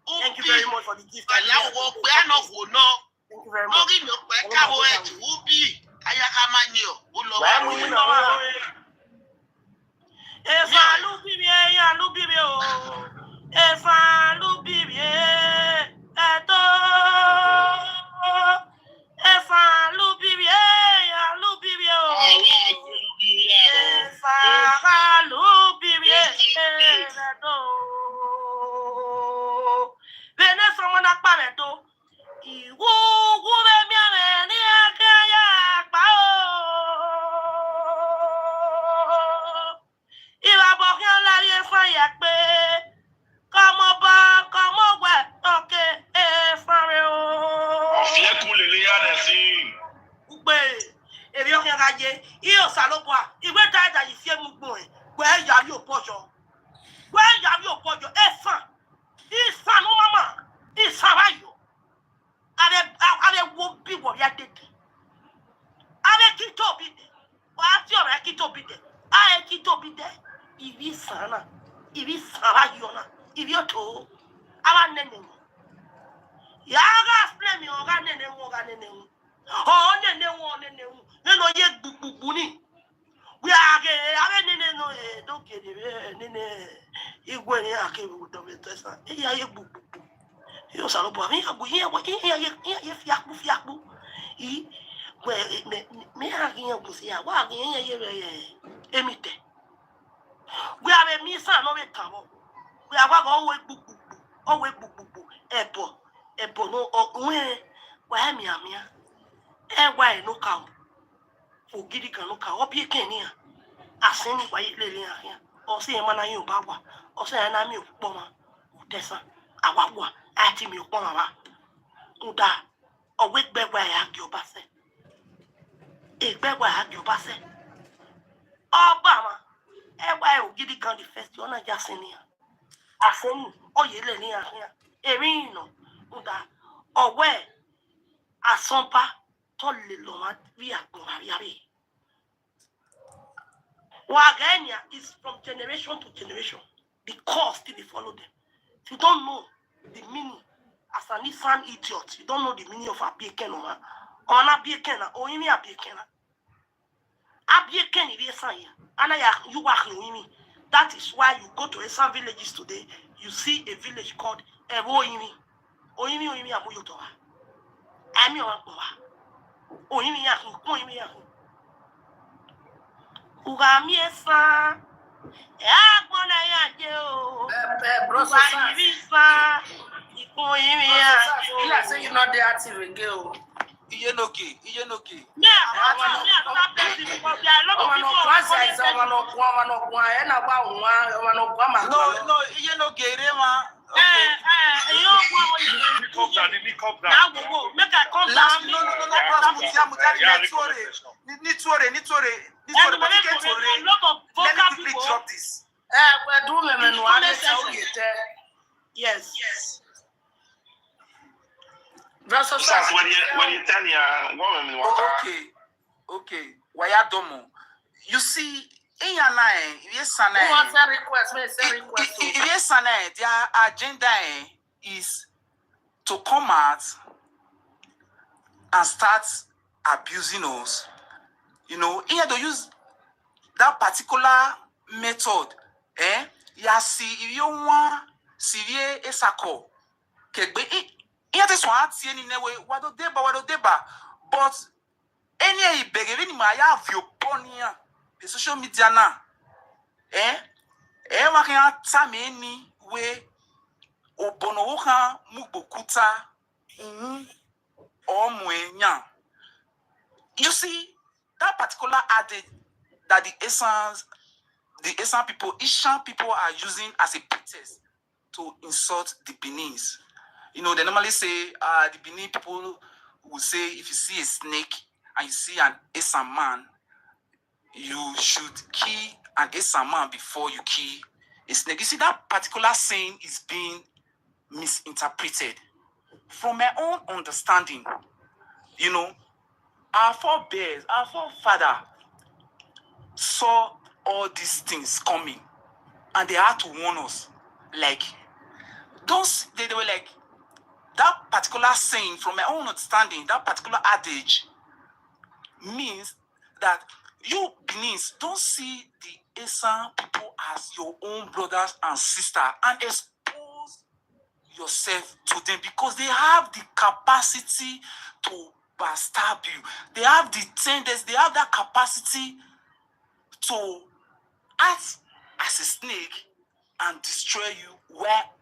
Thank you very much for the gift. Ala wo pe ano go no. Thank you very No much. give your peka wo e tu ubi. Ayaka manio. Ulo wa. Efa lubibi ya lubibi o. Efa lubibi eto. Efa lubibi ya lubibi o. Efa lubibi eto. Vene somo na pareto. Iwu gube miame ni akaya pa o. Ìwà bọ̀kẹ́ láyé fàyà pé kọ́mọ bá kọ́mọ wẹ̀ ọ̀kẹ́ fúnra o. Ọ̀fẹ́ kú lè lé yára sí. Gbé èmi ọ̀kẹ́ ká jẹ iye òsàlóbọ̀ à ìwé táyà yìí fi ému gbọ̀n ẹ̀ gbẹ́ ẹ̀yà bí òpọ̀jọ. Gbẹ́ ẹ̀yà bí òpọ̀jọ ìsàn ló máma ìsàn báyọ̀. Àrẹ wo bí wọ̀ ya dédé. Àrẹ kí tóbi dẹ̀ wà á tí ọ̀rẹ́ kí tóbi dẹ̀ àrẹ kí tóbi dẹ̀. Ibi sana, ibi sarayona, ibi oto, aba nene. Yaga flemi oga nene. Oh nene. Neno ye bubuni. We are nene no don't get it nene. Igwe ni ake bu do betesa. Iya ye bubu. Yo salo bo mi agu ye fiakbu. I me agi ye busi ya wa agi ye emite. We have a misa no retamo. We have always bubu, ebo no or why me amia. Why no cow? For giddy can no cow, be a kenia. I send why lily here, or say a man you bawa, or say an army of bomber, Tessa, Awawa, at him you bomber. Uda, or wait back where I have your basse. A back where I have your basse. Obama. Why giddy can the first one just in here? I send oh ye lay here. Erino, Uda, or where a sompa told Loma via Gomaviabi. Wagania is from generation to generation. The cause still follow them. If you don't know the meaning as an Esan idiot, you don't know the meaning of a bacon or a bacon or any a bacon. Abieken is Esan here. And you work with me. That is why you go to Esan villages today. You see a village called Oimi. Oimi Amuyotoa. Ami Oakoa. Oimi Yahu. Oimi Yahu. Ugami Esan. Agbona Yajeo. Brother, I say you're not there active again. Iyenoke. Yeah, No, Iyenoke, Rema. Come down. Make I come down. Let me drop this. Yes. When you tell your woman, Okay. Waya domo. You see, yes, their agenda is to come out and start abusing us. You know, here to use that particular method. Ya si if you want Syria esako. Kegbe here this one see any way wado deba. But any begin in my view ponia the social media now. Working out time any way obono woka mubokuta or mwenya. You see that particular adage that the Esan people, Ishan people are using as a pretext to insult the Beninese. You know, they normally say the Benin people will say if you see a snake and you see an Esan man, you should kill an Esan man before you kill a snake. You see, that particular saying is being misinterpreted. From my own understanding, you know, our forebears, our forefather saw all these things coming, and they had to warn us. Like, they were like, that particular saying, from my own understanding, that particular adage means that you Benin's don't see the Esan people as your own brothers and sisters and expose yourself to them, because they have the capacity to backstab you. They have the tendency, they have that capacity to act as a snake and destroy you while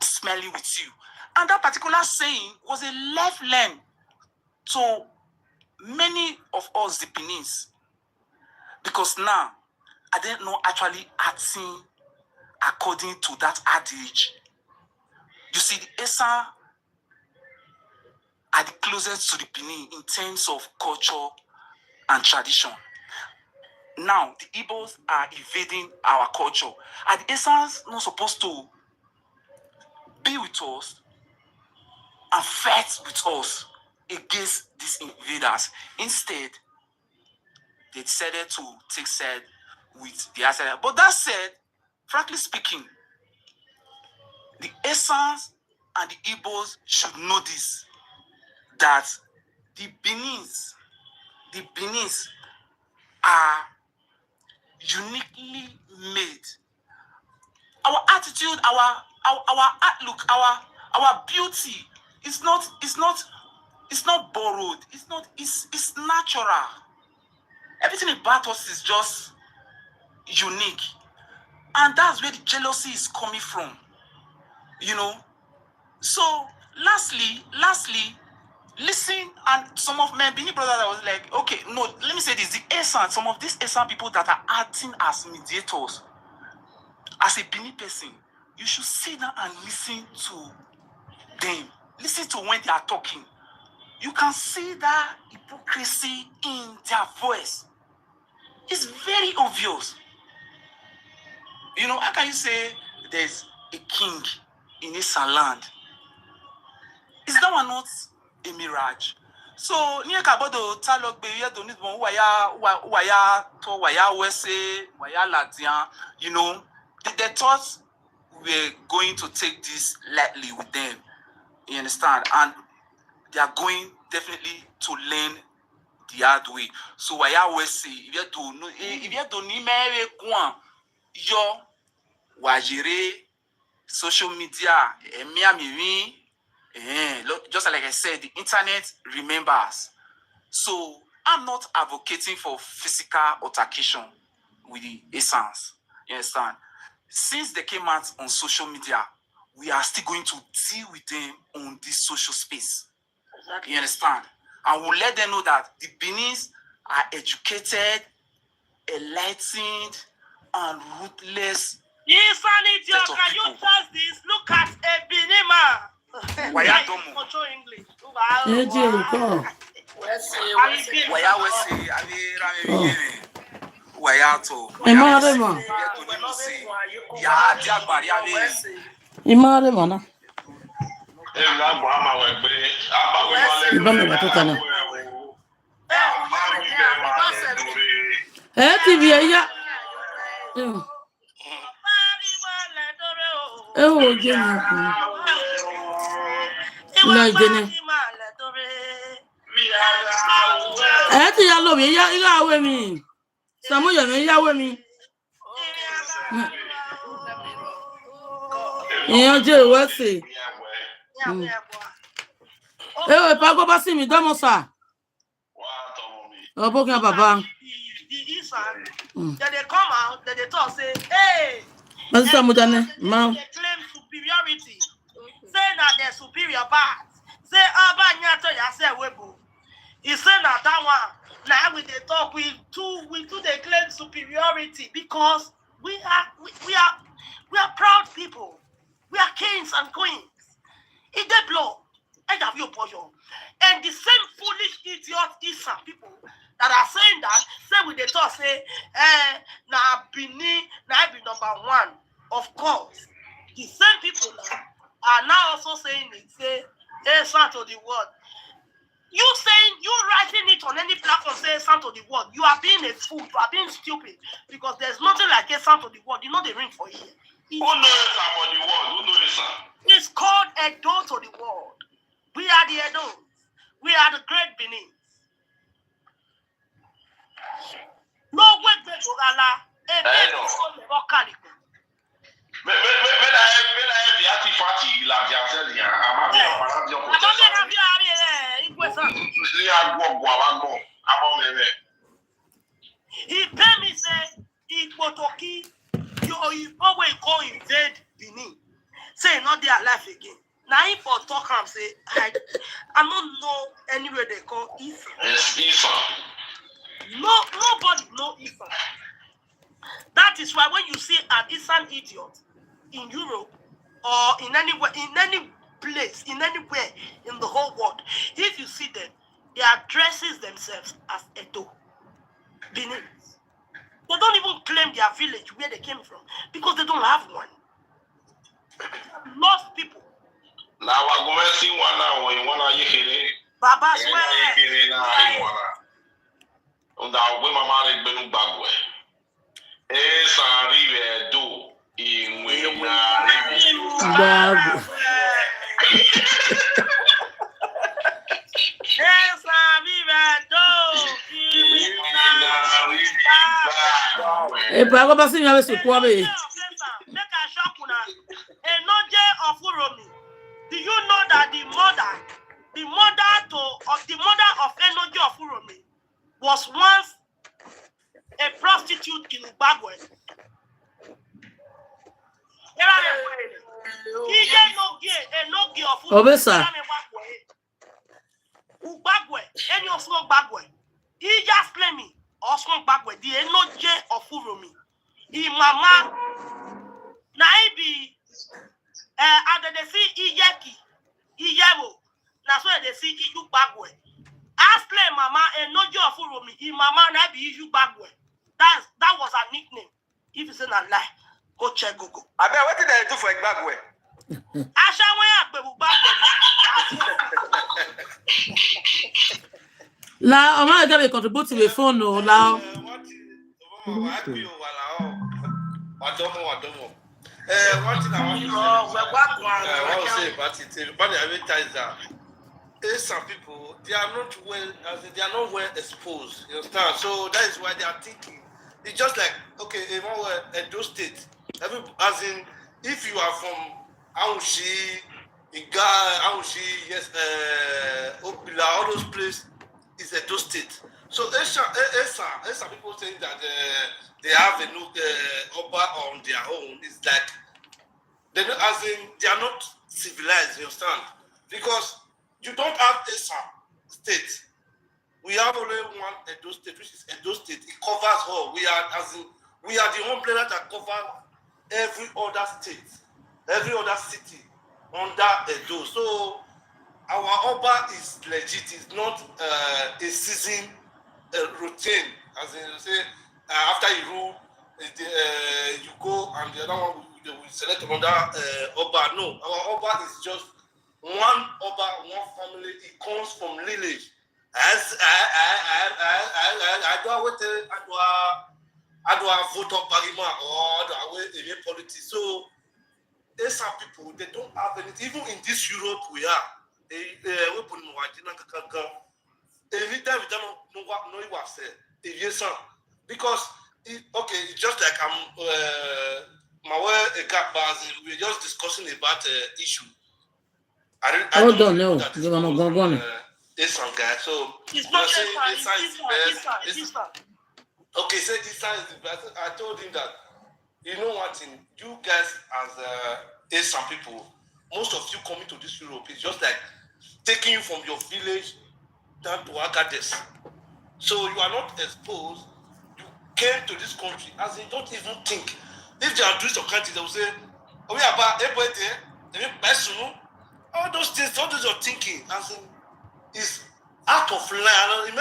smelling with you. And that particular saying was a lifeline to many of us, the Benin's, because now I didn't know actually acting according to that adage. You see, the Esan are the closest to the Benin in terms of culture and tradition. Now, the Igbos are invading our culture. Are the Esans not supposed to be with us and fight with us against these invaders? Instead, they decided to take side with the outsider. But that said, frankly speaking, the Esans and the Igbos should know this, that the Benin's are uniquely made. Our attitude, our outlook, our beauty is not borrowed. It's natural. Everything about us is just unique. And that's where the jealousy is coming from. You know? So lastly, listen, and some of my Benin brothers, I was like, okay, no, let me say this. The Esan, some of these Esan people that are acting as mediators, as a Benin person, you should sit down and listen to them. Listen to when they are talking. You can see that hypocrisy in their voice. It's very obvious. You know, how can you say there's a king in Esan land? Is that one not a mirage? So, near Kabodo, Talok, Beya, Donit, Waya, To Waya, Wese, Waya Latian, you know, they thought we were going to take this lightly with them. You understand? And they are going definitely to learn the hard way. So, Waya Wese, if you don't need me, yo, Wajire, social media, just like I said, the internet remembers. So I'm not advocating for physical altercation with the Esans. You understand? Since they came out on social media, we are still going to deal with them on this social space. Exactly. You understand? And we'll let them know that the Benin's are educated, enlightened, and ruthless. Esan, can you trust this? Look at a Benima. Why are you control English? Imare mana. TV ya. Oh, Jenny. Ya lo mi ya we mi. Samu ya we mi. Ìyẹn jẹ́ ìwé sí. Pago bá sí mi dánmọ́ sà. Ọ̀bọ̀ kí n bàbá. The Esan, then they come out, then they talk, say, hey, they claim superiority. Say that they're superior parts. Say, Nyato Yase Webo. He said that one. Now when they talk, we do they claim superiority because we are proud people. We are kings and queens. In the blood, and have you poison. And the same foolish idiot Esan people that are saying that, say with the talk, say, now Benin, now be number one. Of course, the same people now are now also saying it, say, Esan to the world. You saying, you writing it on any platform saying sound to the world, you are being a fool, you are being stupid, because there's nothing like a sound to the world. You know the ring for here. Who knows Esan for the world? Who knows Esan? It's called Edo to the world. We are the Edo. We are the great Benin. No way, Begogala. Mais la Biati Fati, la Biati, he pay me say, he Potoki, you always go invade Benin. Say not their life again. Now if for talk and say, I don't know anywhere they call Esan. Yes, Esan. No, nobody know Esan. That is why when you see an Esan idiot in Europe or in any place, in anywhere in the whole world, if you see them, they addresses themselves as Edo. Benin. They don't even claim their village where they came from because they don't have one. Lost people. Now we're going to see one now when you want to hear it. Baba swear. Now we mama benu bagwe. Esan rive do inwe na rive. Esan rive do inwe na rive. E pa go ba sin yawe su kwa be. Make a shock una. Enoje of Uromi. Do you know that the mother of Enoje of Uromi was once a prostitute in Ubagwe? Obesa. Ubagwe, any of smoke bagwe. He just claim me or smoke bagwe. The Enoje of Uromi. He mama na be and they see Iyeki, Iyebo. That's why they see Iju Bagwe. Ask claim mama and no job for me. He mama na be Iju Bagwe. That was her nickname. If you say not lie, go check Google. I bet what did they do for Bagwe? Asha Bagwe. La, on va aller contribuer to the phone no la. One thing I want to say about it, but I realize that some people they are not well exposed. You understand? So that is why they are thinking. It's just like okay, if I were Edo State, as in if you are from Aushi, Iga, Aushi, yes, Obila, all those places is Edo State. So some people saying that they have a new Oba on their own. It's like they are not civilized. You understand? Because you don't have Esan state. We have only one Edo State, which is Edo State. It covers all. We are the umbrella that covers every other state, every other city under Edo. So our Oba is legit. It's not a season routine, as in say after you rule, you go and the other one will select another Oba. No, our Oba is just one Oba, one family. It comes from lineage. As I don't wait. I don't vote up parliament or I wait in politics. So there's some people they don't have anything. Even in this Europe we are. Anytime we don't know what I said, because it's just like we're just discussing about issue. I don't know that it's Esan guy. So it's not Esan. Okay, so Esan is the best. I told him that you know one thing, you guys as Esan people, most of you coming to this Europe is just like taking you from your village down to Agadez. So you are not exposed. You came to this country as you don't even think. If they are doing some country, they will say, "Oh yeah, but all those things, all those you're thinking, as in, is out of line."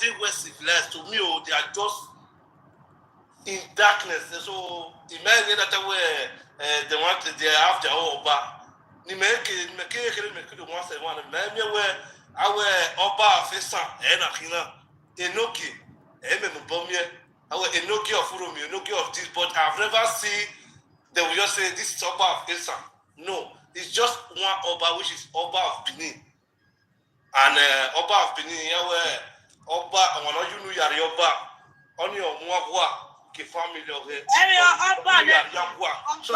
They were civilized. To me, they are just in darkness. So imagine that way they have their own Oba. ni make the one say one me where our oba officer na kina enoki me bomie our enoki of Uromi enoki of this, but I've never seen they will just say this is oba of Esan. No, it's just one oba, which is oba of Benin. And oba of Benin where oba one you know yari oba only on one ke family of it. So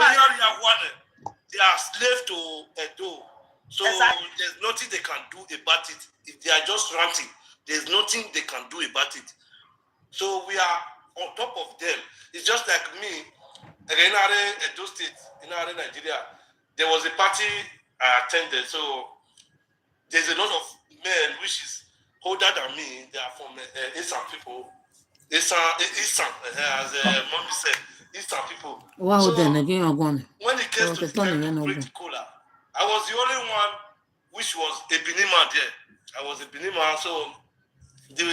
they are slave to Edo. So there's nothing they can do about it. If they are just ranting, there's nothing they can do about it. So we are on top of them. It's just like me, in Edo State, in Nigeria, there was a party I attended. So there's a lot of men which is older than me. They are from Esan people. Esan, as mommy said, Esan people. Wow, so then again, I'm going. when it came to the time to break the cola, I was the only one which was a Benin man there. I was a Benin man, so the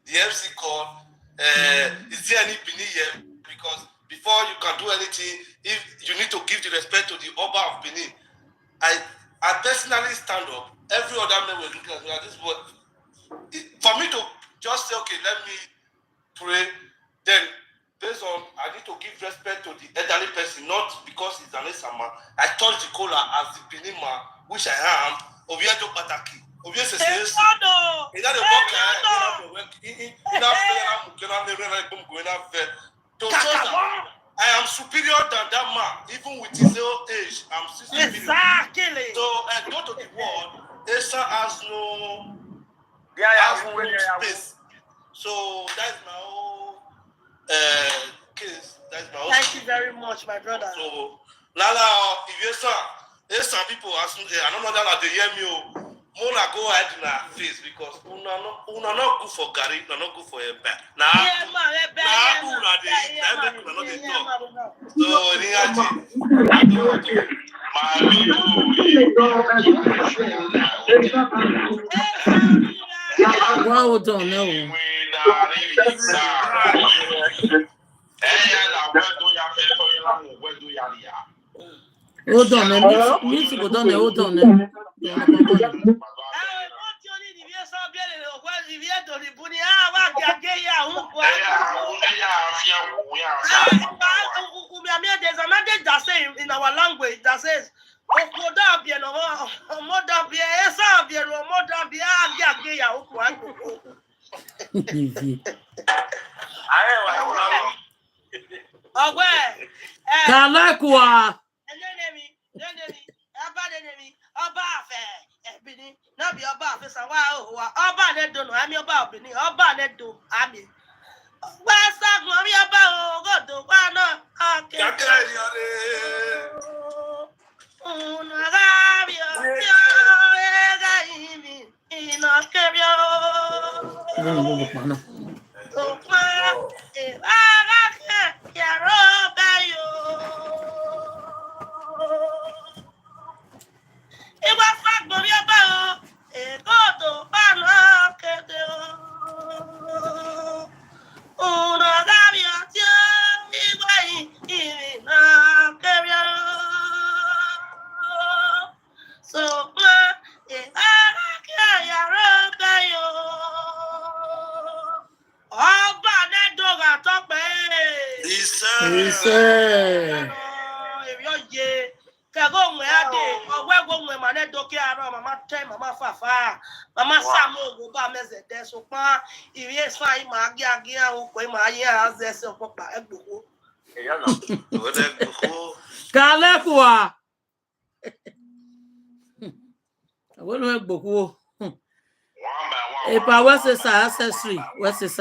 MC called, is there any Benin here? Because before you can do anything, if you need to give the respect to the Oba of Benin. I personally stand up. Every other man will look at me like this, but for me to just say, okay, let me pray, then based on I need to give respect to the elderly person, not because he's an Esama. I touch the cola as the Benin man, which I am. Obiedo Pataki. Obiedo says, I am superior than that man, even with his old age. I'm still superior. Exactly. So I go to the world. Esa has no space. So that's my whole case. That's my whole. Thank you very much, my brother. So Lala, if there's some people asking, I don't know that they hear me. Mona go ahead in her face because una not good for Gary, una not good for a back. Now, Wow, don't know. Hold on, music go down there, hold on. There's another that says in our language that says not be about this. About that don't know. I'm about Benin. About that do. I mean, what's that? Mommy about go to one. It was fuck mommy about it. Go to Bano. Una gavia, so Mama Samo go ba meze de so pa iri so ai ma agia o ko ma aye aze se ko pa egbo. Kalekwa. Well, no egbo. If I was a ancestry, what's this?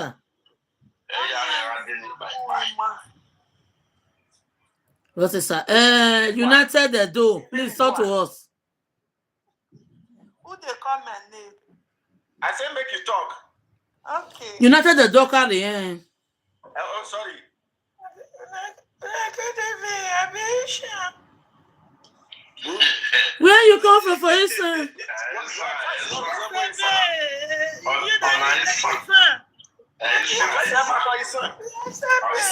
What's this? United the door. Please talk to us. Who they call my name? I say make you talk. Okay. United the door at the end. Oh, sorry. Where you come from for Esan?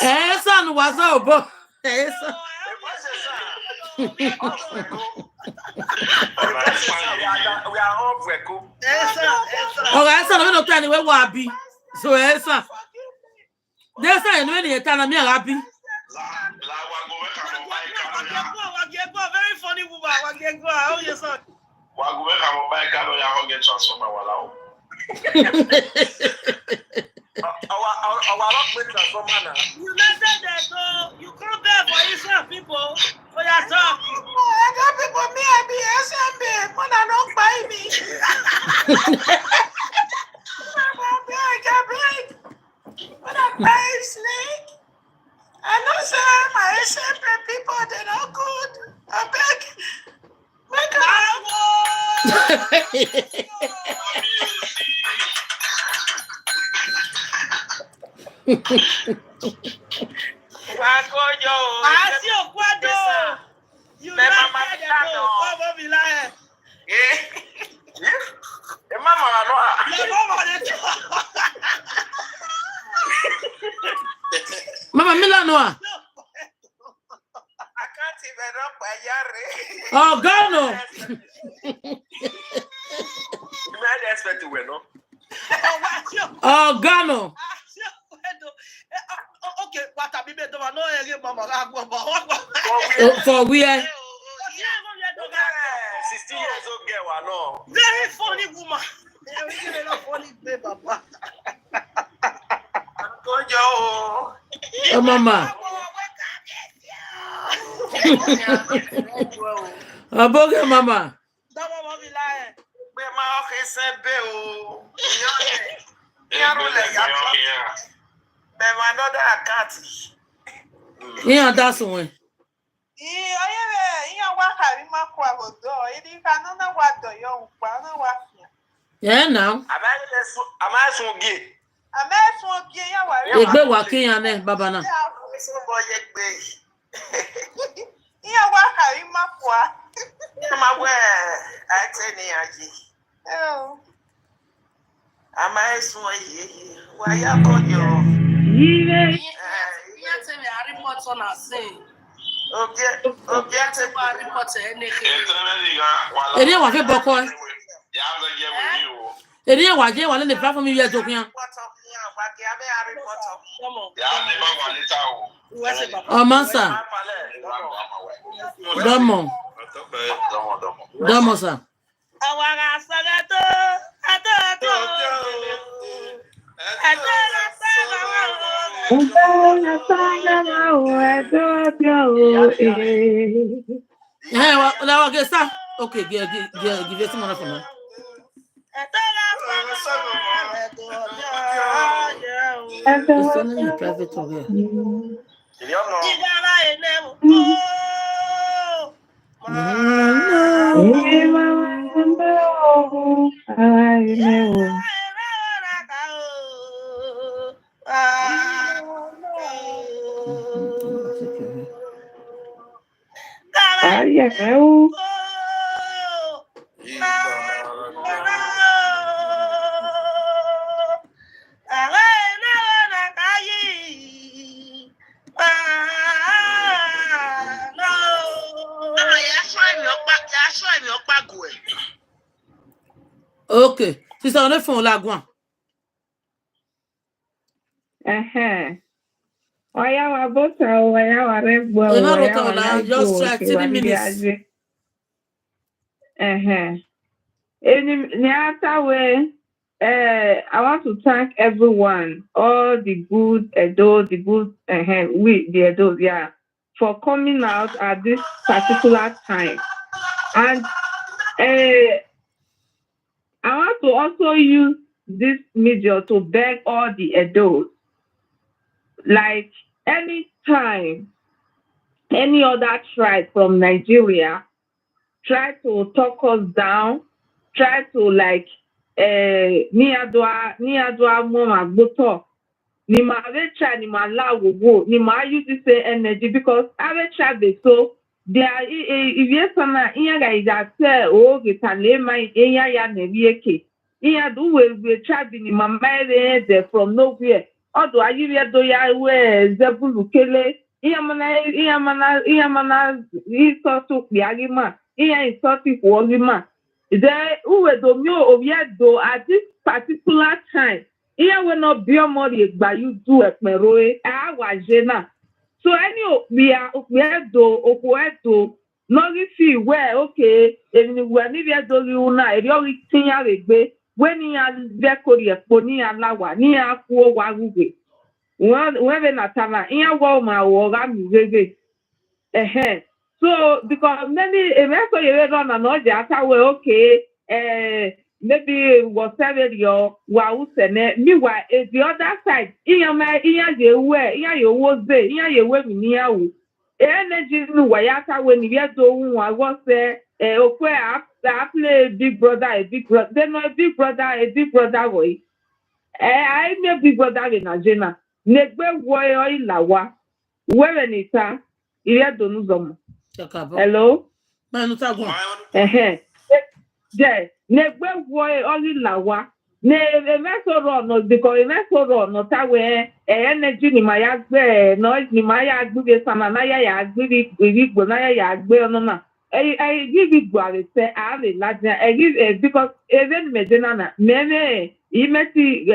Esan was over. We are all Freco. Okay, Esan, we don't tell you where we happy. So Esan, there's a many a time I'm happy. Very funny woman. How you son? You come there for Israel people for your talk. I got people me and be SMB. When I don't buy me. I got break. When I buy snake. I know say my SMB people they not good. I beg. You Mama Milanoa. I can't even up by Yare. Oh, Gano. You might expect to win, no? Oh, Gano. Okay, what I mean, don't know any mama. For we are 16 years old girl, no. Very funny woman. Very funny baby, papa. oh, Mama. Oh, boge Mama. That one be lying. Where my office said, Bill. Another account. Yeah, that's one. Yeah, now. Am I so gay? Egbe wa kiyan baba na. Eri wa fe boko. Eri wa je wa le platform yi ezokuyan. Oh, Mansa. Domo. Domo, sir. Okay, give you some money for now. It's only in private over here. Okay, sister, on the phone, Lagwan. Oya wa bota oya wa regbo oya wa just try 3 minutes. I want to thank everyone, all the good adults, we the adults, for coming out at this particular time. And I want to also use this media to beg all the adults, like anytime any other tribe from Nigeria try to talk us down, try to like niadwa mama gboto ni ma try ni ma lawo go ni ma use this energy because I try be so there if you sana iya ga ida say o getale mai iya ya na bieke iya do we try be ni mama there from nowhere odo ayire do ya we zebulu kele Iyamana isotu piagima, isoti kuogima. Then uwe do mio oviedo at this particular time. Iya we no bio mori by you do a meroe, jena. So any opiado, okueto, no see where okay, and when you do you na, if you're tinya regbe, when you are decori a pony and lawa, near poor waguge. Whenever Natana, in a woman or Rammy. So because many eventually you don't know that okay, maybe whatever your wow meanwhile the other side in your way, in your was there, in your way near energy wayata when you get to I was there okay I play big brother, then no big brother boy. I know big brother in Nigeria. Negbe woyo ilawa. Wewe nita ile donuzomo. Hello? Je, negbe woyo ilawa. Ne emesoro no because emesoro no tawe energy ni maya gbe noise ni maya gbe sama na ya gbe igbo na ya gbe no na. I give it to say I give because even Medina many imeti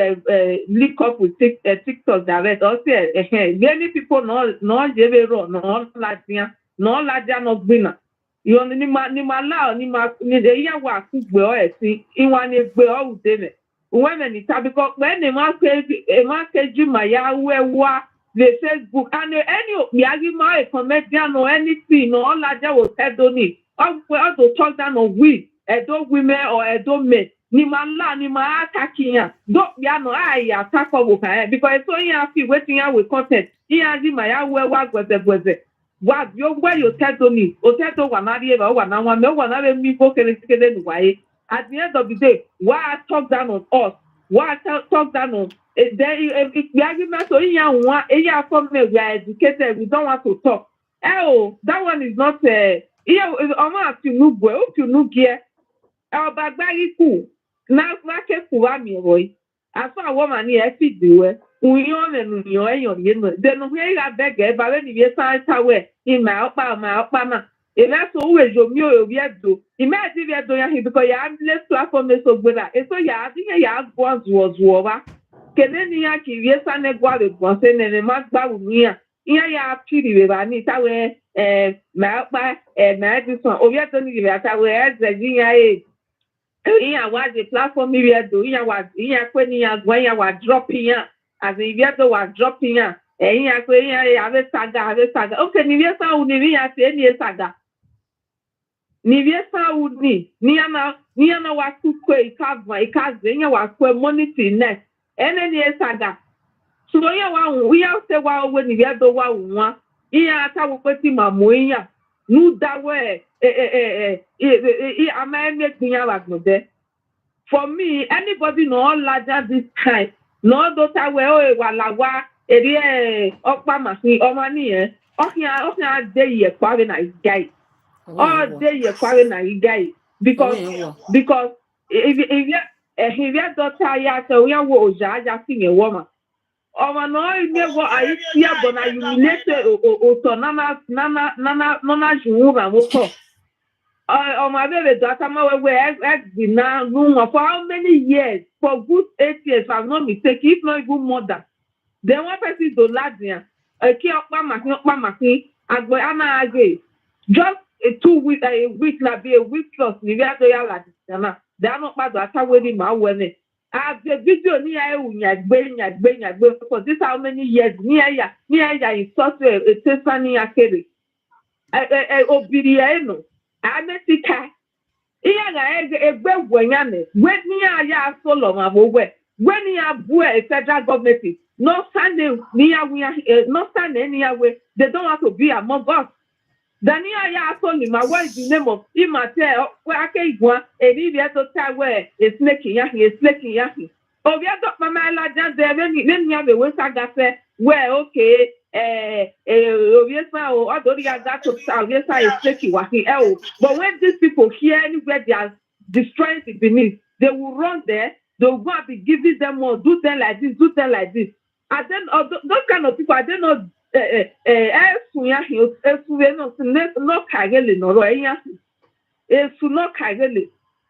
link up with TikTok direct or say many people no jevero no ladia no gbina you ni ma la ni de ya wa ku gbe o esi iwa ni gbe o udele when ni because when ni ma keju ma ya wewa the Facebook and any Yagima a comedian or anything or ladia will tell Doni or to talk down on we Edo women or Edo men ni mala ni ma atakiya do ya no aya attack over because so ya feel waiting ya with content ya di ma ya wewa gweze wa yo where you tell Doni o tell to wa na rie ba wa na wa me wa na be mi go kele nu waye at the end of the day why talk down on us why talk down on then the argument so we are educated, we don't want to talk. Oh, that one is not na ke kuwa mi boy afa woman ni e fit we unyo me nyo eyon ye no de no we ga bege ba we ni be san tawe in my opa ma e na so we jo mi o bi edo e ma ti bi edo ya he because ya less platform so gbera e so ya ti ya go zuo ba kene ni ya ki ye san ne gwa be gbon se ne ma gba wu ni ya piri we ba ni tawe ma opa ma ti so o bi edo ni bi tawe e ze gi ya iya was the platform area do iya kweni ya gwa ya wa dropping ya as if ya do wa dropping ya iya kweni ya ave saga okay ni viesa uni ya se ni saga ni viesa uni ni ana wa kukwe ikaze ya wa kwe monitor net ene ni saga so ya wa ya se wa we ni via do wa nwa iya ata wo peti mamo iya nu dawe am I making a for me, anybody no larger this time, no daughter where walawa eri okpa masi omani okia dey ye kware na guy. All day ye kware na guy because if you daughter ya so ya wo oja ja sing a woman. Ọmọ náà ilé wọ àyíkí ẹ̀bọ̀ na you relate òtọ̀ nana jùwú rà wọ́n kọ̀. Ọmọ abẹ́rẹ́ dọ́ta máa wẹ́wẹ́ ẹ̀gbìn náà rúwọ̀n for how many years? For good 8 years, if I'm not mistaken, if not even more than. Then one person do ladìyàn, kí ọ̀pá màkín, àgbẹ̀ anáàgé, just a week na be a week plus ní bí àtọ́yà ladìyàn náà, dáná pàdé àtàwérí màá wẹ̀ ní. The video ni ya nyagbe for this how many years ni ya in such a tesani akere obiri ya no ametika iya ga egbe gwanyane when ya solo ma bo when ya bu federal government no stand any way they don't want to be among us. Dania ya soli ma what is the name of imate we ake igwa eri bi to tawe is making yahi obi ado mama la jan de ni ya be we saga fe we okay obi sa o odori ya that to obi sa is making wahi but when these people hear anywhere they are destroying the beneath they will run there they will go and be giving them more do them like this and then those kind of people I don't know esuya hi esuwe no kagele no ro enya esu no kagele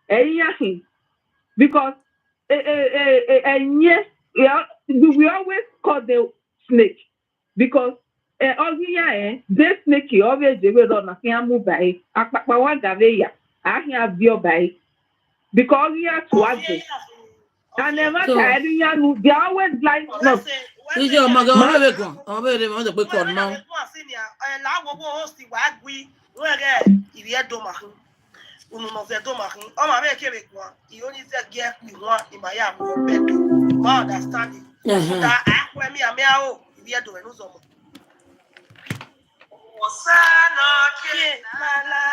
enya hi because enye we always call the snake because the snake always dey we run na mu bai apapa wa gave ya ahia bio bai because twazo and never tired ya nu they always like no Ije ọmọ gan ọmọ bẹ̀rẹ̀ kan ọmọ bẹ̀rẹ̀ wọn jẹ pé kọ̀ ọ̀nà. Láwọ̀wọ̀ hosti wà á gbé wẹ́rẹ́ ìrì ẹ̀dọ́ màkín ununọ̀fẹ́ ẹ̀dọ́ màkín ọmọ abẹ́ kéré kan ìyóníṣẹ́ gẹ́ ìwọ̀n ìmàyà àwọn bẹ́ẹ̀dọ̀ my understanding. Ọ̀dà àpẹẹmí àmì àwọ̀ ìrì ẹ̀dọ̀ ẹ̀ lóṣọ̀mọ̀. Wọ̀sánà kìnnàlá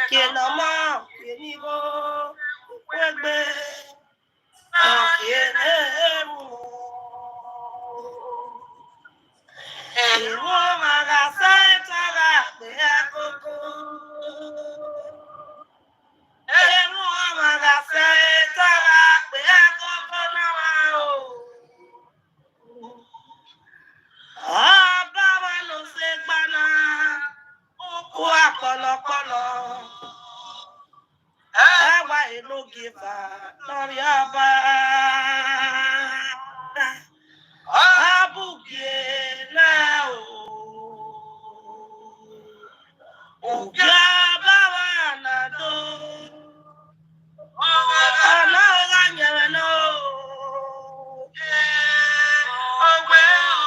kìnnàmọ́ kìnnìbó wẹ́gbẹ́ kìnnìmú. Ìwọ màgà sẹ́ńtàrà pé àkókò. Ìwọ màgà sẹ́ńtàrà pé àkókò náà wà o. Ọba wa ló ṣe gbaná, kó àpọ̀lọpọ̀lọ. Ẹwà ìlú gífà lórí ọba. Abugie náà o. Òjá bá wà nàdó. Ọ̀nà ọ̀gá nyẹ̀rẹ̀ náà o. Ọ̀gbẹ́ o.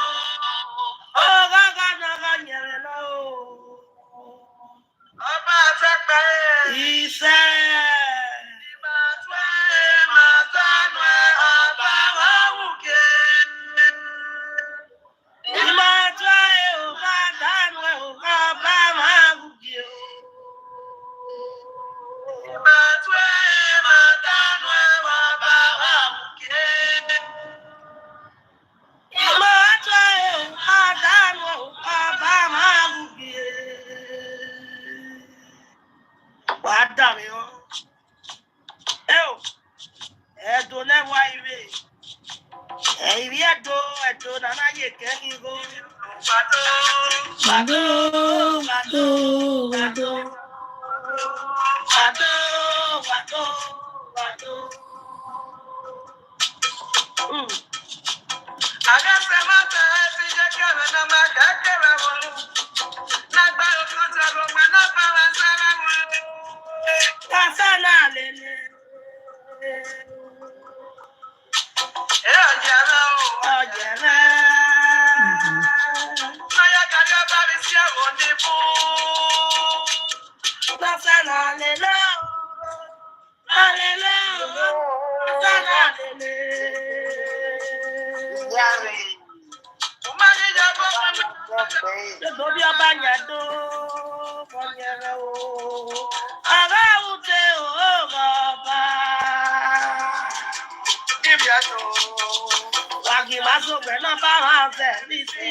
Ọ̀gá gàdàgà nyẹ̀rẹ̀ náà o. Ọba àtẹ́pẹ́. Iṣẹ́. Ìmọ̀túwẹ́ màtánù ọba wà wùkẹ́. Ìmọ̀túwẹ́ ò bá dánù ọba wà wùkẹ́. Ìmọ̀túwẹ́ màtánù ọba wà wùkẹ́. Ìmọ̀túwẹ́ ò bá dánù ọba wà wùkẹ́. Wà á dà mí ọ́. Ẹ̀dùn lẹ́wọ̀ ìwé. Ìrí ẹ̀dùn nàná yè kẹ́kìn gó. Wàdó. Wàdó. Wàdó. Wàdó. Wàdó. Wàdó. Wàdó. Àgẹ́sẹ̀ máa tẹ̀ ẹ́ fi jẹ́ kẹ́rẹ̀ náà máa kẹ́kẹ́rẹ́ wọlé. Lágbára kan tẹ̀ lọ́gbẹ́ náà fẹ́rẹ̀ sẹ́rẹ̀ wọlé. Kásá náà lè lè. Ọ̀jẹ̀rẹ̀ o. Ọ̀jẹ̀rẹ̀. Láyàgàdé bá mi sí ẹ̀wọ̀n ní fún. Lọ́sẹ̀ náà lè lé o. Lálẹ́ lé o. Lọ́sẹ̀ náà lè lé. Ìyá rẹ̀. Mo máa ń yíyá bọ́ fún mi. Gbogbo bí ọba yẹn tó. Ọ̀jẹ̀rẹ̀ o. Ọ̀rẹ́ òde o. Ọba. Wàgì máa sọ̀gbẹ́ náà bá wà fẹ́ mi sí.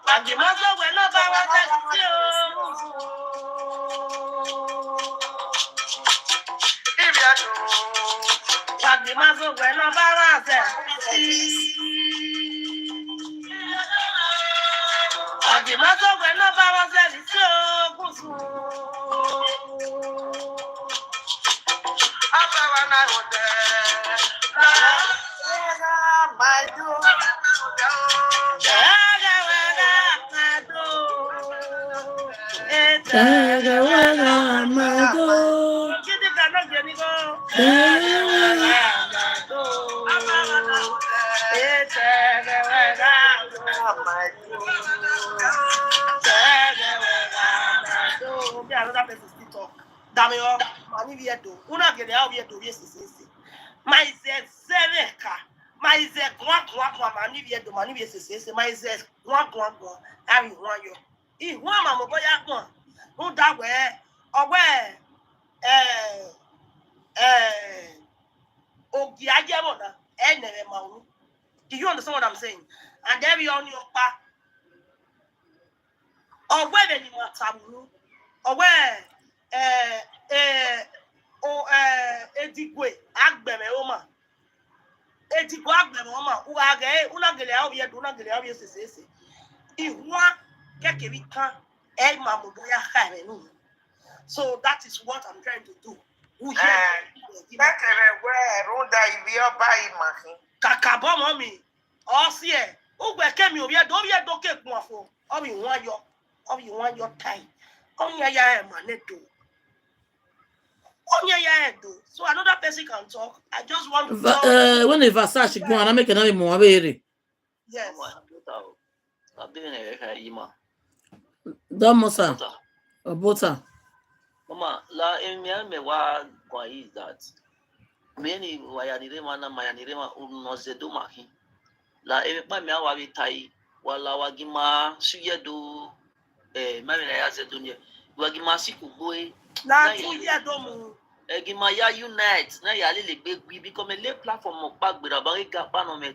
Wàgì máa sọ̀gbẹ́ náà bá wà fẹ́ mi sí o. Wàgì máa sọ̀gbẹ́ náà bá wà fẹ́ mi sí. Wàgì máa sọ̀gbẹ́ náà bá wà fẹ́ mi sí o. Another person still talk. Damio, mani viedo. Una gele au viedo viesese. Mais zereka. Mais kwa mani viedo mani viesese. Mais kwa. Ami wanyo. I wa mama boya kwa. Uda we. Owe ogi ajebona. Enere mawu. Do you understand what I'm saying? And there we on your pa. Owe be ni matamu. Owe edigwe agbeme oma eti kwa gbe mama uage una gele awie sese ihwa keke bi kan e mamu ya khare nu. So that is what I'm trying to do. Kakabo mommy osie ugbe kemi obi do ke kun afo obi won yo time onya ya e maneto so another person can talk. I just want to when the Versace go and make another more very. Yes. Domosa. Obota. Mama, la emia me wa kwa is that. Many wayanirema na mayanirema unozedo maki. La empa me awa bitai wala wagima suyedo mami na yazedo nye. Wagima sikugwe na suyedo mu. Egima ya unite na ya lele gbegbi become a lay platform okpagbera ba ga pa no me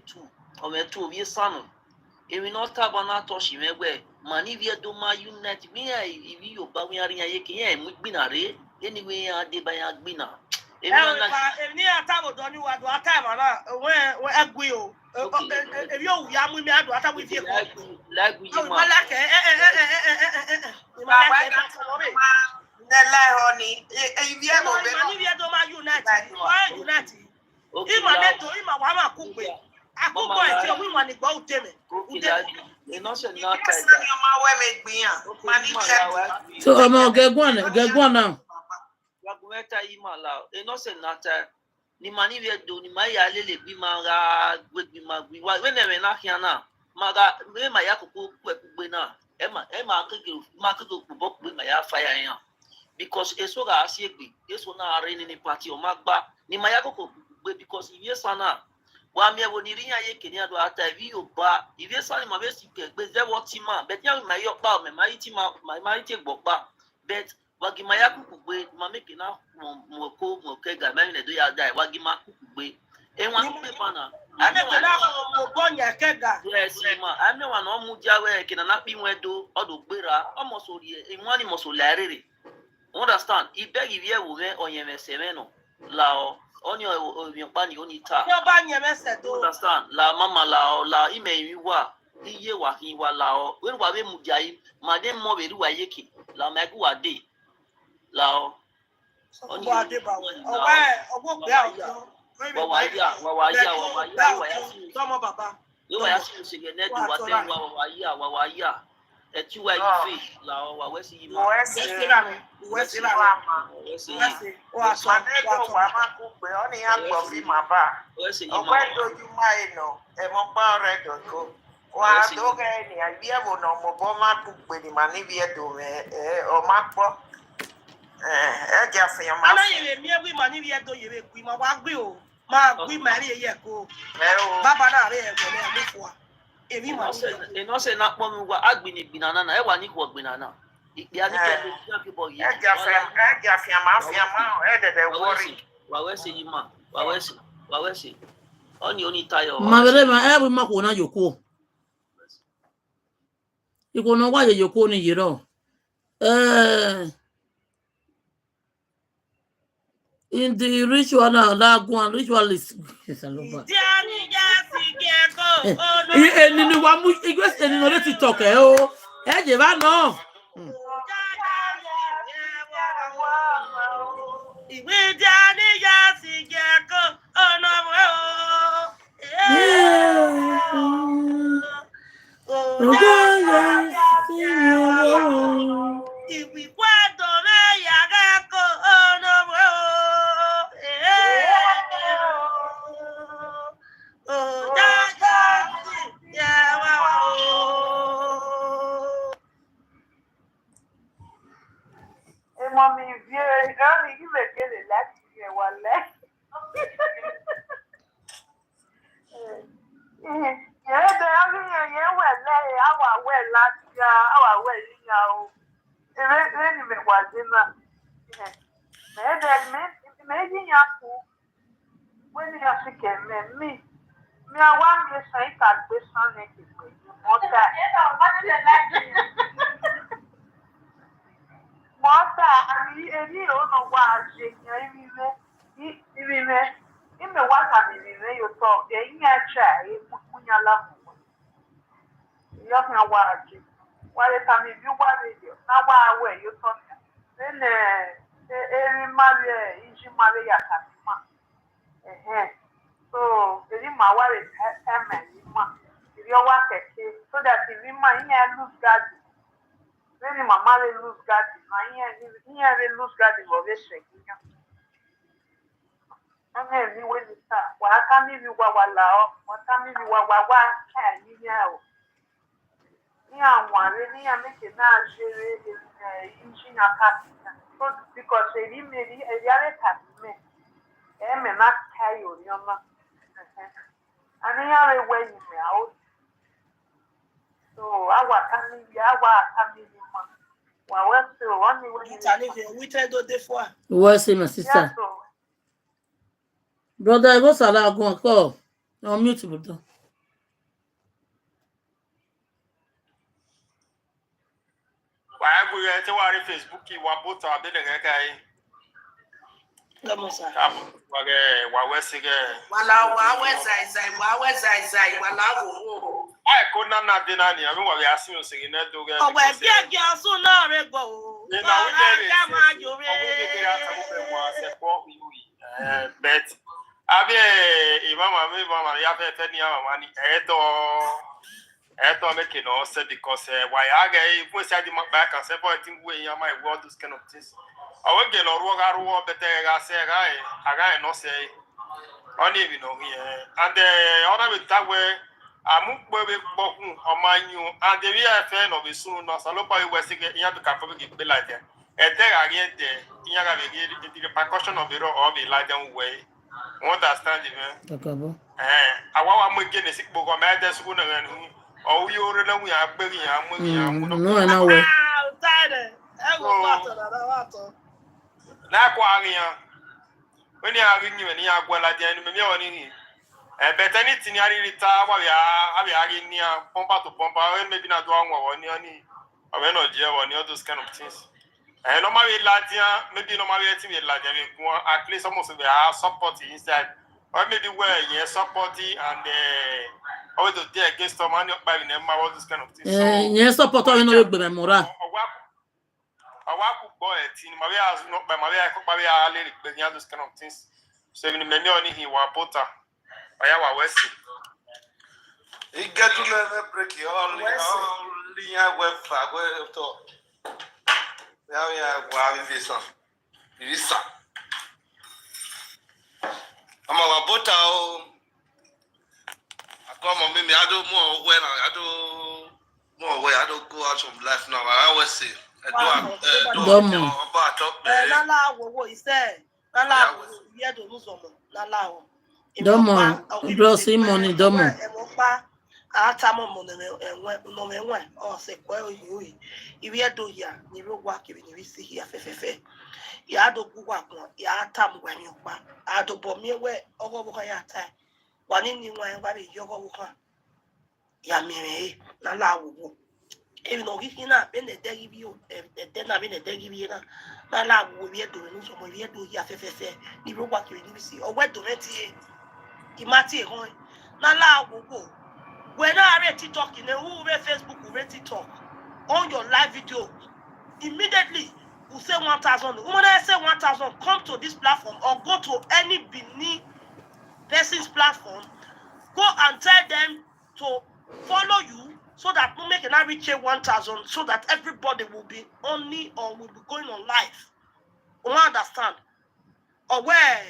two bi sanu. Emi no taba na to shi megbe mani vi do ma unite mi ya ivi yo ba wi ari aye ke ya mu gbina re anyway ade ba ya gbina. Emi atabo do ni wa do atama na we agbe o. Ebi o ya mu mi ado atabo fi ko. Lagbi ma. Mala ke mala ke Nela honey, ibi e mo be. Mani vi do ma unite. Why unite? Ima neto ima wa ma kugbe. Akoko eti o mi mo ni gbo uteme. So get one now. Wagumeta imala enose nata ni mani vi do ni maya lele bi mara gbegbi magbi wa we na me na hia na maga me maya koko kugbe na ema akege kubo kugbe maya fire yan because eso ga asiegbe eso na are ni party o magba ni maya koko kugbe because iye sana wa mi ewo ni riyan ye keni ado ata vi o ba iye sana ma be si kegbe ze what man bet yan ma yo pa me ma iti ma iti gbo pa bet wagima ya kukugbe ma make na mo ke ga me do ya dai wagima kukugbe enwa kugbe pana ame na mo gonya kega yes ma ame wa no mu jawe kina na pi wedo odo gbera omo so ri enwa ni mo so larere understand ibegi vie wo me onyemese me no lao onyo omi pa ni oni ta yo ba nyemese do understand la mama la ime wi wa iye wa hin wa lao we wa be mu jai ma de mo be ri wa yeke la ma ku wa de lao oni wa de ba ogbo pe awo wa ya tomo baba yo wa ya si se ne do wa de wa ya eti wa yi fe la wa we si ma we si wa so wa ma ku pe oni agbo fi ma ba o gbe doju ma eno e mo pa ore do ko wa do ge ni abi e wo no mo bo ma ku pe ni ma ni bi e do o ma po e ja fe ma ana yele mi e wi ma ni bi e do yere ku ma wa gbe o ma gbe ma ri ye ko baba na re e go le mi fo èmi ma eno se na po mi wa agbinigbina na e wa ni ko gbina na ipe ani ke do ti ke bo yi e ja fe ma e de worry wa we se yima wa we se oni tayo ma bere ma e ma ko na yoko iko no wa yoko ni yiro in the ritual that one ritualist ni wa mu igwe se ni no le TikTok o e je ba no ìwé dání ya sì jẹ kó ọ̀nà mọ́ ìwé kwádọ̀ rẹ̀ yàrá kó ọ̀nà mọ́ Mommy, you may get it last year, one less. Yeah, the only year went lay our well last year, our well, you know. It was in the imagine you when you have to get me. Me, I want me to say that this one is Mota, I mean, you don't know why I'm shaking. I mean, me what I mean, you talk, the in your chair, when you love you can watch it. What if I mean, you want radio? Now, why you talk? Then, every Maria, Ishi Maria, so, the Rima, what is Emma? If you want a case, so that if Rima, he lose God, then my mother lose God, he lose God in relation. And then you will start. What can you what allow? What can you what can you know? Yeah, one really make it now using a cat. Because they didn't maybe a reality cat me. May not tell you, you know. And the other way you may out. So our family, well, what's the only way we tell do for. What's my sister? Brother, I go Salah go and call. On mute, brother. Why go you to our Facebook you want both of them guy. Come on, sir. Wa wesige. Wala wesai wala go. I could not deny you. I mean, we are seeing you net to get. Oh, well, yeah, so now we go. But I Imam, you have a 10 year money. Eto make no say because why I get if we said him back and say, I think we are my world this kind of things. I will get no rogar better. I say, I no say, only you know here. And the other with that way, I move baby on my new and the real fan of his soon. No, so look by West again. You have to come be like that. And then I get the percussion of the road or the light down way. Understand it, man? Okay, I want to get a sick book on my desk. Oh, you already know we are begging. No, I know. When you are ringing and you are well at the end, maybe only. But anything you are in the tower, we are in near Pompa to Pompa, maybe not one or any, or energy or any of those kind of things. And normally, Latia, maybe normally, at least almost we are supporting inside, or maybe where you supporting and all the day against the money by the number all this kind of things. Yes, support you know be memora. I work boy team Maria has not by Maria Maria lady those kind of things. So in many only he wa pota. I have West. He get to never break you only web flag where to. Now we have this one. This one. I'm a bota. Come on, maybe I do more when I do more way. I don't go out from life now. I always say, bro, see money, domo. Atamo no me or say, well, if you do ya, you will work if you see here, fefe. Ya do go work, ya tam when you back. I do bomb me away over your time. One in one baby, you go. Ya me, Nala will. Even though he not been the day you, then I've been a day you, Nala will be doing so when you do ya fefe. You will work you see, or what do it? Imati home. Nala will go. When I ready talking, who read Facebook will ready talk on your live video. Immediately, you say 1,000. When I say 1,000, come to this platform or go to any Benin person's platform. Go and tell them to follow you so that we make an reach 1,000 so that everybody will be only or will be going on live. You understand? Or where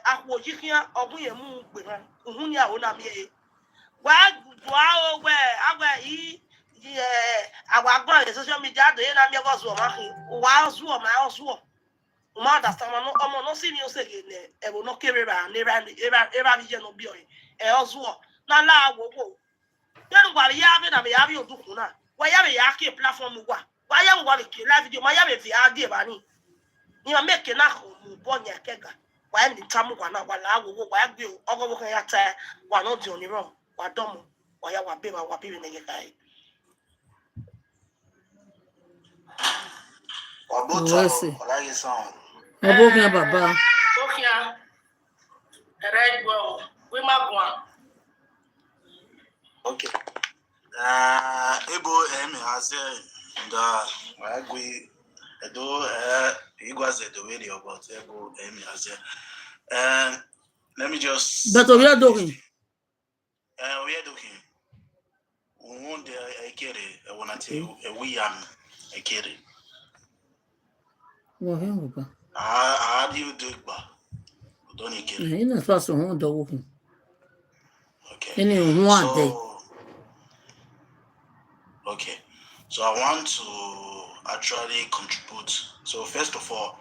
akwojikia ogun yemu gberan ohun ni awon na mi wa we awe agbagbon social media do na mi go so ma wa zu o ma zu o ma understand no omo no see me o se ne e bo no kere ra ne ra bi je no bi o o zu o na la awowo den wa ya bi na me ya bi odukun na wa ya be ya ke platform wa ya wo wa be ke live video ma ya be fi ade ba ni ma make na ko mu bo nya kega when the time one out, while I will go, I'll go at one not the only wrong, what dumb, or ya wa baby, what people in the guy. Or both, or like a song. I'm walking about. Ebo Haze and Agui Edo Iguas the video about Ebo Haze. And let me just. But we are doing. We are doing. We want the Akere, I want to tell you, we am Akere. How do you do it, ba? Don't you care? In the first one, the walking. Okay. Any one day. Okay. So I want to actually contribute. So first of all,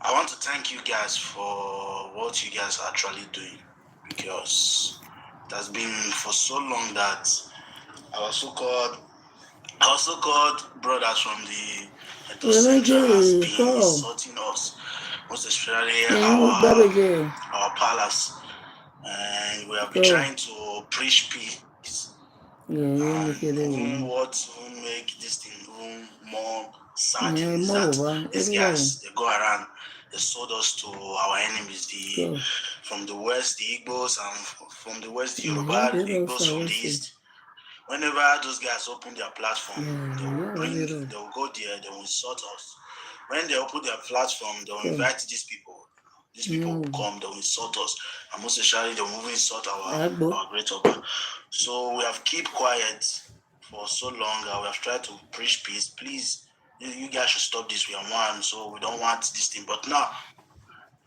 I want to thank you guys for what you guys are actually doing, because it has been for so long that our so-called brothers from the Edo Central has been insulting us, most especially our palace, and we have been trying to preach peace. And what will make this thing more certain is that these guys, they go around, they sold us to our enemies, from the west, the Igbos, and from the west, the Yoruba, the Igbos from the east. Whenever those guys open their platform, they'll go there, they will insult us. When they open their platform, they'll invite these people. These people will come, they'll insult us. And most especially, they will insult our great Oba. So we have kept quiet for so long. We have tried to preach peace. Please, you guys should stop this. We are one, so we don't want this thing. But now,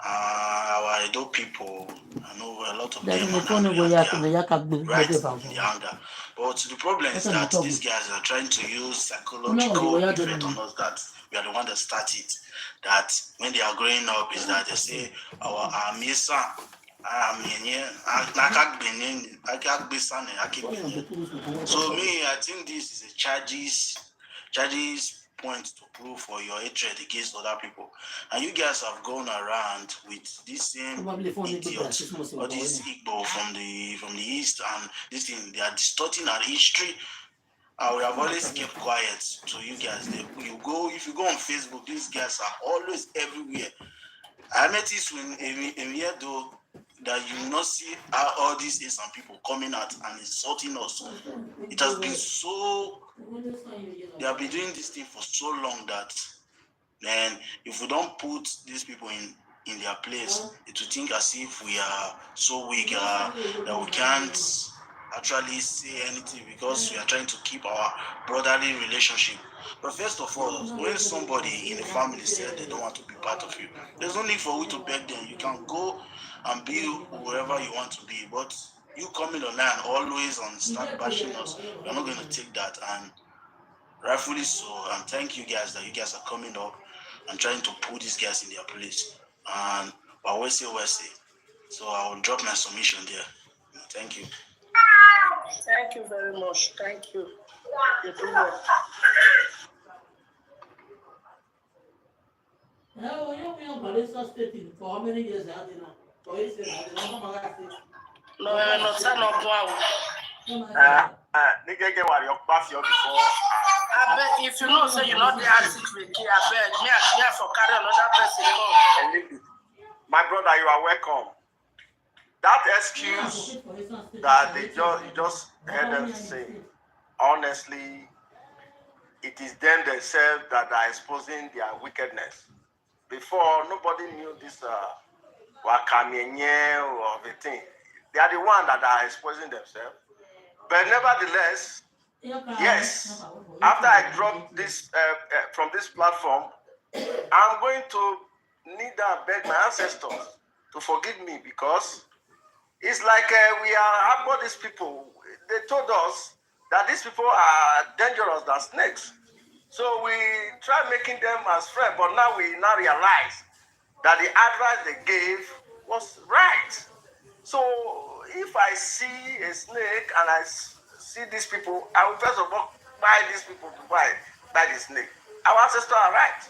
our Edo people, I know a lot of them are right in the anger. But the problem is that these guys are trying to use psychological effect on us, that we are the one that started. That when they are growing up, is that they say our Mesa. So me, I think this is a charges point to prove for your hatred against other people. And you guys have gone around with this same idiots or this Igbo from the east, and this thing, they are distorting our history. We have always kept quiet to you guys. If you go on Facebook, these guys are always everywhere. I noticed when Edo that you will not see all these Esan people coming out and insulting us. It has been so, they have been doing this thing for so long that, man, if we don't put these people in their place, it will think as if we are so weak that we can't actually say anything, because we are trying to keep our brotherly relationship. But first of all, when somebody in the family said they don't want to be part of you, there's no need for you to beg them. You can go and be wherever you want to be. But you coming online always and start bashing us, we're not going to take that. And rightfully so. And thank you guys that you guys are coming up and trying to put these guys in their place. And we say. So I will drop my submission there. Thank you. Thank you very much. Thank you. You do well. For how many years? No, Nigga get what your pass your before. I bet if you know, so you know the secret. I bet me for carry another person. My brother, you are welcome. That excuse that you just heard them say, honestly, it is them themselves that are exposing their wickedness. Before, nobody knew this wakamenye or the thing. They are the ones that are exposing themselves. But nevertheless, yes, after I drop this from this platform, I'm going to need and beg my ancestors to forgive me, because it's like we are about these people. They told us that these people are dangerous than snakes. So we tried making them as friends, but now we realize that the advice they gave was right. So if I see a snake and I see these people, I will first of all buy these people to buy the snake. Our ancestors are right.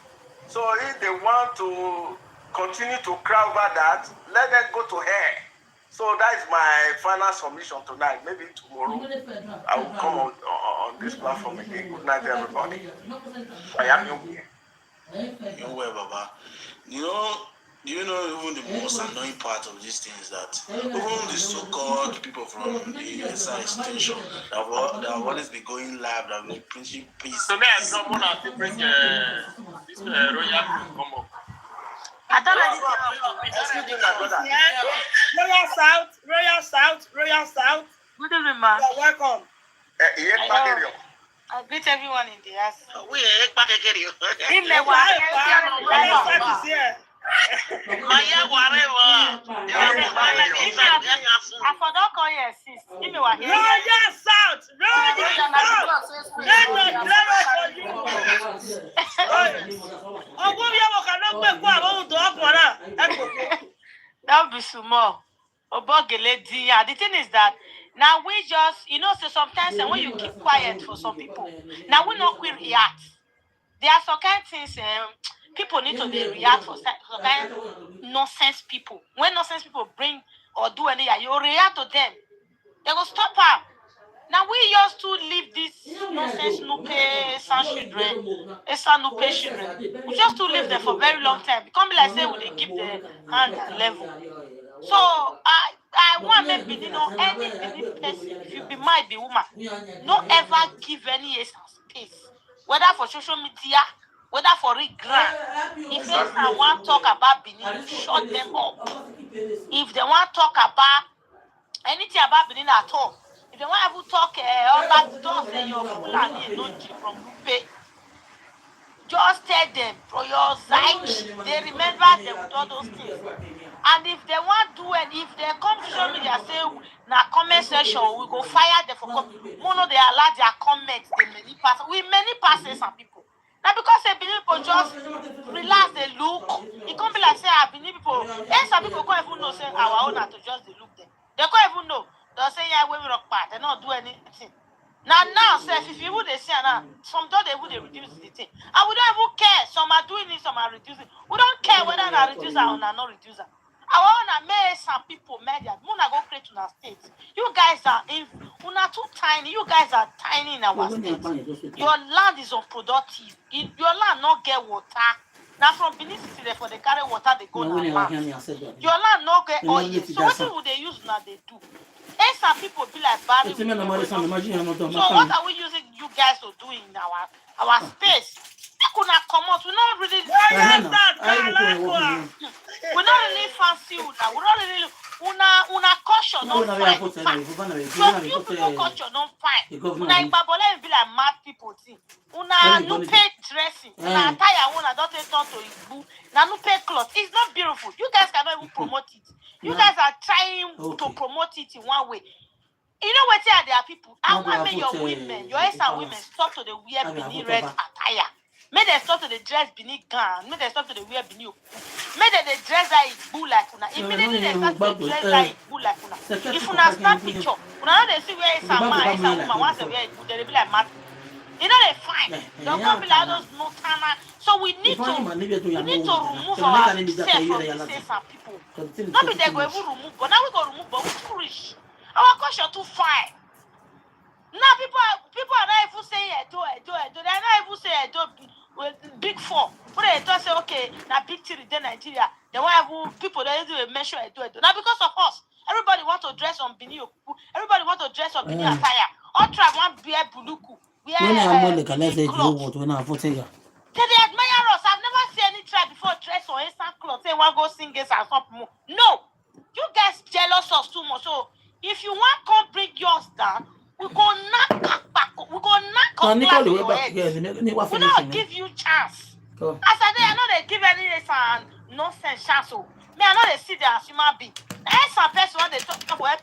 So if they want to continue to cry over that, let them go to hell. So that is my final submission tonight. Maybe tomorrow I will come on this platform again. Good night, everybody. I am here. Baba. You know, Do you know even the most annoying part of this thing is that even the so-called people from the SI extension that have always been going live, that will be preaching peace. So now someone has to bring this royal come up. I don't know. Excuse me, my brother. Royal South, Royal South, Royal South. Good evening, ma. You're welcome. I greet everyone in the house. We ain't back again. Royal South is here. Maya, whatever. I for don't call you sis. Give me what here. Royal South, Royal South. Let us for you. Oh, we cannot make one to That would be small. The thing is that now we just, so sometimes when you keep quiet for some people, now we not quick react. There are some kind of things people need to react for some kind of nonsense people. When nonsense people bring or do anything, you react to them. They will stop her. Now we used to leave this nonsense Nupe Esan children, Esan Nupe children. We just to leave them for a very long time. It can't be like say we they keep the hand and level. So I want maybe any Benin person, if you be my be woman, don't ever give any space, whether for social media, whether for regret. If Esan want talk about Benin, shut them up. If they want talk about anything about Benin at all, if they want to talk about don't say your Fulani no from Lupe, just tell them for your side. They remember them with all those things. And if they want to do it, if they come to social media say na comment section, we go fire them for mono they allow their comments, they many passes. We many passes some people. Now because they believe people just relax, they look. It can't be like say I believe people. And some people can't even know say our owner to just they look them. They can't even know. They'll say yeah, we rock part. They not do anything. Now, self, if you would say now, some don't they would reduce the thing. And we don't even care. Some are doing it, some are reducing. We don't care whether they reduce or not reduce. I want to make some people media. Muna go create in our state. You guys are una too tiny. You guys are tiny in our state. Your land is unproductive. Your land not get water. Now from Benin City, for they carry water, they go to land. Your land not get oil. So what would they use now? They do. And some people be like Barry. So what are we using you guys to do in our space? We could not come out. We not really. We not really fancy una. We not really una culture not fine. So few people culture not fine. Una in Babole be like mad people thing. Una no pay dressing. Una attire una don't take turn to Igbo. Now no pay clothes. It's not beautiful. You guys cannot even promote it. You guys are trying to promote it in one way. You know what there are people. I want make your women, your Esan women stop to the wear Benin red attire. May they stop to the dress Benin gown. May they stop to the wear Benin. May they dress that Igbo like una. Immediately they start to dress that Igbo like una. If una snap picture, una know they see where Esan man, Esan woman once they wear Igbo, they be like mad. You know they fine. They'll go be like those no tana. So we need to remove ourselves from these Esan people. Not be they go even remove, but now we go remove, but we too rich. Our culture too fine. Now people are not even saying Edo. They're not even saying Edo big four. When they talk say okay, now big three in Nigeria. They want have people that even mention Edo. Now because of us, everybody want to dress on Benin. Everybody want to dress on Benin attire. All tribe want wear buluku. They admire us. I've never seen any tribe before dress on Esan clothes. Say one go sing this and something more. No, you guys jealous us too much. So if you want to bring yours down, we go knock back. We go knock up glass in your head. We don't give you chance. As I say, I know they give any nonsense chance. So me, I know they see the human being. There's some person when they talk about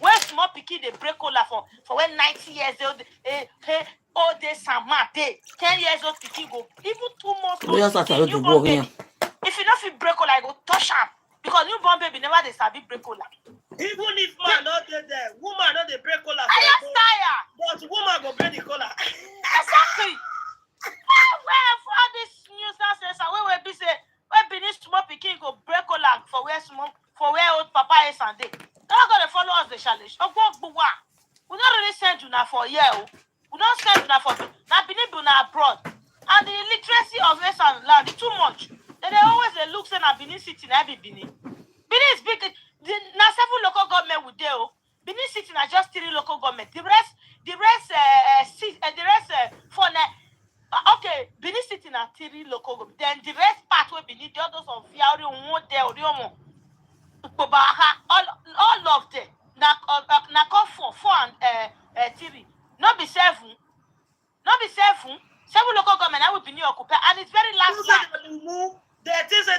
when small pikin they break cola for when 90 years old, all day some day 10 years old pikin go even 2 months old newborn baby. If you don't feel break cola, I go touch am because newborn baby never they sabi break cola. Even if man not there, woman not they break cola. I just tired. But woman go break the cola. Exactly. Where for all this news nonsense, where we be say where Benin small pikin go break cola for where old papa is and they. They're not gonna follow us the challenge. We don't really send you now for a year. We don't send you now for now Benin be now abroad. And the illiteracy of Esan land is too much. They They always they look say na Benin City na be Benin. Benin is big. Na 7 local government with there. Benin City na just 3 local government. The rest for okay, Benin City na 3 local government. Then the rest part where Benin, the others of Fiauri, Omo, all of them. Na 4 and 3. Not be 7. Not be 7. 7 local government I will be occupied, and it's very last. They say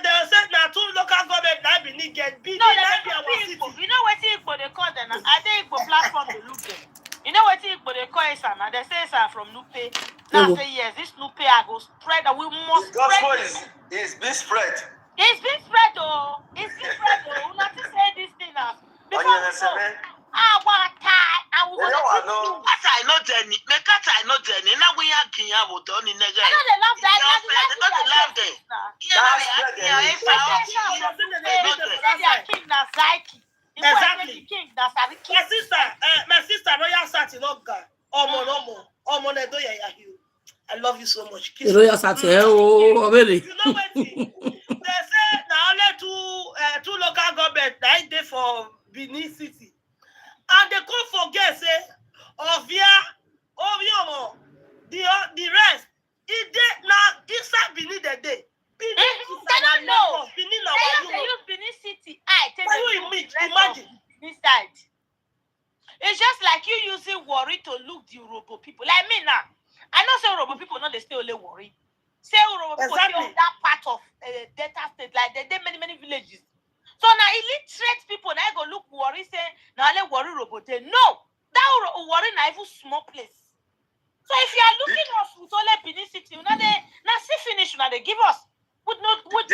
now 2 local government now be get Benin. No, you know what Igbo they call them? I think Igbo platform they look them. You know what Igbo they call Esan? And they say Esan from Nupe. Now say yes, this Nupe I go spread, and we must The gospel is being spread. It's been spread, oh. It's been spread, oh. Not to say this thing now. Before we go, I want tie. I will I know. I know Jenny. Make us I know Jenny. Now we are king. I will turn in the game. I know they love that. They love them. Exactly. My sister, Royal Sati, no guy. I love you so much. The Royal Sati, oh, really? You know what? They say now only 2 local government that they for Benin City, and they can't forget say Ovia, the rest. It did now inside Benin the day. They don't know. They use Benin City. Imagine this side. It's just like you using worry to look the Urobo people. Like me now. I know say Urobo people not they stay only worry. Say Urobo people stay on that part of Delta State, like they many villages. So now illiterate people now go look worry say now let worry Urobo. They know that worry na even small place. So if you are looking us with only Benin City, now they see finish now they give us. Would